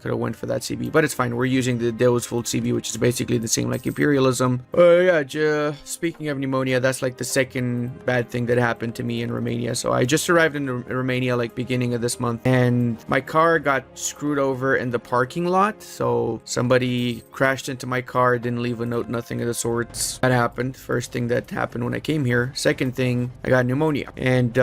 A: went for that CB, but it's fine. We're using the Deusfold CB, which is basically the same like Imperialism. Yeah, speaking of pneumonia, that's like the second bad thing that happened to me in Romania. So I just arrived in Romania like beginning of this month, and my car got screwed over in the parking lot. So somebody crashed into my car, didn't leave a note, nothing of the sorts. That happened. First thing that happened when I came here. Second thing, I got pneumonia. And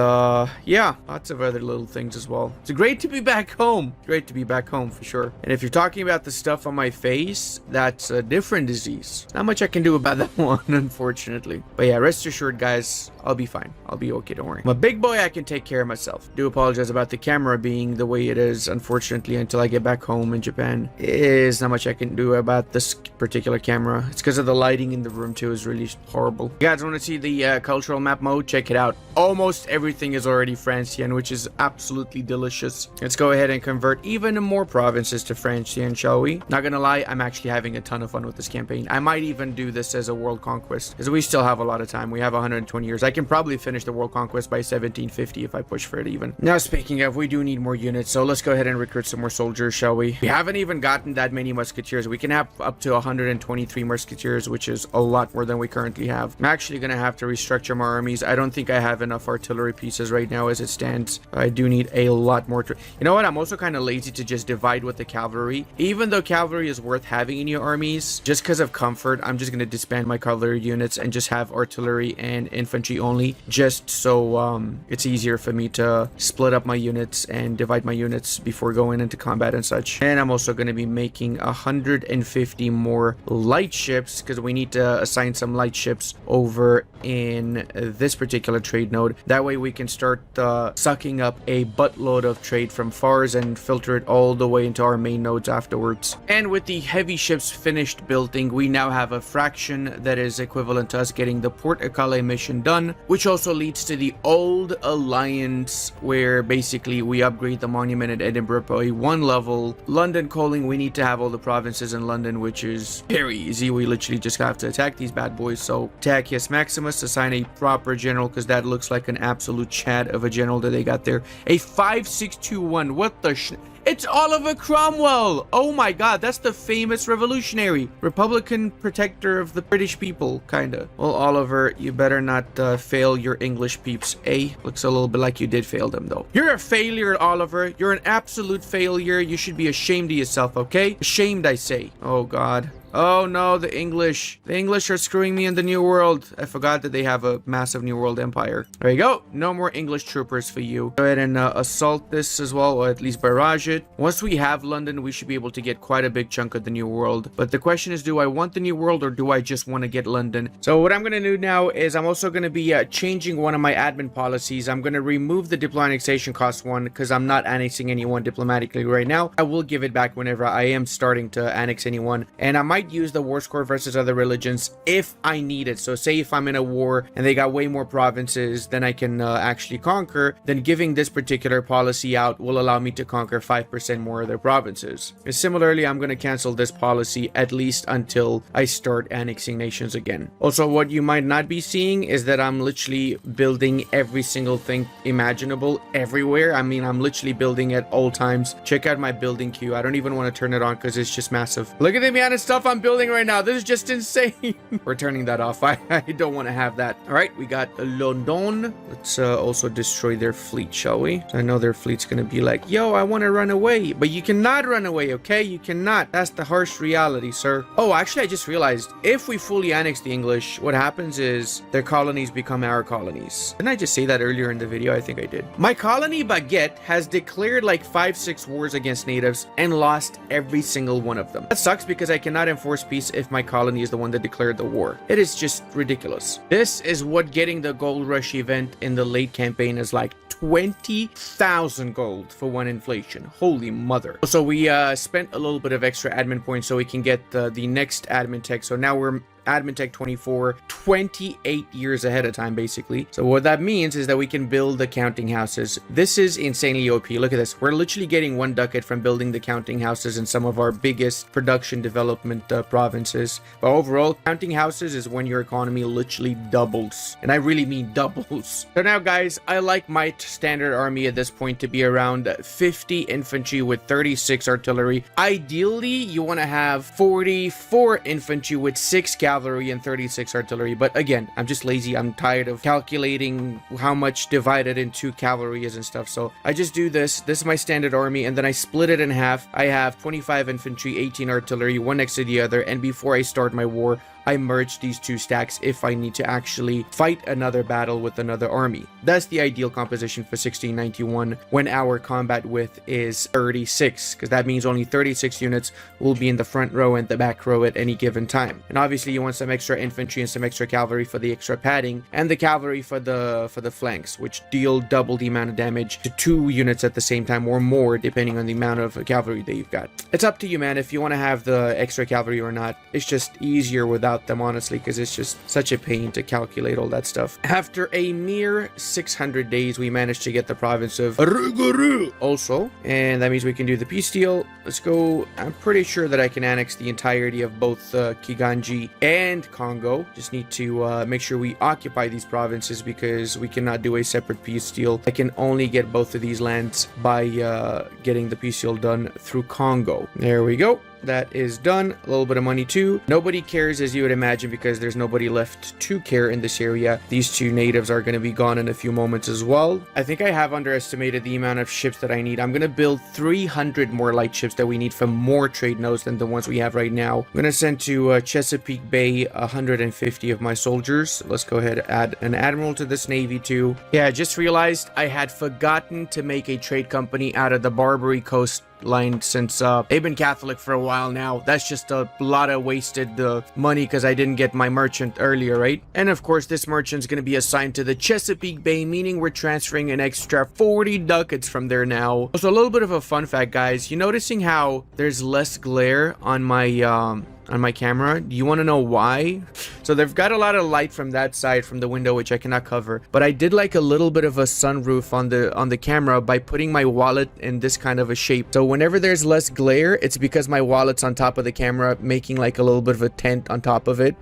A: yeah, lots of other little things as well. It's great to be back home. Great to be back home for sure. And if you're talking about the stuff on my face, that's a different disease. Not much I can do about that one, unfortunately. But yeah, rest assured, guys, I'll be fine. I'll be okay, don't worry. I'm a big boy, I can take care of myself. Do apologize about the camera being the way it is, unfortunately, until I get back home in Japan. There's not much I can do about this particular camera. It's because of the lighting in the room too is really horrible. You guys want to see the cultural map mode? Check it out. Almost everything is already Francian, which is absolutely delicious. Let's go ahead and convert even more provinces to Francian, shall we? Not gonna lie, I'm actually having a ton of fun with this campaign. I might even do this as a world conquest, because we still have a lot of time. We have 120 years. I can probably finish the world conquest by 1750 if I push for it even. Now, speaking of, we do need more units, so let's go ahead and recruit some more soldiers, shall we? We haven't even gotten that many musketeers. We can have up to 123 musketeers, which is a lot more than we currently have. I'm actually gonna have to restructure my armies. I don't think I have enough artillery pieces right now as it stands. I do need a lot more. You know what? I'm also kind of lazy to just divide with the cavalry. Even though cavalry is worth having in your armies, just because of comfort, I'm just going to disband my cavalry units and just have artillery and infantry only, just so it's easier for me to split up my units and divide my units before going into combat and such. And I'm also going to be making 150 more light ships, because we need to assign some light ships over in this particular trade node. That way we can start sucking up a buttload of trade from Fars and filter it all the way into our main nodes afterwards. And with the heavy ships finished building, we now have a fraction that is equivalent to us getting the Port of Calais mission done, which also leads to the Old Alliance, where basically we upgrade the monument at Edinburgh by 1 level. London calling, we need to have all the provinces in London, which is very easy. We literally just have to attack these bad boys. So Tacius Maximus, assign a proper general, because that looks like an absolute chat of a general that they got there. A 5621, what the it's Oliver Cromwell! Oh my god, that's the famous revolutionary. Republican protector of the British people, kinda. Well, Oliver, you better not fail your English peeps, eh? Looks a little bit like you did fail them, though. You're a failure, Oliver. You're an absolute failure. You should be ashamed of yourself, okay? Ashamed, I say. Oh god. Oh no, the English. The English are screwing me in the New World. I forgot that they have a massive New World empire. There you go. No more English troopers for you. Go ahead and assault this as well, or at least barrage it. Once we have London, we should be able to get quite a big chunk of the New World. But the question is, do I want the New World or do I just want to get London? So what I'm going to do now is I'm also going to be changing one of my admin policies. I'm going to remove the diplomatic annexation cost one, because I'm not annexing anyone diplomatically right now. I will give it back whenever I am starting to annex anyone. And I might might use the war score versus other religions if I need it. So say if I'm in a war and they got way more provinces than I can actually conquer, then giving this particular policy out will allow me to conquer 5% more of their provinces. And similarly, I'm going to cancel this policy at least until I start annexing nations again. Also, what you might not be seeing is that I'm literally building every single thing imaginable everywhere. I mean, I'm literally building at all times. Check out my building queue. I don't even want to turn it on because it's just massive. Look at the amount of stuff I'm building right now. This is just insane. We're turning that off. I don't want to have that. All right, we got London. Let's also destroy their fleet, shall we? So I know their fleet's going to be like, yo, I want to run away. But you cannot run away, okay? You cannot. That's the harsh reality, sir. Oh, actually, I just realized if we fully annex the English, what happens is their colonies become our colonies. Didn't I just say that earlier in the video? I think I did. My colony Baguette has declared like 5-6 wars against natives and lost every single one of them. That sucks because I cannot enforce peace if my colony is the one that declared the war. It is just ridiculous. This is what getting the gold rush event in the late campaign is like. 20,000 gold for one inflation. Holy mother. So we spent a little bit of extra admin points so we can get the next admin tech. So now we're admin tech 24, 28 years ahead of time, basically. So what that means is that we can build the counting houses. This is insanely OP. Look at this. We're literally getting 1 ducat from building the counting houses in some of our biggest production development provinces. But overall, counting houses is when your economy literally doubles. And I really mean doubles. So now, guys, I like my standard army at this point to be around 50 infantry with 36 artillery. Ideally, you want to have 44 infantry with 6 cavalry and 36 artillery, but again, I'm just lazy. I'm tired of calculating how much divided into cavalry is and stuff, so I just do this. This is my standard army, and then I split it in half. I have 25 infantry, 18 artillery, one next to the other, and before I start my war, I merge these 2 stacks if I need to actually fight another battle with another army. That's the ideal composition for 1691 when our combat width is 36, because that means only 36 units will be in the front row and the back row at any given time. And obviously you want some extra infantry and some extra cavalry for the extra padding, and the cavalry for the flanks, which deal double the amount of damage to 2 units at the same time or more, depending on the amount of cavalry that you've got. It's up to you, man, if you want to have the extra cavalry or not. It's just easier without them, honestly, because it's just such a pain to calculate all that stuff. After a mere 600 days, we managed to get the province of Ruguru also, and that means we can do the peace deal. Let's go. I'm pretty sure that I can annex the entirety of both Kiganji and Congo. Just need to make sure we occupy these provinces because we cannot do a separate peace deal. I can only get both of these lands by getting the peace deal done through Congo. There we go. That is done. A little bit of money too. Nobody cares, as you would imagine, because there's nobody left to care in this area. These 2 natives are going to be gone in a few moments as well. I think I have underestimated the amount of ships that I need. I'm going to build 300 more light ships that we need for more trade nodes than the ones we have right now. I'm going to send to Chesapeake Bay 150 of my soldiers. Let's go ahead and add an admiral to this navy too. Yeah, I just realized I had forgotten to make a trade company out of the Barbary Coast line since they've been Catholic for a while now. That's just a lot of wasted money because I didn't get my merchant earlier, right? And of course, this merchant's going to be assigned to the Chesapeake Bay, meaning we're transferring an extra 40 ducats from there now. Also, a little bit of a fun fact, guys. You noticing how there's less glare on my camera? Do you want to know why? So they've got a lot of light from that side from the window, which I cannot cover, but I did like a little bit of a sunroof on the camera by putting my wallet in this kind of a shape. So whenever there's less glare, it's because my wallet's on top of the camera, making like a little bit of a tent on top of it.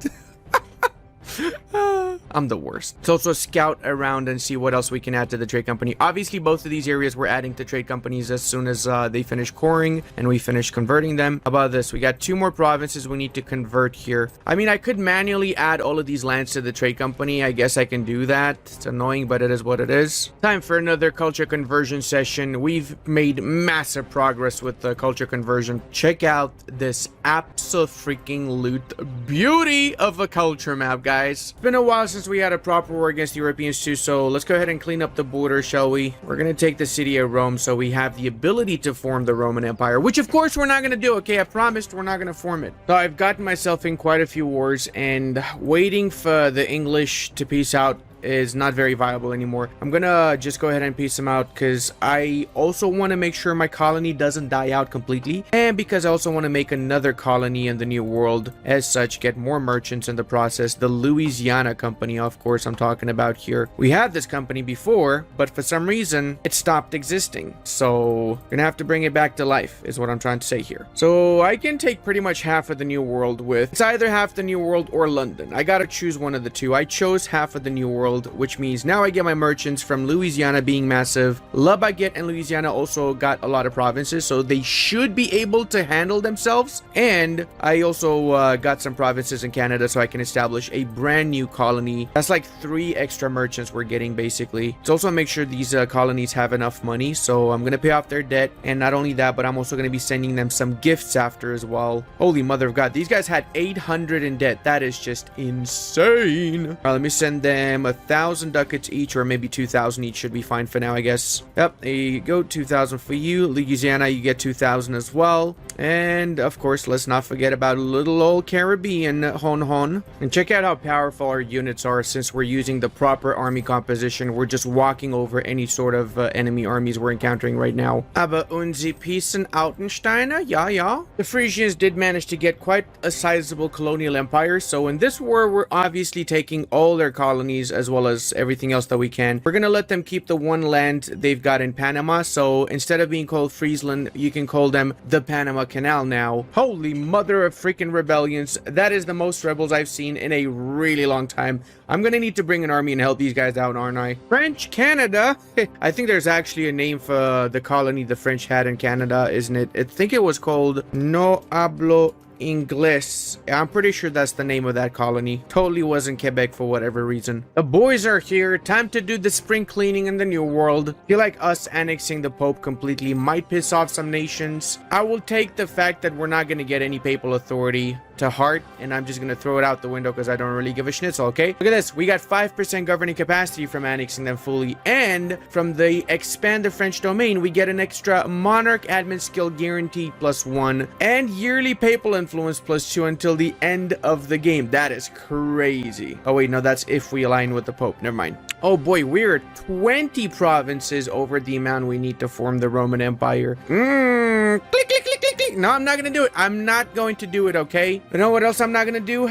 A: I'm the worst. So also scout around and see what else we can add to the trade company. Obviously, both of these areas we're adding to trade companies as soon as they finish coring and we finish converting them. How about this? We got 2 more provinces we need to convert here. I mean, I could manually add all of these lands to the trade company. I guess I can do that. It's annoying, but it is what it is. Time for another culture conversion session. We've made massive progress with the culture conversion. Check out this abso-freaking-lute beauty of a culture map, guys. It's been a while since we had a proper war against the Europeans too, so let's go ahead and clean up the border, shall we? We're gonna take the city of Rome so we have the ability to form the Roman Empire, which of course we're not gonna do, okay? I promised we're not gonna form it. So I've gotten myself in quite a few wars, and waiting for the English to peace out is not very viable anymore. I'm gonna just go ahead and peace him out because I also want to make sure my colony doesn't die out completely, and because I also want to make another colony in the New World, as such get more merchants in the process. The Louisiana company, of course, I'm talking about here. We had this company before, but for some reason it stopped existing, so gonna have to bring it back to life is what I'm trying to say here. So I can take pretty much half of the New World with, it's either half the New World or London. I gotta choose one of the two. I chose half of the New World, which means now I get my merchants from Louisiana being massive. La Baguette and Louisiana also got a lot of provinces, so they should be able to handle themselves. And I also got some provinces in Canada, so I can establish a brand new colony. That's like 3 extra merchants we're getting basically. It's also make sure these colonies have enough money, so I'm gonna pay off their debt. And not only that, but I'm also gonna be sending them some gifts after as well. Holy mother of God, these guys had 800 in debt. That is just insane. All right, let me send them 1,000 ducats each, or maybe 2,000 each should be fine for now, I guess. Yep, there you go, 2,000 for you. Louisiana, you get 2,000 as well. And of course, let's not forget about little old Caribbean Hon. And check out how powerful our units are. Since we're using the proper army composition, we're just walking over any sort of enemy armies we're encountering right now. Aber unsere Piesen Altensteiner, ja. The Frisians did manage to get quite a sizable colonial empire, so in this war, we're obviously taking all their colonies as well as everything else that we can. We're gonna let them keep the one land they've got in Panama, so instead of being called Friesland, you can call them the Panama Canal now. Holy mother of freaking rebellions. That is the most rebels I've seen in a really long time. I'm gonna need to bring an army and help these guys out, aren't I? French Canada? I think there's actually a name for the colony the French had in Canada, isn't it? I think it was called No Hablo Ingles. I'm pretty sure that's the name of that colony. Totally wasn't Quebec for whatever reason. The boys are here. Time to do the spring cleaning in the New World. Feel like us annexing the Pope completely might piss off some nations. I will take the fact that we're not going to get any papal authority to heart, and I'm just going to throw it out the window because I don't really give a schnitzel, okay? Look at this. We got 5% governing capacity from annexing them fully, and from the expand the French domain, we get an extra monarch admin skill guaranteed +1 and yearly papal influence +2 until the end of the game. That is crazy. Oh wait, no, that's if we align with the Pope. Never mind. Oh boy, we're 20 provinces over the amount we need to form the Roman Empire. Click, click, click, click, click. No, I'm not gonna do it. I'm not going to do it, okay? You know what else I'm not gonna do?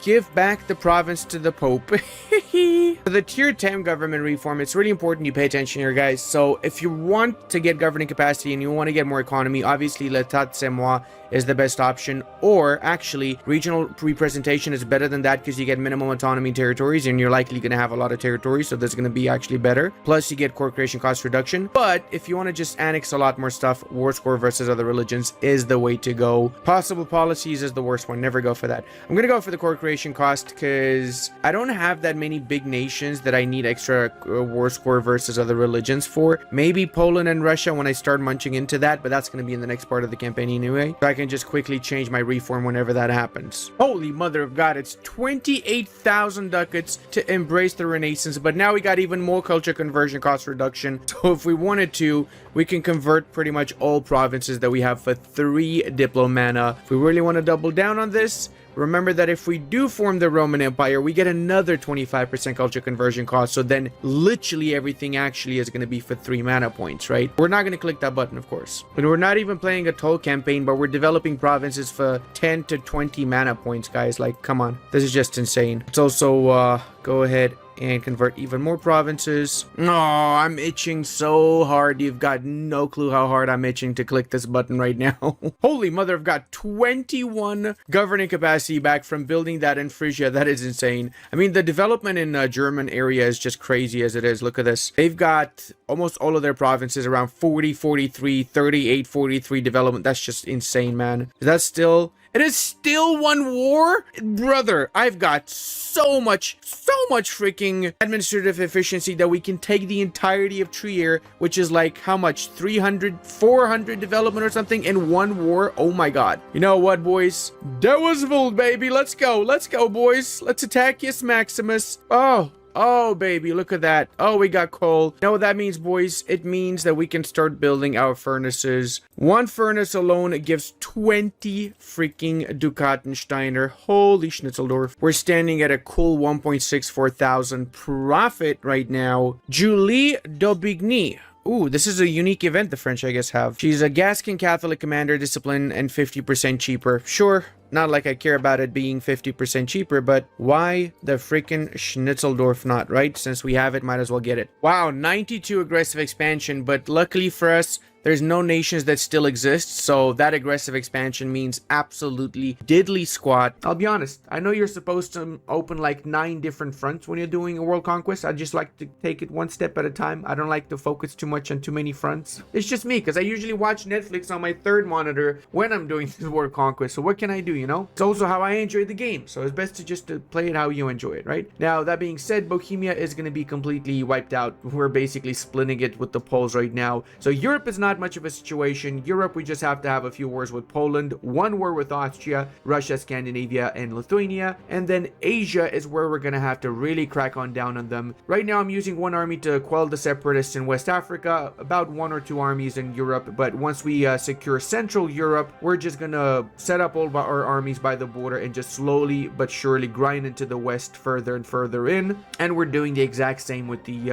A: Give back the province to the Pope. For the tier 10 government reform, it's really important you pay attention here, guys. So if you want to get governing capacity and you want to get more economy, obviously l'état c'est moi is the best option, or actually regional representation is better than that because you get minimum autonomy territories and you're likely going to have a lot of territories, so that's going to be actually better. Plus you get core creation cost reduction. But if you want to just annex a lot more stuff, war score versus other religions is the way to go. Possible policies is the worst one. Never go for that. I'm going to go for the core creation cost because I don't have that many big nations that I need extra war score versus other religions for. Maybe Poland and Russia when I start munching into that, but that's going to be in the next part of the campaign anyway. So I can just quickly change my reform whenever that happens. Holy mother of God, it's 28,000 ducats to embrace the Renaissance, but now we got even more culture conversion cost reduction. So if we wanted to, we can convert pretty much all provinces that we have for 3 diplomana. If we really want to double down on this, remember that if we do form the Roman Empire, we get another 25% culture conversion cost. So then literally everything actually is going to be for 3 mana points, right? We're not going to click that button, of course. And we're not even playing a toll campaign, but we're developing provinces for 10 to 20 mana points, guys. Like, come on. This is just insane. Let's also go ahead and convert even more provinces. Oh, I'm itching so hard. You've got no clue how hard I'm itching to click this button right now. Holy mother of God, 21 governing capacity back from building that in Frisia. That is insane. I mean, the development in German area is just crazy as it is. Look at this. They've got almost all of their provinces around 40, 43, 38, 43 development. That's just insane, man. That's still... It is still one war? Brother, I've got so much freaking administrative efficiency that we can take the entirety of Trier, which is like, how much? 300, 400 development or something in one war? Oh my God. You know what, boys? That was Vold, baby. Let's go, boys. Let's attack, yes, Maximus. Oh, Oh, baby, look at that. Oh, we got coal. You know what that means, boys? It means that we can start building our furnaces. One furnace alone gives 20 freaking Dukatensteiner. Holy Schnitzeldorf. We're standing at a cool 1.64 thousand profit right now. Julie d'Aubigny. Ooh, this is a unique event the French, I guess, have. She's a Gascon Catholic commander, discipline, and 50% cheaper. Sure, not like I care about it being 50% cheaper, but why the freaking Schnitzeldorf not, right? Since we have it, might as well get it. Wow, 92 aggressive expansion, but luckily for us, there's no nations that still exist, so that aggressive expansion means absolutely diddly squat. I'll be honest, I know you're supposed to open like 9 different fronts when you're doing a world conquest. I just like to take it one step at a time. I don't like to focus too much on too many fronts. It's just me, because I usually watch Netflix on my third monitor when I'm doing this world conquest, so what can I do, you know? It's also how I enjoy the game, so it's best to just play it how you enjoy it, right? Now, that being said, Bohemia is going to be completely wiped out. We're basically splitting it with the Poles right now, so Europe is not much of a situation. Europe, we just have to have a few wars with Poland, one war with Austria, Russia, Scandinavia, and Lithuania, and then Asia is where we're gonna have to really crack on down on them. Right now, I'm using one army to quell the separatists in West Africa, about 1 or 2 armies in Europe, but once we secure Central Europe, we're just gonna set up all of our armies by the border and just slowly but surely grind into the west further and further in, and we're doing the exact same with the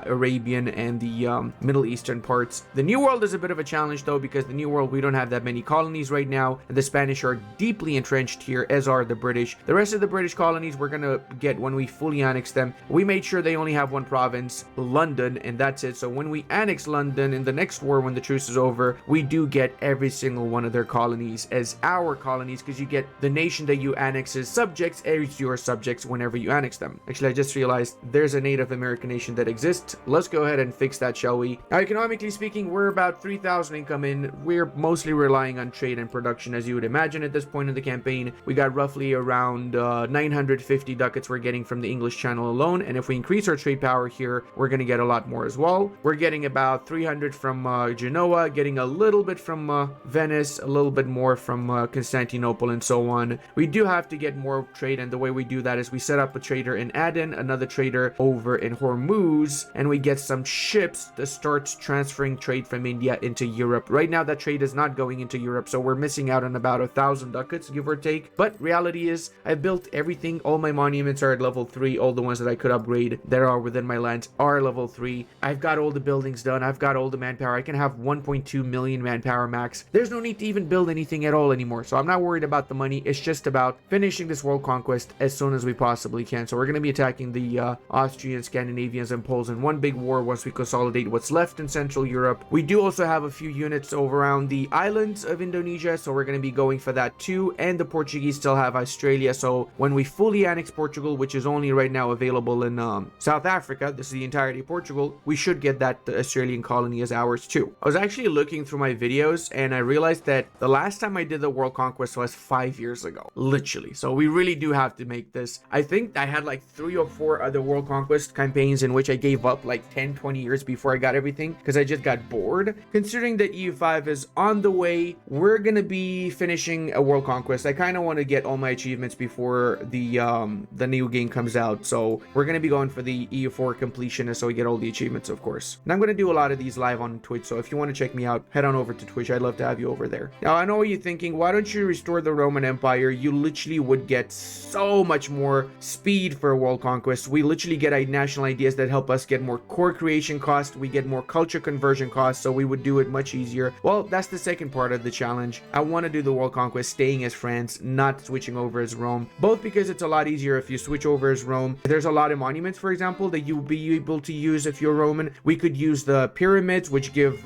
A: Arabian and the Middle Eastern parts. The New World is a bit of a challenge though, because the New World, we don't have that many colonies right now, and the Spanish are deeply entrenched here, as are the British. The rest of the British colonies we're gonna get when we fully annex them. We made sure they only have one province, London, and that's it. So when we annex London in the next war, when the truce is over, we do get every single one of their colonies as our colonies, because you get the nation that you annex as subjects as your subjects whenever you annex them. Actually, I just realized there's a Native American nation that exists. Let's go ahead and fix that, shall we? Now, economically speaking, we're about 3,000 income in. We're mostly relying on trade and production, as you would imagine at this point in the campaign. We got roughly around 950 ducats we're getting from the English Channel alone, and if we increase our trade power here, we're going to get a lot more as well. We're getting about 300 from Genoa, getting a little bit from Venice, a little bit more from Constantinople, and so on. We do have to get more trade, and the way we do that is we set up a trader in Aden, another trader over in Hormuz, and we get some ships that start transferring trade from India into Europe. Right now, that trade is not going into Europe, so we're missing out on about 1,000 ducats, give or take. But reality is, I built everything. All my monuments are at level 3. All the ones that I could upgrade that are within my lands are level 3. I've got all the buildings done. I've got all the manpower. I can have 1.2 million manpower max. There's no need to even build anything at all anymore, so I'm not worried about the money. It's just about finishing this world conquest as soon as we possibly can. So we're going to be attacking the Austrians, Scandinavians, and Poles in one big war once we consolidate what's left in Central Europe. We do also have a few units over around the islands of Indonesia, so we're going to be going for that too. And the Portuguese still have Australia, so when we fully annex Portugal, which is only right now available in South Africa, this is the entirety of Portugal, we should get that Australian colony as ours too. I was actually looking through my videos and I realized that the last time I did the world conquest was 5 years ago, literally. So we really do have to make this. I think I had like 3 or 4 other world conquest campaigns in which I gave up like 10-20 years before I got everything, because I just got bored. Considering that EU5 is on the way, we're gonna be finishing a world conquest. I kind of want to get all my achievements before the new game comes out, so we're gonna be going for the EU4 completion, so we get all the achievements, of course. And I'm gonna do a lot of these live on Twitch, so if you want to check me out, head on over to Twitch. I'd love to have you over there. Now, I know what you're thinking, why don't you restore the Roman Empire? You literally would get so much more speed for a world conquest. We literally get national ideas that help us get more core creation cost. We get more culture conversion costs, so we would do it much easier. Well, that's the second part of the challenge. I want to do the world conquest staying as France, not switching over as Rome, both because it's a lot easier if you switch over as Rome. There's a lot of monuments, for example, that you'll be able to use if you're Roman. We could use the pyramids, which give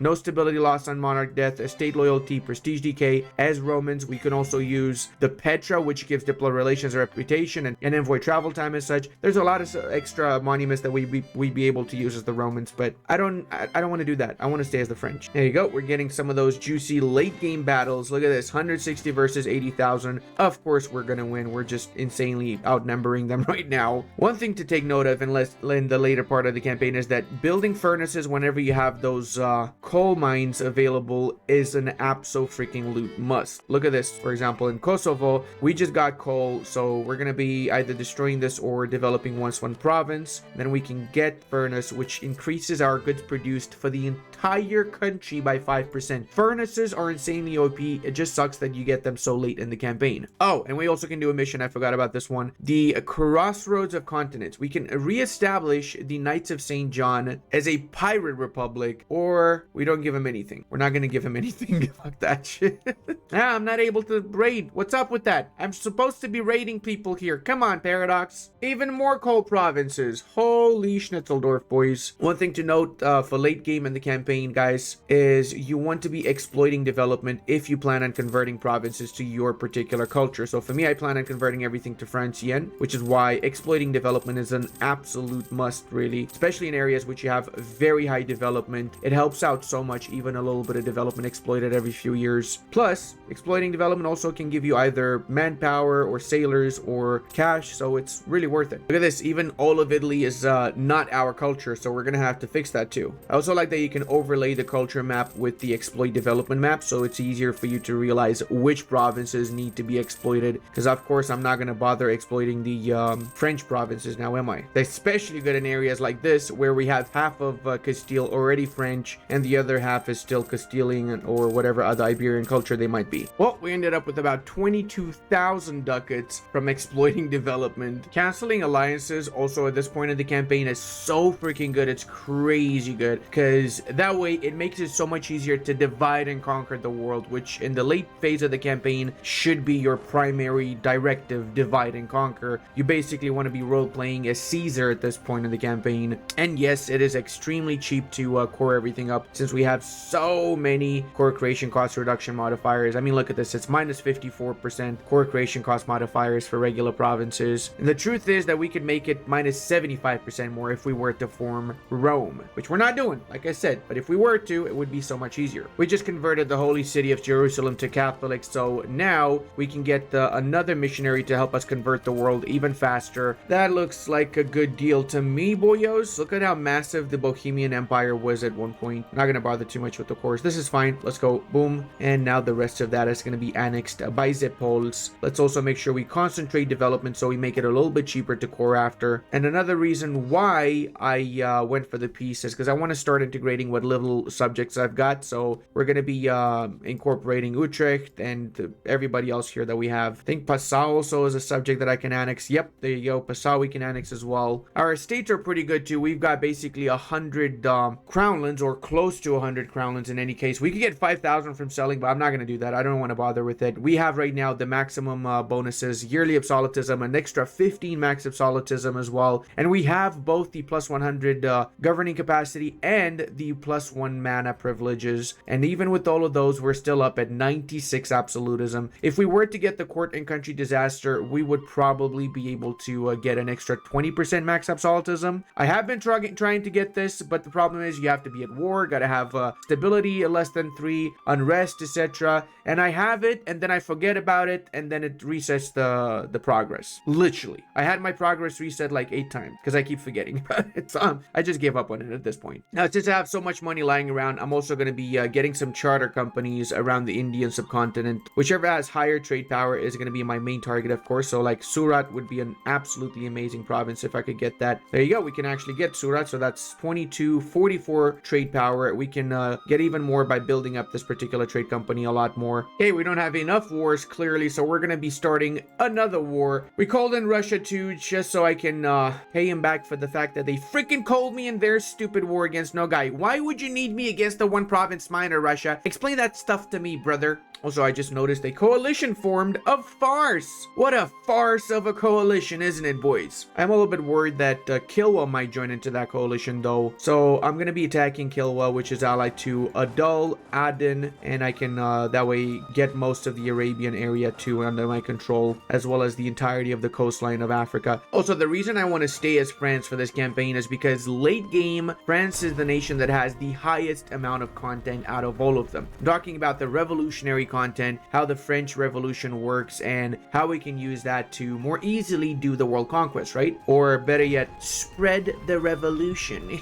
A: no stability loss on monarch death, estate loyalty, prestige decay as Romans. We can also use the Petra, which gives diplomatic relations reputation and envoy travel time as such. There's a lot of extra monuments that we'd be able to use as the Romans, but I don't want to do that. I want want to stay as the French. There you go. We're getting some of those juicy late game battles. Look at this, 160 versus 80,000. Of course, we're going to win. We're just insanely outnumbering them right now. One thing to take note of in the later part of the campaign is that building furnaces whenever you have those coal mines available is an abso-freaking-lute must. Look at this. For example, in Kosovo, we just got coal, so we're going to be either destroying this or developing one province. Then we can get furnace, which increases our goods produced for the entire country by 5%. Furnaces are insanely OP. It just sucks that you get them so late in the campaign. Oh, and we also can do a mission. I forgot about this one. The Crossroads of Continents. We can reestablish the Knights of St. John as a pirate republic, or we don't give him anything. We're not going to give him anything. Fuck that shit. I'm not able to raid. What's up with that? I'm supposed to be raiding people here. Come on, Paradox. Even more coal provinces. Holy Schnitzeldorf, boys. One thing to note for late game in the campaign, guys, is you want to be exploiting development if you plan on converting provinces to your particular culture. So for me, I plan on converting everything to Francian, which is why exploiting development is an absolute must, really, especially in areas which you have very high development. It helps out so much, even a little bit of development exploited every few years. Plus, exploiting development also can give you either manpower or sailors or cash, so it's really worth it. Look at this, even all of Italy is not our culture, so we're gonna have to fix that too. I also like that you can overlay the culture map with the exploit development map, so it's easier for you to realize which provinces need to be exploited, because of course I'm not gonna bother exploiting the French provinces now, am I? They're especially good in areas like this where we have half of Castile already French and the other half is still Castilian or whatever other Iberian culture they might be. Well, we ended up with about 22,000 ducats from exploiting development. Canceling alliances also at this point in the campaign is so freaking good. It's crazy good, because that way it makes it so much easier to divide and conquer the world, which in the late phase of the campaign should be your primary directive: divide and conquer. You basically want to be role-playing as Caesar at this point in the campaign. And yes, it is extremely cheap to core everything up, since we have so many core creation cost reduction modifiers. I mean, look at this. It's minus 54% core creation cost modifiers for regular provinces. And the truth is that we could make it minus 75% more if we were to form Rome, which we're not doing, like I said. But if we were to, it would be so much easier. We just converted the holy city of Jerusalem to Catholic, so now we can get another missionary to help us convert the world even faster. That looks like a good deal to me, boyos. Look at how massive the Bohemian Empire was at one point. Not gonna bother too much with the course. This is fine. Let's go. Boom. And now the rest of that is gonna be annexed by the Poles. Let's also make sure we concentrate development so we make it a little bit cheaper to core after. And another reason why I went for the peace is because I want to start integrating what little subjects I've got. So we're gonna be incorporating Utrecht and everybody else here that we have. I think Passau also is a subject that I can annex. Yep, there you go. Passau we can annex as well. Our estates are pretty good too. We've got basically 100 crownlands, or close to 100 crownlands in any case. We could get 5,000 from selling, but I'm not going to do that. I don't want to bother with it. We have right now the maximum bonuses, yearly absolutism, an extra 15 max absolutism as well. And we have both the plus 100 governing capacity and the plus 1 mana privileges. And even with all of those, we're still up at 96 absolutism. If we were to get the court and country disaster, we would probably be able to get an extra 20% max absolutism. I have been trying to get this, but the problem is you have to be at war, gotta have stability less than 3, unrest, etc. And I have it, and then I forget about it, and then it resets the progress. Literally. I had my progress reset like 8 times, because I keep forgetting about it. So I just gave up on it at this point. Now, since I have so much money lying around, I'm also going to be getting some charter companies around the Indian subcontinent. Whichever has higher trade power is going to be my main target, of course. So like Surat would be an absolutely amazing province if I could get that. There you go. We can actually get Surat. So that's 22, 44 trade power. We can get even more by building up this particular trade company a lot more. Okay, we don't have enough wars clearly, so we're going to be starting another war. We called in Russia too, just so I can pay him back for the fact that they freaking called me in their stupid war against Nogai. Why would you need me against the one province minor, Russia? Explain that stuff to me, brother. Also, I just noticed a coalition formed. A farce! What a farce of a coalition, isn't it, boys? I'm a little bit worried that Kilwa might join into that coalition, though. So I'm going to be attacking Kilwa, which is allied to Adal, Aden, and I can that way get most of the Arabian area too under my control, as well as the entirety of the coastline of Africa. Also, the reason I want to stay as France for this campaign is because late game, France is the nation that has the the highest amount of content out of all of them. I'm talking about the revolutionary content, how the French Revolution works, and how we can use that to more easily do the world conquest, right? Or better yet, spread the revolution.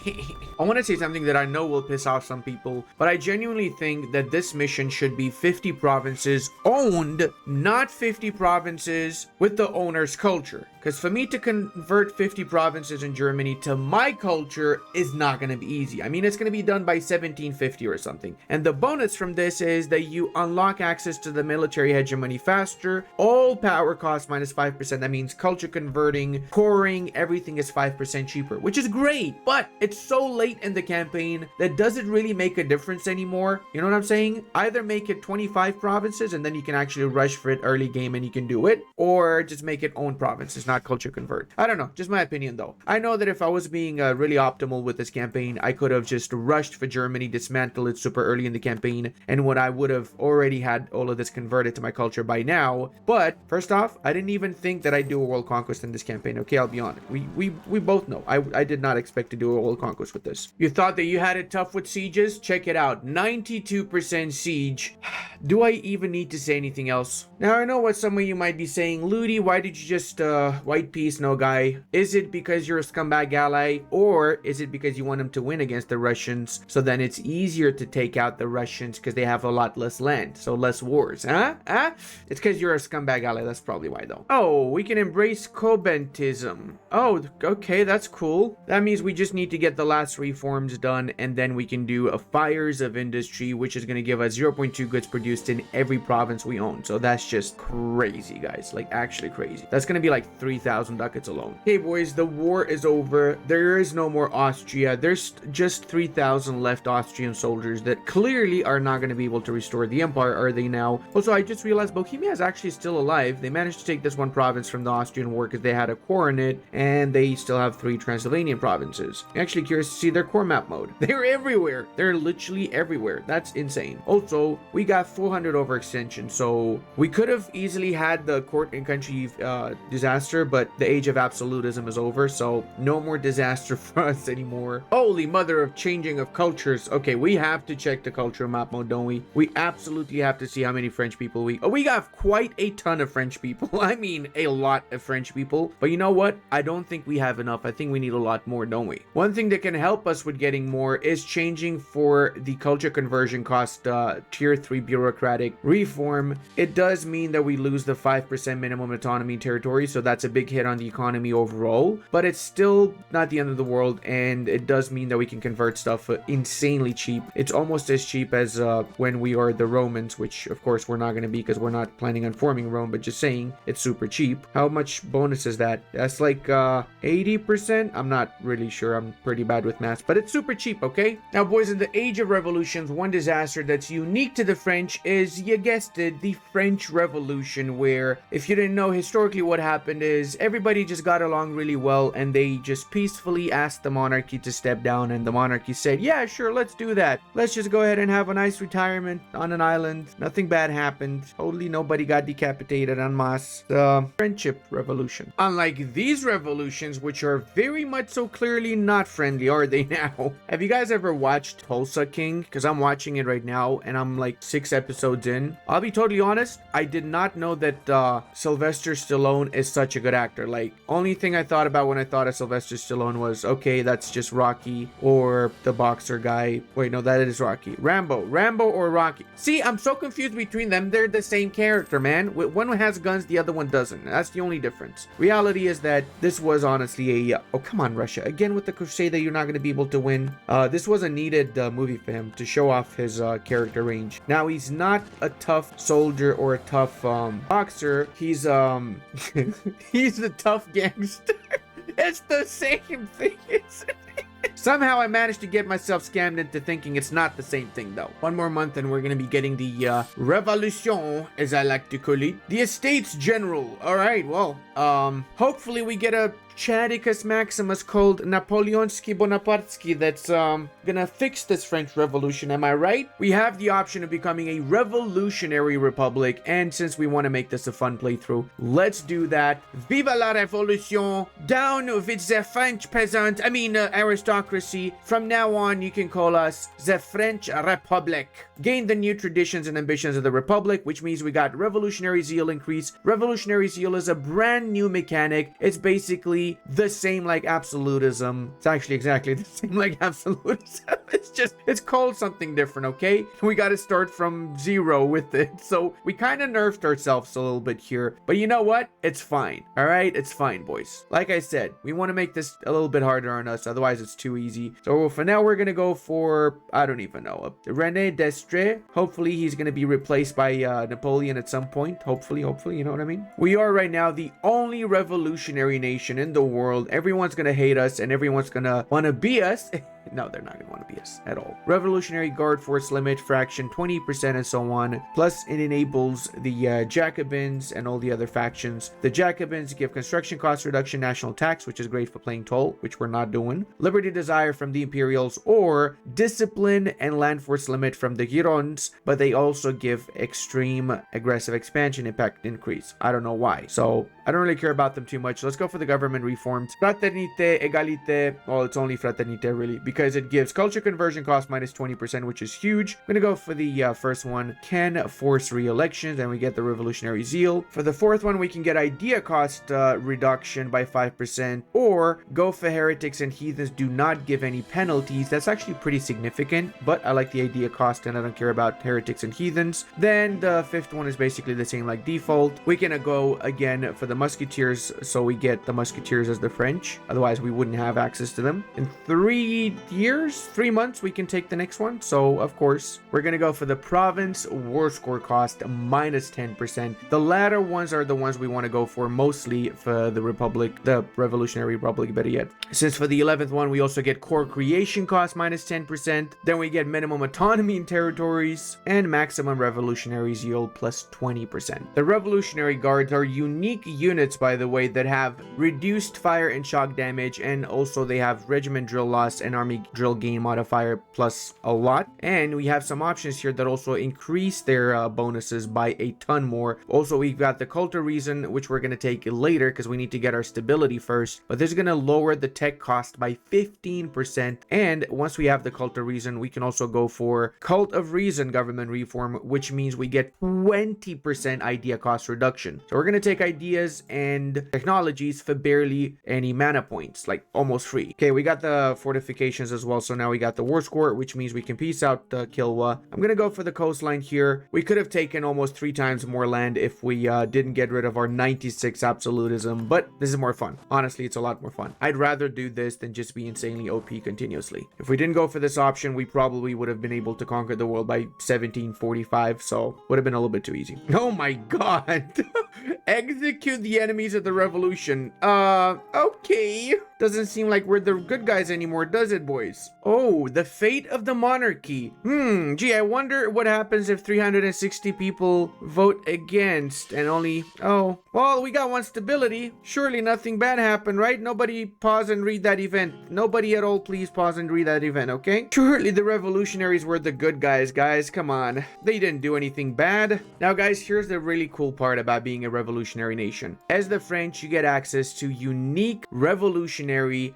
A: I want to say something that I know will piss off some people, but I genuinely think that this mission should be 50 provinces owned, not 50 provinces with the owner's culture. Because for me to convert 50 provinces in Germany to my culture is not going to be easy. I mean, it's going to be done by 1750 or something. And the bonus from this is that you unlock access to the military hegemony faster. All power costs minus 5%. That means culture converting, coring, everything is 5% cheaper, which is great. But it's so late in the campaign that doesn't really make a difference anymore. You know what I'm saying? Either make it 25 provinces and then you can actually rush for it early game and you can do it, or just make it own provinces, not culture convert. I don't know, just my opinion though. I know that if I was being really optimal with this campaign, I could have just rushed for Germany, dismantled it super early in the campaign, and when I would have already had all of this converted to my culture by now. But first off, I didn't even think that I'd do a world conquest in this campaign. Okay, I'll be honest. We both know. I did not expect to do a world conquest with this. You thought that you had it tough with sieges? Check it out. 92% siege. Do I even need to say anything else? Now I know what some of you might be saying. Ludi, why did you just white peace, no guy? Is it because you're a scumbag ally, or is it because you want them to win against the Russians, so then it's easier to take out the Russians because they have a lot less land, so less wars, huh? It's because you're a scumbag ally, that's probably why though. Oh, we can embrace Cobentism. Oh, okay, that's cool. That means we just need to get the last reforms done, and then we can do a fires of industry, which is going to give us 0.2 goods produced in every province we own. So that's just crazy, guys, like actually crazy. That's going to be like 3,000 ducats alone. Okay, boys, the war is over. There is no more Austria. There's just 3,000 left Austrian soldiers that clearly are not going to be able to restore the empire, are they now? Also, I just realized Bohemia is actually still alive. They managed to take this one province from the Austrian war because they had a core in it, and they still have 3 Transylvanian provinces. I'm actually curious to see their core map mode. They're everywhere. They're literally everywhere. That's insane. Also, we got 400 overextension, so we could have easily had the court and country disaster, but the age of absolutism is over, so no more disaster for us anymore. Holy mother of changing of cultures. Okay, we have to check the cultural map mode, don't we? We absolutely have to see how many French people we got quite a ton of French people. I mean, a lot of French people. But you know what? I don't think we have enough. I think we need a lot more, don't we? One thing that can help us with getting more is changing for the culture conversion cost tier 3 bureaucratic reform. It does mean that we lose the 5% minimum autonomy territory, so that's a big hit on the economy overall, but it's still not the end of the world, and it does mean that we can convert stuff insanely cheap. It's almost as cheap as when we are the Romans, which of course we're not going to be because we're not planning on forming Rome, but just saying it's super cheap. How much bonus is that? That's like 80%? I'm not really sure. I'm pretty bad with math, but it's super cheap, okay? Now, boys, in the age of revolutions, one disaster that's unique to the French is, you guessed it, the French Revolution, where, if you didn't know, historically what happened is everybody just got along really well, and they just peacefully asked the monarchy to step down, and the monarchy said, yeah, sure, let's do that. Let's just go ahead and have a nice retirement on an island. Nothing bad happened. Totally nobody got decapitated en masse. The Friendship Revolution. Unlike these revolutions, which are very much so clearly not friendly, are they now? Have you guys ever watched Tulsa King? Because I'm watching it right now, and I'm like 6 episodes in. I'll be totally honest, I did not know that Sylvester Stallone is such a good actor. Like, only thing I thought about when I thought of Sylvester Stallone was, okay, that's just Rocky, or the boxer guy. Wait, no, that is Rocky. Rambo or Rocky. See, I'm so confused between them. They're the same character, man. One has guns, the other one doesn't. That's the only difference. Reality is that this was honestly a oh, come on, Russia, again with the crusade that you're not going to be able to win. This was a needed movie for him to show off his character range. Now, he's not a tough soldier or a tough boxer. He's he's a tough gangster. It's the same thing. Somehow I managed to get myself scammed into thinking it's not the same thing though. One more month and we're gonna be getting the Revolution, as I like to call it. The Estates General. Alright, well, hopefully we get a Chadicus Maximus called Napoleonsky Bonapartesky that's gonna fix this French Revolution, am I right? We have the option of becoming a revolutionary republic, and since we want to make this a fun playthrough, let's do that. Viva la Revolution! Down with the French peasant, aristocracy. From now on, you can call us the French Republic. Gain the new traditions and ambitions of the Republic, which means we got Revolutionary Zeal increase. Revolutionary Zeal is a brand new mechanic. It's basically the same like absolutism. It's actually exactly the same like absolutism. It's called something different, okay? We got to start from zero with it. So we kind of nerfed ourselves a little bit here. But you know what? It's fine. All right? It's fine, boys. Like I said, we want to make this a little bit harder on us. Otherwise, it's too easy. So for now, we're going to go for, I don't even know, René d'Estrées. Hopefully, he's going to be replaced by Napoleon at some point. Hopefully, you know what I mean? We are right now the only revolutionary nation in the world. Everyone's going to hate us and everyone's going to want to be us. No, they're not going to want to be us at all. Revolutionary Guard Force limit, fraction 20% and so on. Plus, it enables the Jacobins and all the other factions. The Jacobins give construction cost reduction, national tax, which is great for playing toll, which we're not doing. Liberty Desire from the Imperials, or discipline and land force limit from the Girons, but they also give extreme aggressive expansion impact increase. I don't know why. So I don't really care about them too much. Let's go for the government reforms. Fraternité, égalité. Well, it's only fraternité really, because it gives culture conversion cost minus 20%, which is huge. I'm gonna go for the first one. Can force re-elections, and we get the revolutionary zeal. For the fourth one, we can get idea cost reduction by 5%, or go for heretics and heathens do not give any penalties. That's actually pretty significant, but I like the idea cost and I don't care about heretics and heathens. Then the fifth one is basically the same like default. We can go again for the musketeers, so we get the musketeers as the French. Otherwise, we wouldn't have access to them. In 3 months, we can take the next one. So, of course, we're going to go for the province war score cost minus 10%. The latter ones are the ones we want to go for mostly for the Republic, the Revolutionary Republic, better yet. Since for the 11th one, we also get core creation cost minus 10%. Then we get minimum autonomy in territories and maximum revolutionary zeal plus 20%. The Revolutionary Guards are unique units, by the way, that have reduced fire and shock damage, and also they have regiment drill loss and army drill gain modifier plus a lot. And we have some options here that also increase their bonuses by a ton more. Also, we've got the cult of reason, which we're going to take later because we need to get our stability first, but this is going to lower the tech cost by 15%. And once we have the cult of reason, we can also go for cult of reason government reform, which means we get 20% idea cost reduction. So we're going to take ideas and technologies for barely any mana points, like almost free. Okay, we got the fortifications as well, so now we got the war score, which means we can peace out Kilwa. I'm gonna go for the coastline here. We could have taken almost 3 times more land if we didn't get rid of our 96 absolutism, but this is more fun. Honestly, it's a lot more fun. I'd rather do this than just be insanely OP continuously. If we didn't go for this option, we probably would have been able to conquer the world by 1745, so would have been a little bit too easy. Oh my god. Execute the enemies of the revolution. Okay. Doesn't seem like we're the good guys anymore, does it, boys? Oh, the fate of the monarchy. Gee, I wonder what happens if 360 people vote against and only... Oh, well, we got one stability. Surely nothing bad happened, right? Nobody pause and read that event. Nobody at all, please pause and read that event, okay? Surely the revolutionaries were the good guys, guys. Come on. They didn't do anything bad. Now, guys, here's the really cool part about being a revolutionary nation. As the French, you get access to unique revolutionary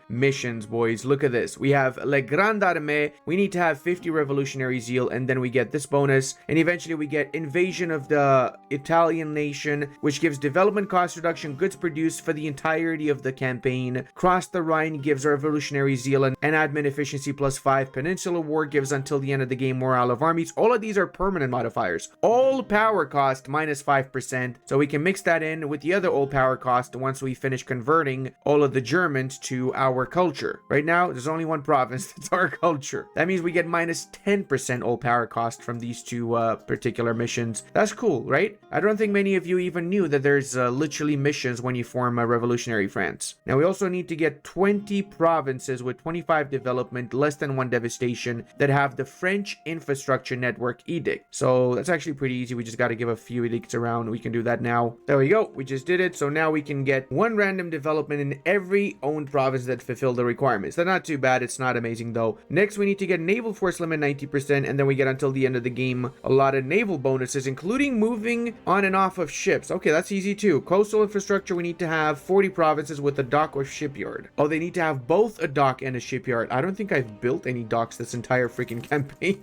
A: missions, boys. Look at this. We have Le Grande Armée. We need to have 50 revolutionary zeal, and then we get this bonus, and eventually we get invasion of the Italian nation, which gives development cost reduction, goods produced for the entirety of the campaign. Cross the Rhine gives revolutionary zeal and admin efficiency plus 5. Peninsula War gives until the end of the game morale of armies. All of these are permanent modifiers. All power cost minus 5%, so we can mix that in with the other all power cost once we finish converting all of the Germans to our culture. Right now, there's only one province. That's our culture. That means we get minus 10% all power cost from these two particular missions. That's cool, right? I don't think many of you even knew that there's literally missions when you form a revolutionary France. Now we also need to get 20 provinces with 25 development, less than 1 devastation, that have the French infrastructure network edict. So that's actually pretty easy. We just got to give a few edicts around. We can do that now. There we go. We just did it. So now we can get 1 random development in every owned province that fulfill the requirements. That's not too bad. It's not amazing though. Next, we need to get naval force limit 90%, and then we get until the end of the game a lot of naval bonuses, including moving on and off of ships. Okay, that's easy too. Coastal infrastructure, we need to have 40 provinces with a dock or shipyard. Oh, they need to have both a dock and a shipyard. I don't think I've built any docks this entire freaking campaign.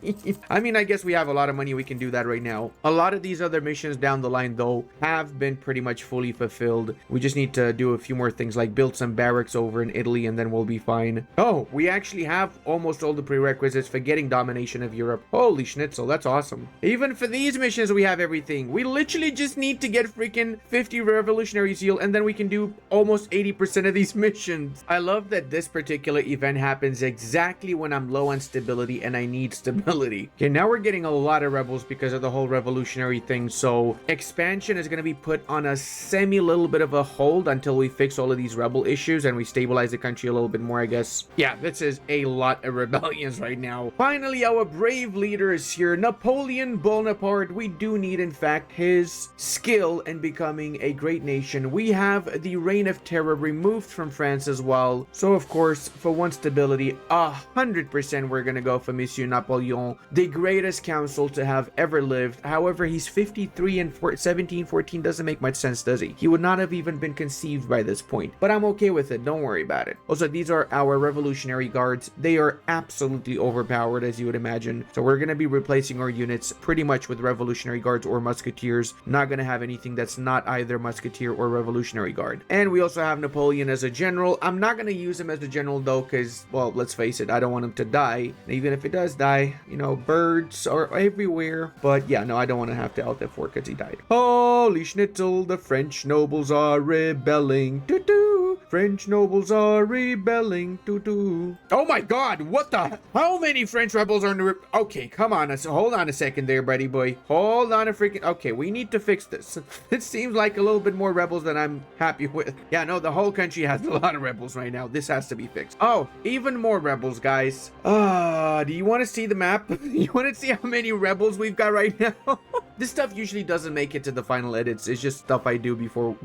A: I mean, I guess we have a lot of money. We can do that right now. A lot of these other missions down the line though have been pretty much fully fulfilled. We just need to do a few more things, like build some barracks over in Italy, and then we'll be fine. Oh, we actually have almost all the prerequisites for getting domination of Europe. Holy schnitzel, that's awesome. Even for these missions, we have everything. We literally just need to get freaking 50 revolutionary zeal, and then we can do almost 80% of these missions. I love that this particular event happens exactly when I'm low on stability and I need stability. Okay, now we're getting a lot of rebels because of the whole revolutionary thing, so expansion is going to be put on a little bit of a hold until we fix all of these rebel issues and we stabilize the country a little bit more, I guess. Yeah, this is a lot of rebellions right now. Finally, our brave leader is here, Napoleon Bonaparte. We do need, in fact, his skill in becoming a great nation. We have the Reign of Terror removed from France as well. So, of course, for one stability, 100% we're gonna go for Monsieur Napoleon, the greatest council to have ever lived. However, he's 53 and 1714 doesn't make much sense, does he? He would not have even been conceived by this point. But I'm okay with it. Don't worry about it. Also, these are our revolutionary guards. They are absolutely overpowered, as you would imagine. So we're gonna be replacing our units pretty much with revolutionary guards or musketeers. Not gonna have anything that's not either musketeer or revolutionary guard. And we also have Napoleon as a general. I'm not gonna use him as a general though, because, well, let's face it, I don't want him to die. And even if it does die, you know, birds are everywhere. But yeah, no, I don't want to have to out that fort because he died. Holy schnitzel, the French nobles are rebelling. Doo-doo. French nobles are rebelling. Doo-doo. Oh my god, what the? How many French rebels are in the... Okay, come on. Hold on a second there, buddy boy. Hold on a freaking... Okay, we need to fix this. It seems like a little bit more rebels than I'm happy with. Yeah, no, the whole country has a lot of rebels right now. This has to be fixed. Oh, even more rebels, guys. Do you want to see the map? You want to see how many rebels we've got right now? This stuff usually doesn't make it to the final edits. It's just stuff I do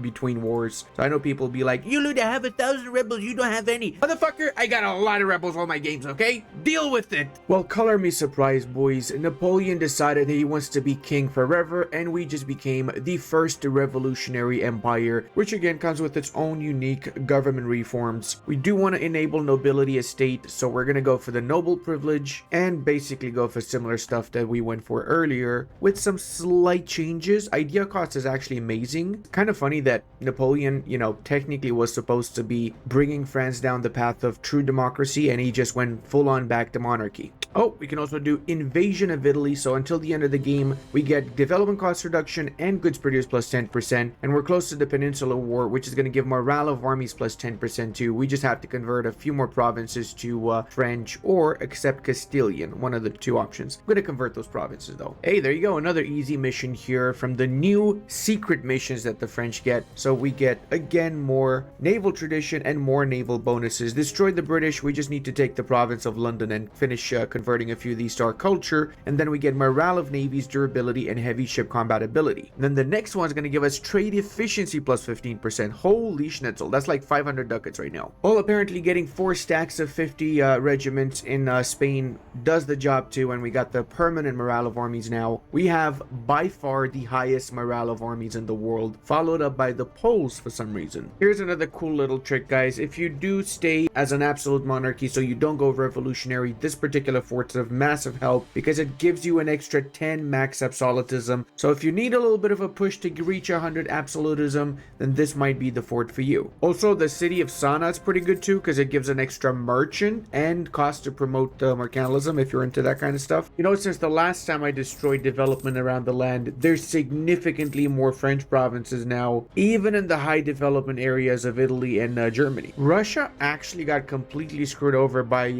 A: between wars. So I know people be like, you Ludi have 1,000 rebels, you don't have any. Motherfucker, I got a lot of rebels on my games, okay? Deal with it. Well, color me surprised, boys. Napoleon decided that he wants to be king forever, and we just became the first revolutionary empire, which again comes with its own unique government reforms. We do want to enable nobility estate, so we're gonna go for the noble privilege and basically go for similar stuff that we went for earlier with some slight changes. Idea cost is actually amazing. Kind of funny that Napoleon, you know, technically was supposed to be bringing France down the path of true democracy, and he just went full on back to monarchy. Oh, we can also do invasion of Italy, so until the end of the game, we get development cost reduction and goods produced plus 10%, and we're close to the Peninsular War, which is going to give morale of armies plus 10% too. We just have to convert a few more provinces to French or accept Castilian, one of the two options. I'm going to convert those provinces though. Hey, there you go, another easy mission here from the new secret missions that the French get. So we get, again, more naval tradition and more naval bonuses. Destroy the British, we just need to take the province of London and finish converting a few of these to our culture, and then we get morale of navies, durability, and heavy ship combat ability. And then the next one is going to give us trade efficiency plus 15%. Holy schnitzel, that's like 500 ducats right now. Well, apparently getting 4 stacks of 50 regiments in Spain does the job too, and we got the permanent morale of armies now. We have by far the highest morale of armies in the world, followed up by the Poles for some reason. Here's another cool little trick, guys. If you do stay as an absolute monarchy, so you don't go revolutionary, this particular forts of massive help because it gives you an extra 10 max absolutism. So if you need a little bit of a push to reach 100 absolutism, then this might be the fort for you. Also, the city of Sana is pretty good too because it gives an extra merchant and cost to promote mercantilism if you're into that kind of stuff. You know, since the last time I destroyed development around the land, there's significantly more French provinces now, even in the high development areas of Italy and Germany. Russia actually got completely screwed over by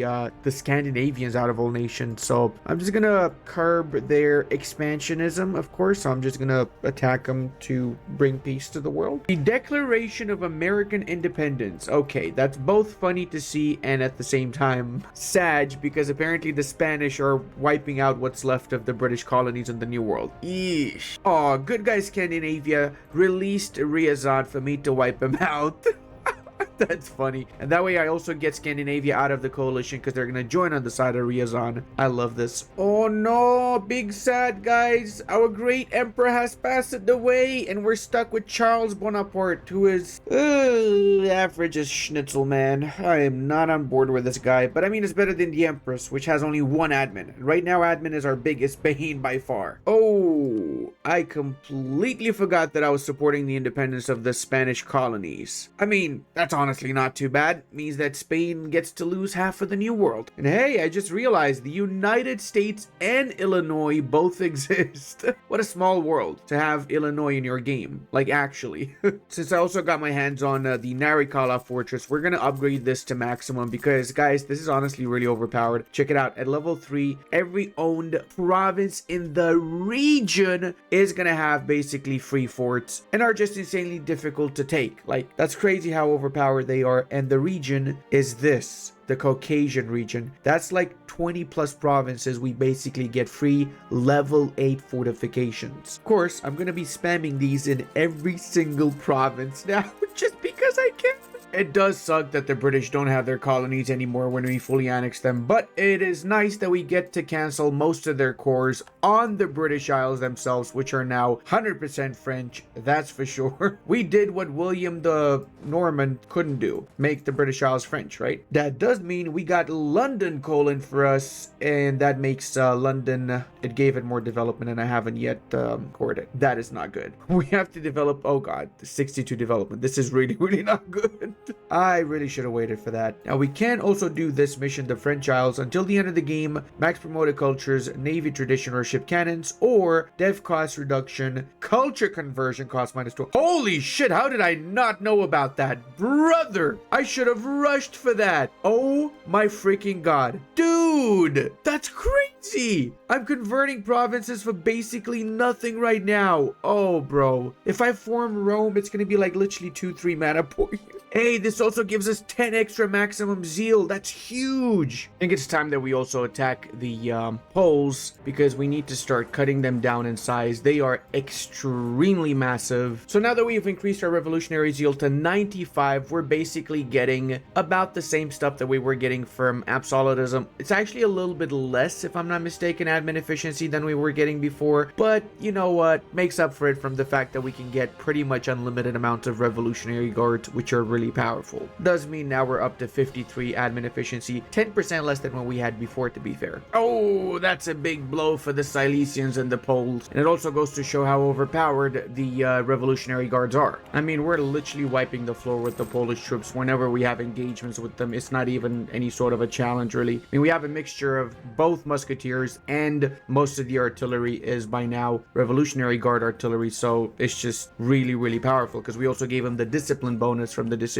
A: the Scandinavians out of all nations, so I'm just gonna curb their expansionism, of course. So I'm just gonna attack them to bring peace to the world. The Declaration of American Independence. Okay, that's both funny to see and at the same time sad, because apparently the Spanish are wiping out what's left of the British colonies in the New World. Eesh. Aw, good guy Scandinavia released Riazad for me to wipe him out. That's funny. And that way I also get Scandinavia out of the coalition because they're going to join on the side of Riazan. I love this. Oh no, big sad guys. Our great emperor has passed away and we're stuck with Charles Bonaparte, who is average as schnitzel, man. I am not on board with this guy, but I mean, it's better than the Empress, which has only one admin. Right now, admin is our biggest bane by far. Oh, I completely forgot that I was supporting the independence of the Spanish colonies. I mean, that's honestly not too bad. It means that Spain gets to lose half of the New World. And hey, I just realized the United States and Illinois both exist. What a small world to have Illinois in your game. Like, actually. Since I also got my hands on the Narikala Fortress, we're gonna upgrade this to maximum because, guys, this is honestly really overpowered. Check it out. At level 3, every owned province in the region is gonna have basically free forts and are just insanely difficult to take. Like, that's crazy how overpowered they are. And the region is this, the Caucasian region. That's like 20 plus provinces. We basically get free level 8 fortifications. Of course, I'm gonna be spamming these in every single province now just because I can. It does suck that the British don't have their colonies anymore when we fully annex them, but it is nice that we get to cancel most of their cores on the British Isles themselves, which are now 100% French, that's for sure. We did what William the Norman couldn't do, make the British Isles French, right? That does mean we got London colon for us, and that makes London, it gave it more development, and I haven't yet cored it. That is not good. We have to develop, oh god, 62 development. This is really, really not good. I really should have waited for that. Now we can also do this mission, the French Isles, until the end of the game. Max promoted cultures, navy tradition or ship cannons, or dev cost reduction, culture conversion cost -2. Holy shit, how did I not know about that? Brother, I should have rushed for that. Oh my freaking god. Dude, that's crazy. I'm converting provinces for basically nothing right now. Oh, bro. If I form Rome, it's gonna be like literally 2-3 mana points. Hey, this also gives us 10 extra maximum zeal. That's huge. I think it's time that we also attack the Poles because we need to start cutting them down in size. They are extremely massive. So now that we've increased our revolutionary zeal to 95, we're basically getting about the same stuff that we were getting from absolutism. It's actually a little bit less, if I'm not mistaken, admin efficiency than we were getting before. But you know what? Makes up for it from the fact that we can get pretty much unlimited amounts of revolutionary guards, which are really powerful. Does mean now we're up to 53 admin efficiency, 10% less than what we had before, to be fair. Oh, that's a big blow for the Silesians and the Poles. And it also goes to show how overpowered the revolutionary guards are. I mean, we're literally wiping the floor with the Polish troops whenever we have engagements with them. It's not even any sort of a challenge, really. I mean, we have a mixture of both musketeers and most of the artillery is by now revolutionary guard artillery, so it's just really, really powerful because we also gave them the discipline bonus from the decisions.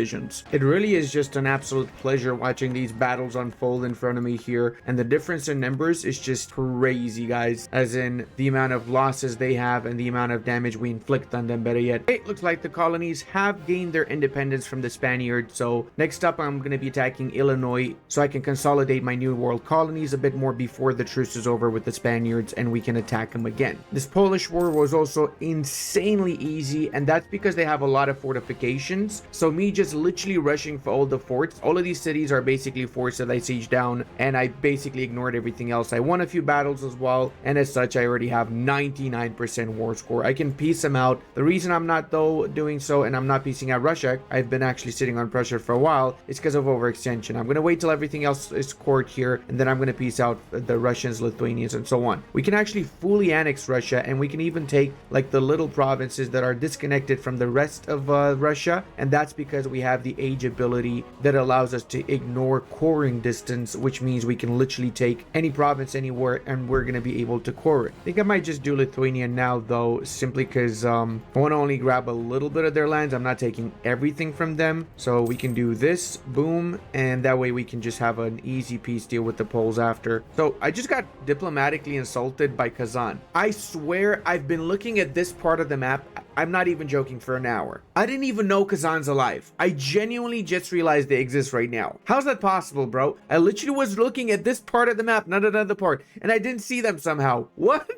A: It really is just an absolute pleasure watching these battles unfold in front of me here, and the difference in numbers is just crazy, guys, as in the amount of losses they have and the amount of damage we inflict on them. Better yet, it looks like the colonies have gained their independence from the Spaniards, so next up I'm going to be attacking Illinois so I can consolidate my New World colonies a bit more before the truce is over with the Spaniards and we can attack them again. This Polish war was also insanely easy, and that's because they have a lot of fortifications, so me just just literally rushing for all the forts. All of these cities are basically forts that I siege down, and I basically ignored everything else. I won a few battles as well, and as such, I already have 99% war score. I can piece them out. The reason I'm not though doing so, and I'm not piecing out Russia, I've been actually sitting on Prussia for a while, it's because of overextension. I'm going to wait till everything else is scored here, and then I'm going to piece out the Russians, Lithuanians, and so on. We can actually fully annex Russia, and we can even take like the little provinces that are disconnected from the rest of Russia, and that's because we have the age ability that allows us to ignore coring distance, which means we can literally take any province anywhere, and we're going to be able to core it. I think I might just do Lithuania now though, simply because I want to only grab a little bit of their lands. I'm not taking everything from them, so we can do this, boom, and that way we can just have an easy peace deal with the Poles after. So I just got diplomatically insulted by Kazan. I swear I've been looking at this part of the map, I'm not even joking, for an hour. I didn't even know Kazan's alive. I genuinely just realized they exist right now. How's that possible, bro? I literally was looking at this part of the map, not another part, and I didn't see them somehow. What?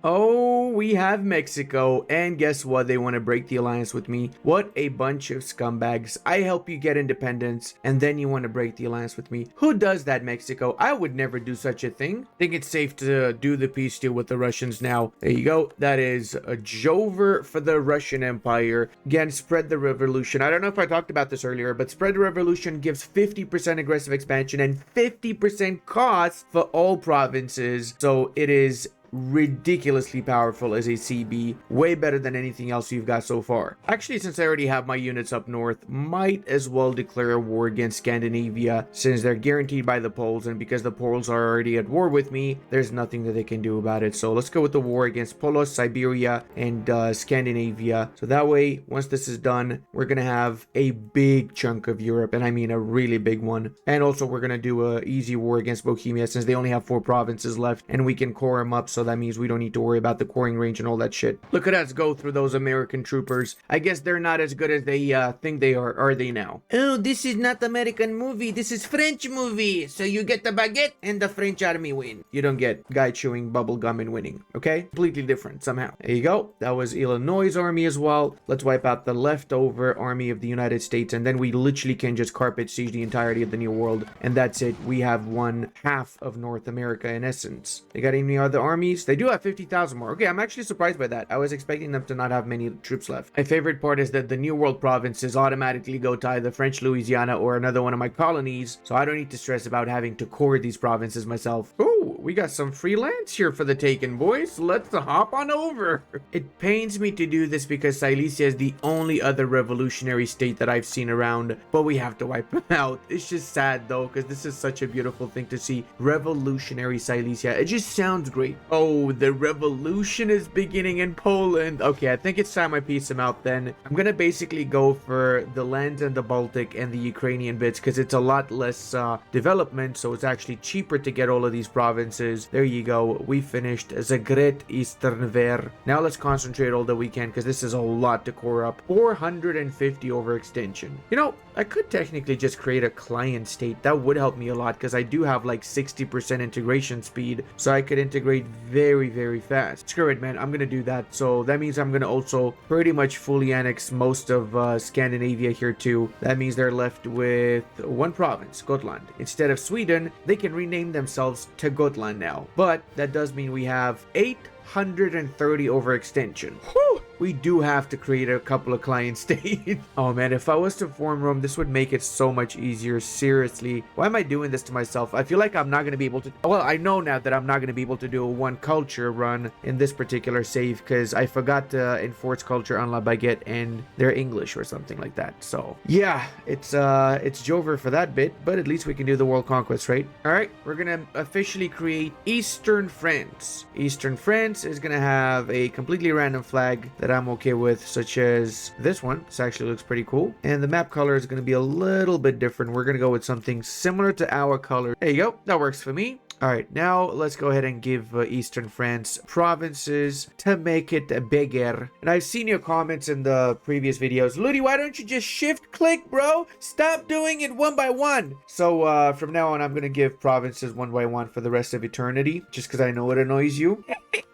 A: Oh, we have Mexico, and guess what? They want to break the alliance with me. What a bunch of scumbags. I help you get independence, and then you want to break the alliance with me. Who does that, Mexico? I would never do such a thing. I think it's safe to do the peace deal with the Russians now. There you go. That is a Jover for the Russian Empire. Again, spread the revolution. I don't know if I talked about this earlier, but spread the revolution gives 50% aggressive expansion and 50% cost for all provinces. So it is ridiculously powerful as a CB, way better than anything else you've got so far. Actually, since I already have my units up north, might as well declare a war against Scandinavia, since they're guaranteed by the Poles, and because the Poles are already at war with me, there's nothing that they can do about it. So let's go with the war against Polos, Siberia, and Scandinavia. So that way, once this is done, we're gonna have a big chunk of Europe, and I mean a really big one. And also, we're gonna do a easy war against Bohemia, since they only have 4 provinces left, and we can core them up. So that means we don't need to worry about the coring range and all that shit. Look at us go through those American troopers. I guess they're not as good as they think they are they now? Oh, this is not American movie. This is French movie. So you get the baguette and the French army win. You don't get guy chewing bubble gum and winning. Okay? Completely different somehow. There you go. That was Illinois' army as well. Let's wipe out the leftover army of the United States, and then we literally can just carpet siege the entirety of the New World, and that's it. We have won half of North America in essence. They got any other armies? They do have 50,000 more. Okay, I'm actually surprised by that. I was expecting them to not have many troops left. My favorite part is that the New World provinces automatically go to either French Louisiana or another one of my colonies, so I don't need to stress about having to core these provinces myself. Oh, we got some free lands here for the taken, boys. Let's hop on over. It pains me to do this because Silesia is the only other revolutionary state that I've seen around, but we have to wipe them out. It's just sad though, because this is such a beautiful thing to see. Revolutionary Silesia. It just sounds great. Oh, the revolution is beginning in Poland. Okay, I think it's time I piece them out then. I'm gonna basically go for the lands and the Baltic and the Ukrainian bits because it's a lot less development, so it's actually cheaper to get all of these provinces. There you go. We finished Zagreb, Eastern Ver. Now let's concentrate all that we can because this is a lot to core up. 450 overextension. You know, I could technically just create a client state. That would help me a lot because I do have like 60% integration speed, so I could integrate very, very fast. Screw it, man. I'm gonna do that. So that means I'm gonna also pretty much fully annex most of Scandinavia here too. That means they're left with one province, Gotland. Instead of Sweden, they can rename themselves to Gotland now. But that does mean we have 830 overextension. Whew! We do have to create a couple of client states. Oh man, if I was to form Rome, this would make it so much easier. Seriously. Why am I doing this to myself? I feel like I'm not going to be able to... Well, I know now that I'm not going to be able to do a one culture run in this particular save because I forgot to enforce culture on La Baguette and they're English or something like that. So yeah, it's Jover for that bit, but at least we can do the world conquest, right? All right, we're going to officially create Eastern France. Eastern France is going to have a completely random flag that I'm okay with, such as this one. This actually looks pretty cool, and the map color is going to be a little bit different. We're going to go with something similar to our color. There you go. That works for me. All right, now let's go ahead and give Eastern France provinces to make it bigger. And I've seen your comments in the previous videos. Ludi, why don't you just shift click, bro? Stop doing it one by one. So from now on, I'm going to give provinces one by one for the rest of eternity, just because I know it annoys you.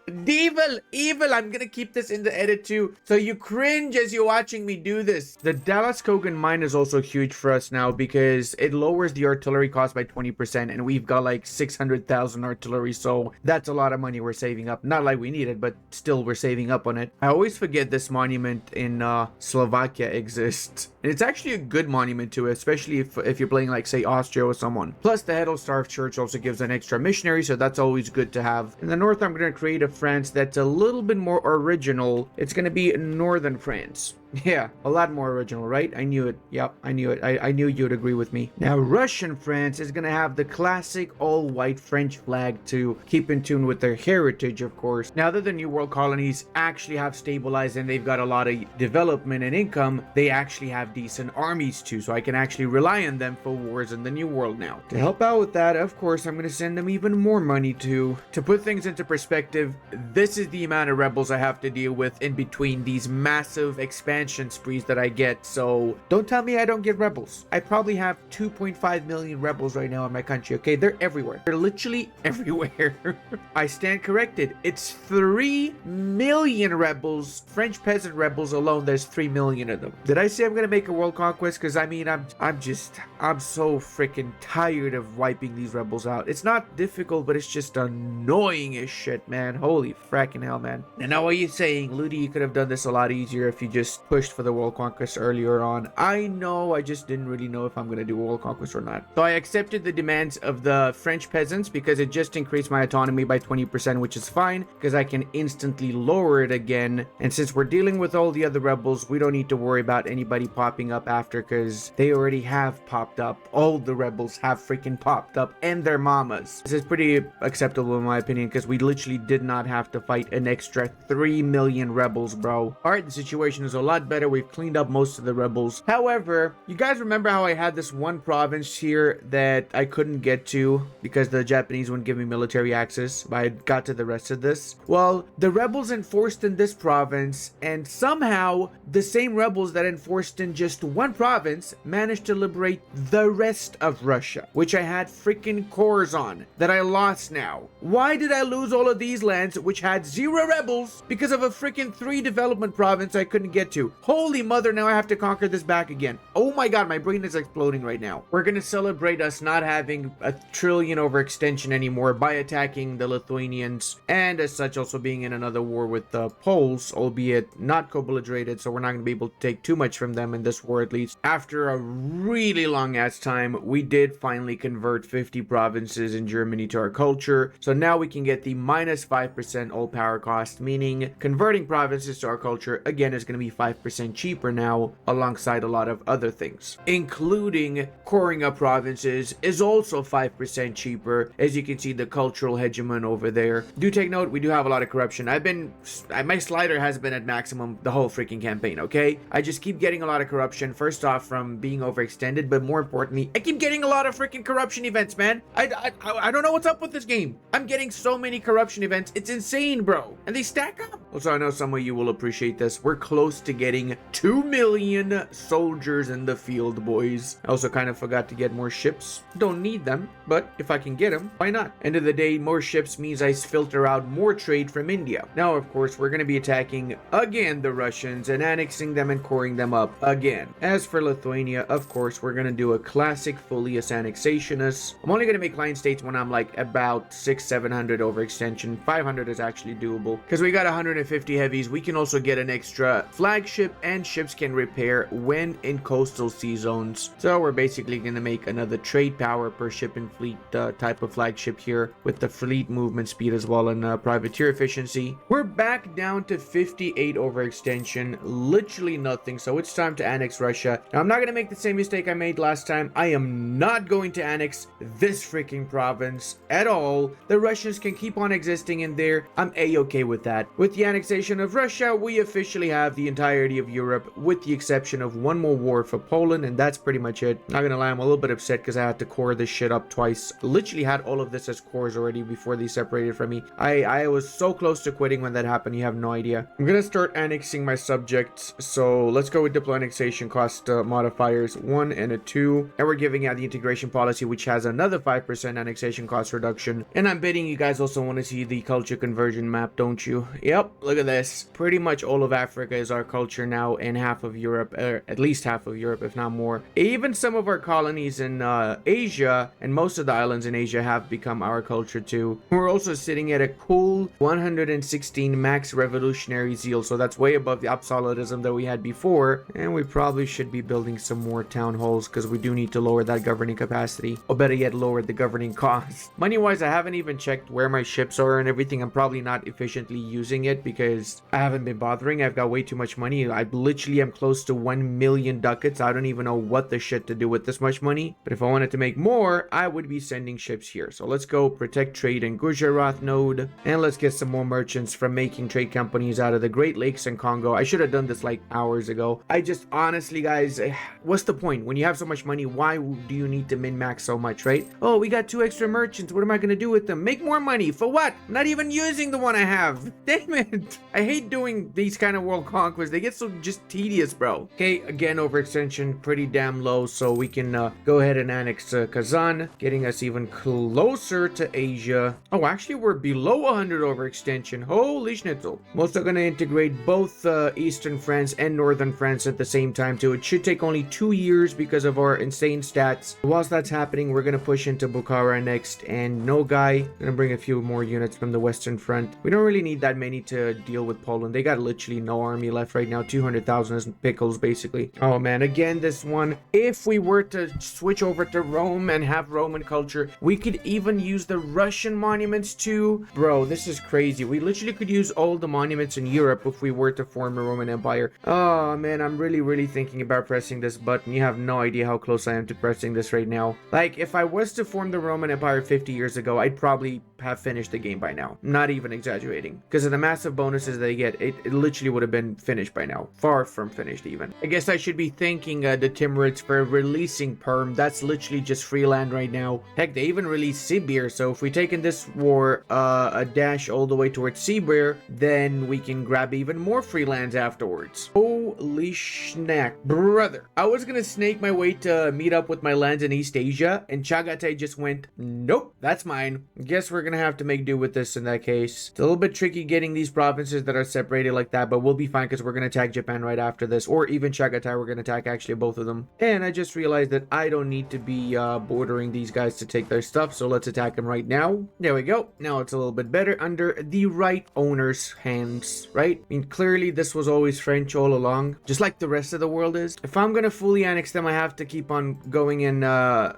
A: Evil. I'm gonna keep this in the edit too, so you cringe as you're watching me do this. The Dallas Kogan mine is also huge for us now because it lowers the artillery cost by 20%, and we've got like 600,000 artillery, so that's a lot of money we're saving up. Not like we need it, but still we're saving up on it. I always forget this monument in Slovakia exists. And it's actually a good monument to it, especially if you're playing like, say, Austria or someone. Plus, the Hedelstarf Church also gives an extra missionary, so that's always good to have. In the north, I'm going to create a France that's a little bit more original. It's going to be northern France. Yeah, a lot more original, right? I knew it. Yep, I knew it. I knew you'd agree with me. Now, Russian France is gonna have the classic all-white French flag to keep in tune with their heritage, of course. Now that the New World colonies actually have stabilized and they've got a lot of development and income, they actually have decent armies too, so I can actually rely on them for wars in the New World now. To help out with that, of course, I'm gonna send them even more money too. To put things into perspective, this is the amount of rebels I have to deal with in between these massive expansion sprees that I get, so don't tell me I don't get rebels. I probably have 2.5 million rebels right now in my country, okay? They're everywhere. They're literally everywhere. I stand corrected. It's 3 million rebels. French peasant rebels alone, there's 3 million of them. Did I say I'm gonna make a world conquest? Because I mean, I'm so freaking tired of wiping these rebels out. It's not difficult, but it's just annoying as shit, man. Holy fracking hell, man. And now what are you saying? Ludi, you could have done this a lot easier if you just pushed for the world conquest earlier on. I know, I just didn't really know if I'm gonna do a world conquest or not. So I accepted the demands of the French peasants because it just increased my autonomy by 20%, which is fine because I can instantly lower it again. And since we're dealing with all the other rebels, we don't need to worry about anybody popping up after because they already have popped up. All the rebels have freaking popped up and their mamas. This is pretty acceptable in my opinion because we literally did not have to fight an extra 3 million rebels, bro. Alright, the situation is a lot better. We've cleaned up most of the rebels. However, you guys remember how I had this one province here that I couldn't get to because the Japanese wouldn't give me military access, but I got to the rest of this? Well, the rebels enforced in this province, and somehow the same rebels that enforced in just one province managed to liberate the rest of Russia, which I had freaking cores on that I lost now. Why did I lose all of these lands which had 0 rebels because of a freaking 3 development province I couldn't get to? Holy mother, now I have to conquer this back again. Oh my god, my brain is exploding right now. We're gonna celebrate us not having a trillion overextension anymore by attacking the Lithuanians, and as such also being in another war with the Poles, albeit not co-belligerated, so we're not gonna be able to take too much from them in this war at least. After a really long ass time, we did finally convert 50 provinces in Germany to our culture, so now we can get the minus 5% all power cost, meaning converting provinces to our culture again is gonna be 5% cheaper now, alongside a lot of other things, including coring up provinces is also 5% cheaper. As you can see, the cultural hegemon over there. Do take note, we do have a lot of corruption. My slider has been at maximum the whole freaking campaign, okay? I just keep getting a lot of corruption, first off from being overextended, but more importantly, I keep getting a lot of freaking corruption events, man. I don't know what's up with this game. I'm getting so many corruption events, it's insane, bro, and they stack up. Also, I know some of you will appreciate this. We're close to getting 2 million soldiers in the field, boys. I also kind of forgot to get more ships. Don't need them, but if I can get them, why not? End of the day, more ships means I filter out more trade from India. Now, of course, we're going to be attacking again the Russians and annexing them and coring them up again. As for Lithuania, of course, we're going to do a classic Folius annexationist. I'm only going to make line states when I'm like about 600-700 overextension. 500 is actually doable because we got 150 heavies. We can also get an extra flagship, and ships can repair when in coastal sea zones. So we're basically going to make another trade power per ship and fleet type of flagship here with the fleet movement speed as well and privateer efficiency. We're back down to 58 overextension, literally nothing, so it's time to annex Russia. Now, I'm not going to make the same mistake I made last time. I am not going to annex this freaking province at all. The Russians can keep on existing in there. I'm a-okay with that. With the annexation of Russia, we officially have the entirety of Europe, with the exception of one more war for Poland, and that's pretty much it. Not gonna lie, I'm a little bit upset because I had to core this shit up twice. Literally had all of this as cores already before they separated from me. I was so close to quitting when that happened, you have no idea. I'm gonna start annexing my subjects, so let's go with diplo annexation cost modifiers 1 and a 2, and we're giving out the integration policy, which has another 5% annexation cost reduction. And I'm betting you guys also want to see the culture conversion map, don't you? Yep, look at this. Pretty much all of Africa is our culture now, and half of Europe, or at least half of Europe, if not more. Even some of our colonies in Asia, and most of the islands in Asia have become our culture too. We're also sitting at a cool 116 max revolutionary zeal, so that's way above the absolutism that we had before, and we probably should be building some more town halls because we do need to lower that governing capacity, or better yet, lower the governing cost. Money wise, I haven't even checked where my ships are and everything. I'm probably not efficiently using it because I haven't been bothering. I've got way too much money. I literally am close to 1 million ducats. I don't even know what the shit to do with this much money, but if I wanted to make more, I would be sending ships here. So let's go protect trade in Gujarat node, and let's get some more merchants from making trade companies out of the Great Lakes and Congo. I should have done this like hours ago. I just honestly, guys, what's the point? When you have so much money, why do you need to min-max so much, right? Oh, we got 2 extra merchants. What am I gonna do with them? Make more money for what? I'm not even using the one I have. Damn it. I hate doing these kind of world conquests. They get so just tedious, bro. Okay, again, overextension pretty damn low, so we can go ahead and annex Kazan, getting us even closer to Asia. Oh, actually, we're below 100 overextension. Holy schnitzel. Most are gonna integrate both Eastern France and Northern France at the same time too. It should take only 2 years because of our insane stats. Whilst that's happening, we're gonna push into Bukhara next, and Nogai. Gonna bring a few more units from the Western Front. We don't really need that many to deal with Poland. They got literally no army left right now. 200,000 is pickles, basically. Oh man, again, this one. If we were to switch over to Rome and have Roman culture, we could even use the Russian monuments too. Bro, this is crazy. We literally could use all the monuments in Europe if we were to form a Roman Empire. Oh man, I'm really thinking about pressing this button. You have no idea how close I am to pressing this right now. Like, if I was to form the Roman Empire 50 years ago, I'd probably have finished the game by now. I'm not even exaggerating. Because of the massive bonuses they get, it literally would have been finished by now. Far from finished even. I guess I should be thanking the Timurids for releasing Perm. That's literally just free land right now. Heck, they even released Sibir, so if we take in this war a dash all the way towards Sibir, then we can grab even more free lands afterwards. Holy schnack. Brother, I was gonna snake my way to meet up with my lands in East Asia, and Chagatai just went, nope, that's mine. Guess we're gonna have to make do with this in that case. It's a little bit tricky getting these provinces that are separated like that, but we'll be fine because we're gonna attack Japan right after this, or even Chagatai. We're gonna attack actually both of them. And I just realized that I don't need to be bordering these guys to take their stuff, so let's attack them right now. There we go. Now it's a little bit better under the right owner's hands, right? I mean, clearly this was always French all along, just like the rest of the world is. If I'm gonna fully annex them, I have to keep on going and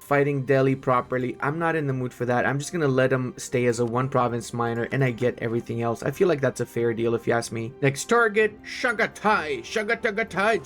A: fighting Delhi properly. I'm not in the mood for that. I'm just gonna let them stay as a one province minor, and I get everything else. I feel like that's a fair deal if you ask me. Next target, Chagatai. Chagatatai.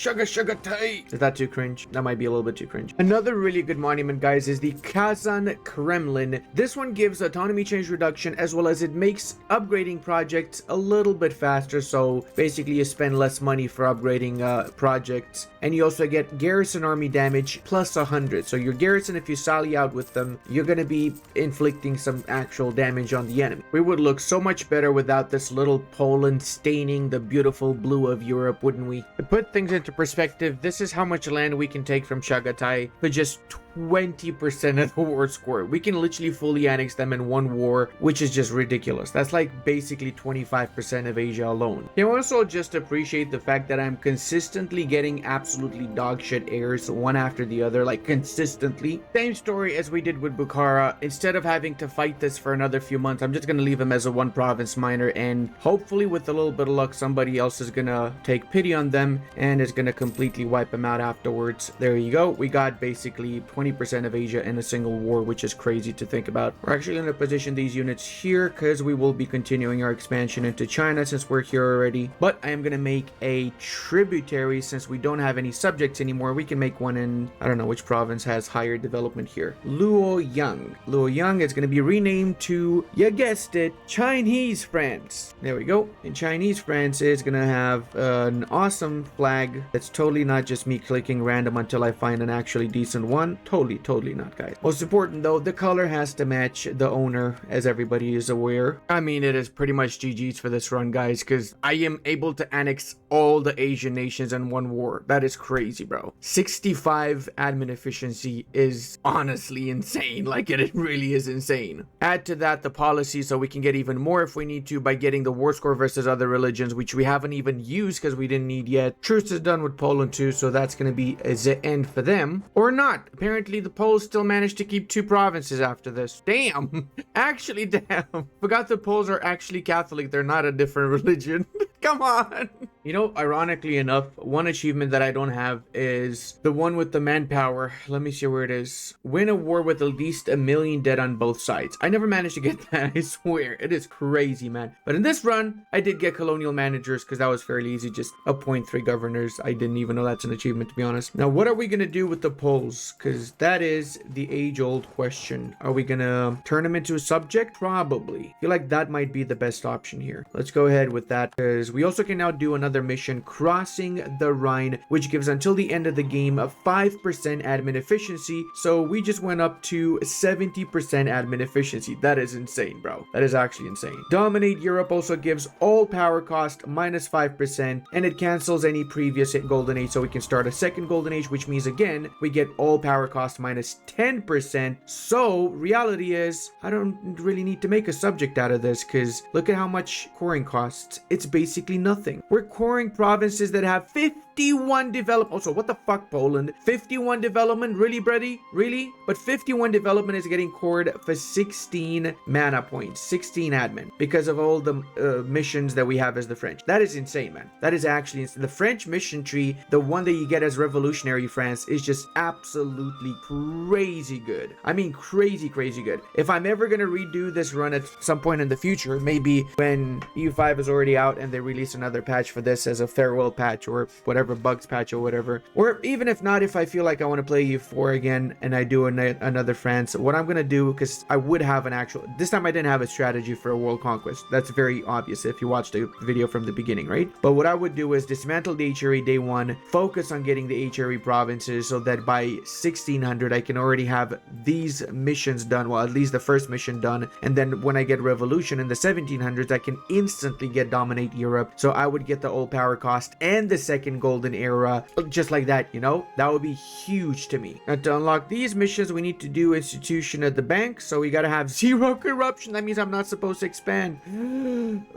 A: Chagatai. Is that too cringe? That might be a little bit too cringe. Another really good monument, guys, is the Kazan Kremlin. This one gives autonomy change reduction, as well as it makes upgrading projects a little bit faster. So basically you spend less money for upgrading projects, and you also get garrison army damage plus 100. So your garrison, if you sally out with them, you're going to be inflicting some actual damage on the enemy. We would look so much better without this little Poland staining the beautiful blue of Europe, wouldn't we? To put things into perspective, this is how much land we can take from Chagatai for just 20% of the war score. We can literally fully annex them in one war, which is just ridiculous. That's like basically 25% of Asia alone. You also just appreciate the fact that I'm consistently getting absolutely dogshit heirs one after the other, like consistently. Same story as we did with Bukhara. Instead of having to fight this for another few months, I'm just gonna leave him as a one province minor, and hopefully with a little bit of luck, somebody else is gonna take pity on them and is gonna completely wipe them out afterwards. There you go. We got basically 20% of Asia in a single war, which is crazy to think about. We're actually going to position these units here because we will be continuing our expansion into China since we're here already. But I am going to make a tributary since we don't have any subjects anymore. We can make one in, I don't know which province has higher development here. Luoyang. Luoyang is going to be renamed to, you guessed it, Chinese France. There we go. And Chinese France is going to have an awesome flag that's totally not just me clicking random until I find an actually decent one. Totally not, guys. Most important though, the color has to match the owner, as everybody is aware. I mean, it is pretty much GG's for this run, guys, because I am able to annex all the Asian nations in one war. That is crazy, bro. 65 admin efficiency is honestly insane. Like, it really is insane. Add to that the policy so we can get even more if we need to by getting the war score versus other religions, which we haven't even used because we didn't need yet. Truce is done with Poland too, so that's going to be the end for them. Or not. Apparently the Poles still managed to keep 2 provinces after this. Damn. Actually, damn. Forgot the Poles are actually Catholic. They're not a different religion. Come on. You know, ironically enough, one achievement that I don't have is the one with the manpower. Let me see where it is. Win a war with at least 1 million dead on both sides. I never managed to get that, I swear. It is crazy, man. But in this run, I did get colonial managers because that was fairly easy. Just appoint 3 governors. I didn't even know that's an achievement, to be honest. Now, what are we going to do with the Poles? Because that is the age-old question. Are we going to turn them into a subject? Probably. I feel like that might be the best option here. Let's go ahead with that because we also can now do another mission, Crossing the Rhine, which gives until the end of the game a 5% admin efficiency. So we just went up to 70% admin efficiency. That is insane, bro. That is actually insane. Dominate Europe also gives all power cost minus 5%, and it cancels any previous golden age, so we can start a second golden age, which means again we get all power cost minus 10%. So reality is I don't really need to make a subject out of this because look at how much coring costs. It's basically nothing. We're coring provinces that have 51 development. Also, what the fuck, Poland? 51 development? Really, Brady? Really? But 51 development is getting cored for 16 mana points, 16 admin, because of all the missions that we have as the French. That is insane, man. That is actually insane. The French mission tree, the one that you get as Revolutionary France, is just absolutely crazy good. I mean, crazy good. If I'm ever gonna redo this run at some point in the future, maybe when EU5 is already out and they release another patch for this as a farewell patch or whatever, bugs patch or whatever, or even if not, if I feel like I want to play EU4 again and I do another France, what I'm gonna do, because I would have an actual, this time I didn't have a strategy for a world conquest. That's very obvious if you watched the video from the beginning, right? But what I would do is dismantle the HRE day 1, focus on getting the HRE provinces so that by 1600 I can already have these missions done, well, at least the first mission done, and then when I get revolution in the 1700s I can instantly get dominate Europe. So I would get the old power cost and the second golden era just like that, you know? That would be huge to me. Now to unlock these missions we need to do institution at the bank, so we gotta have 0 corruption. That means I'm not supposed to expand.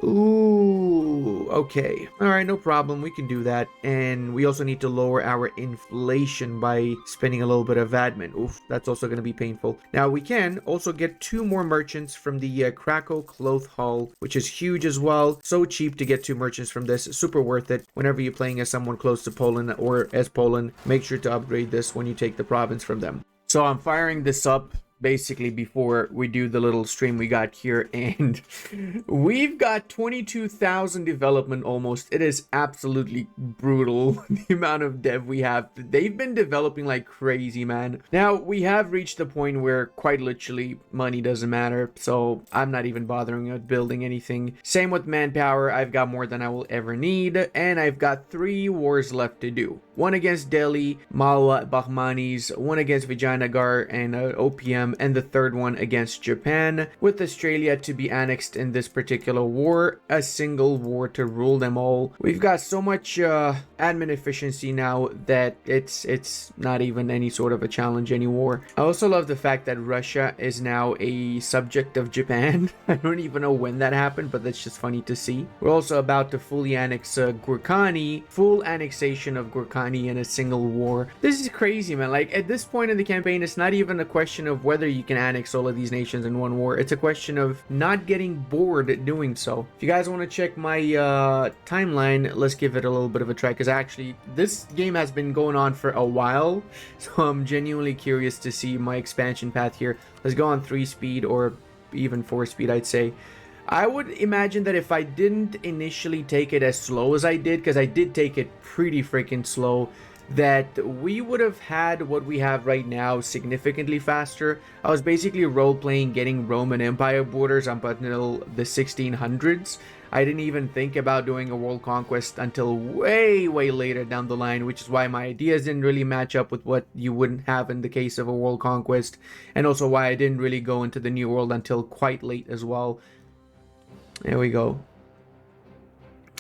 A: Ooh, okay. Alright, no problem, we can do that. And we also need to lower our inflation by spending a little bit of admin. Oof, that's also going to be painful. Now we can also get 2 more merchants from the Krakow Cloth Hall, which is huge as well. So cheap to get 2 merchants from this. Super worth it. Whenever you're playing as someone close to Poland or as Poland, make sure to upgrade this when you take the province from them. So I'm firing this up basically before we do the little stream we got here, and we've got 22,000 development almost. It is absolutely brutal the amount of dev we have. They've been developing like crazy, man. Now we have reached the point where quite literally money doesn't matter, so I'm not even bothering with building anything. Same with manpower. I've got more than I will ever need, and I've got 3 wars left to do. One against Delhi, Malwa, Bahmanis, one against Vijayanagar and OPM, and the third one against Japan, with Australia to be annexed in this particular war, a single war to rule them all. We've got so much admin efficiency now that it's not even any sort of a challenge anymore. I also love the fact that Russia is now a subject of Japan. I don't even know when that happened, but that's just funny to see. We're also about to fully annex Gurkhani, full annexation of Gurkhani in a single war. This is crazy, man. Like, at this point in the campaign, it's not even a question of whether together, you can annex all of these nations in one war. It's a question of not getting bored doing so. If you guys want to check my timeline, let's give it a little bit of a try, because actually this game has been going on for a while, so I'm genuinely curious to see my expansion path here. Let's go on 3 speed or even 4 speed, I'd say. I would imagine that if I didn't initially take it as slow as I did, because I did take it pretty freaking slow, that we would have had what we have right now significantly faster. I was basically role-playing getting Roman Empire borders up until the 1600s. I didn't even think about doing a world conquest until way later down the line, which is why my ideas didn't really match up with what you wouldn't have in the case of a world conquest, and also why I didn't really go into the New World until quite late as well. There we go.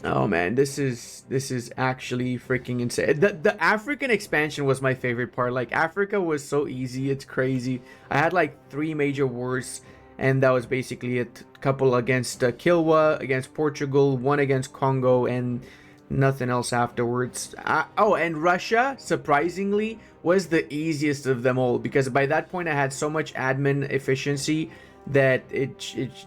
A: Oh man, this is actually freaking insane. The African expansion was my favorite part. Like, Africa was so easy, it's crazy. I had like 3 major wars, and that was basically it. Couple against Kilwa, against Portugal, 1 against Congo, and nothing else afterwards. Oh, and Russia, surprisingly, was the easiest of them all, because by that point I had so much admin efficiency that it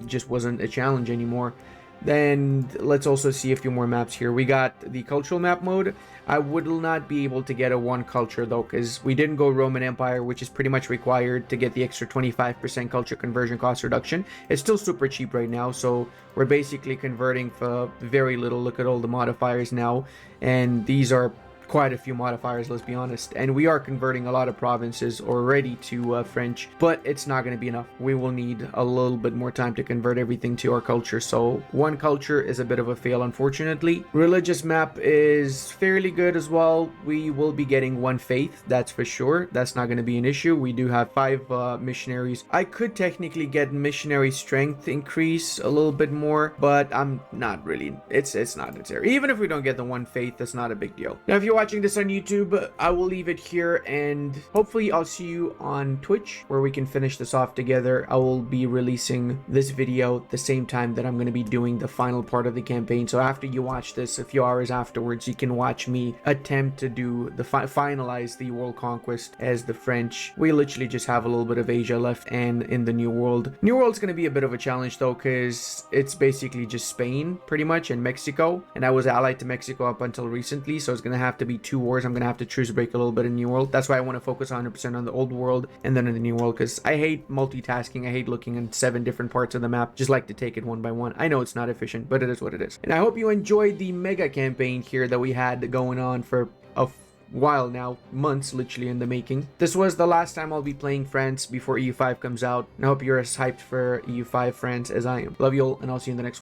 A: just wasn't a challenge anymore. Then let's also see a few more maps here. We got the cultural map mode. I would not be able to get a 1 culture though, because we didn't go Roman Empire, which is pretty much required to get the extra 25% culture conversion cost reduction. It's still super cheap right now, so we're basically converting for very little. Look at all the modifiers now, and these are quite a few modifiers, let's be honest, and we are converting a lot of provinces already to French, but it's not going to be enough. We will need a little bit more time to convert everything to our culture, so 1 culture is a bit of a fail, unfortunately. Religious map is fairly good as well. We will be getting 1 faith, that's for sure. That's not going to be an issue. We do have 5 missionaries. I could technically get missionary strength increase a little bit more, but I'm not really, it's not necessary. Even if we don't get the 1 faith, that's not a big deal. Now, if you're watching this on YouTube, I will leave it here, and hopefully I'll see you on Twitch where we can finish this off together. I will be releasing this video at the same time that I'm going to be doing the final part of the campaign, so after you watch this, a few hours afterwards, you can watch me attempt to do the finalize the world conquest as the French. We literally just have a little bit of Asia left, and in the New World. New World's going to be a bit of a challenge though, because it's basically just Spain pretty much and Mexico, and I was allied to Mexico up until recently, so it's going to have to be 2 wars. I'm gonna have to choose break a little bit in New World. That's why I want to focus 100% on the Old World and then in the New World, because I hate multitasking. I hate looking at 7 different parts of the map. Just like to take it one by one. I know it's not efficient, but it is what it is. And I hope you enjoyed the mega campaign here that we had going on for a while now, months literally in the making. This was the last time I'll be playing France before EU5 comes out, and I hope you're as hyped for EU5 France as I am. Love you all, and I'll see you in the next one.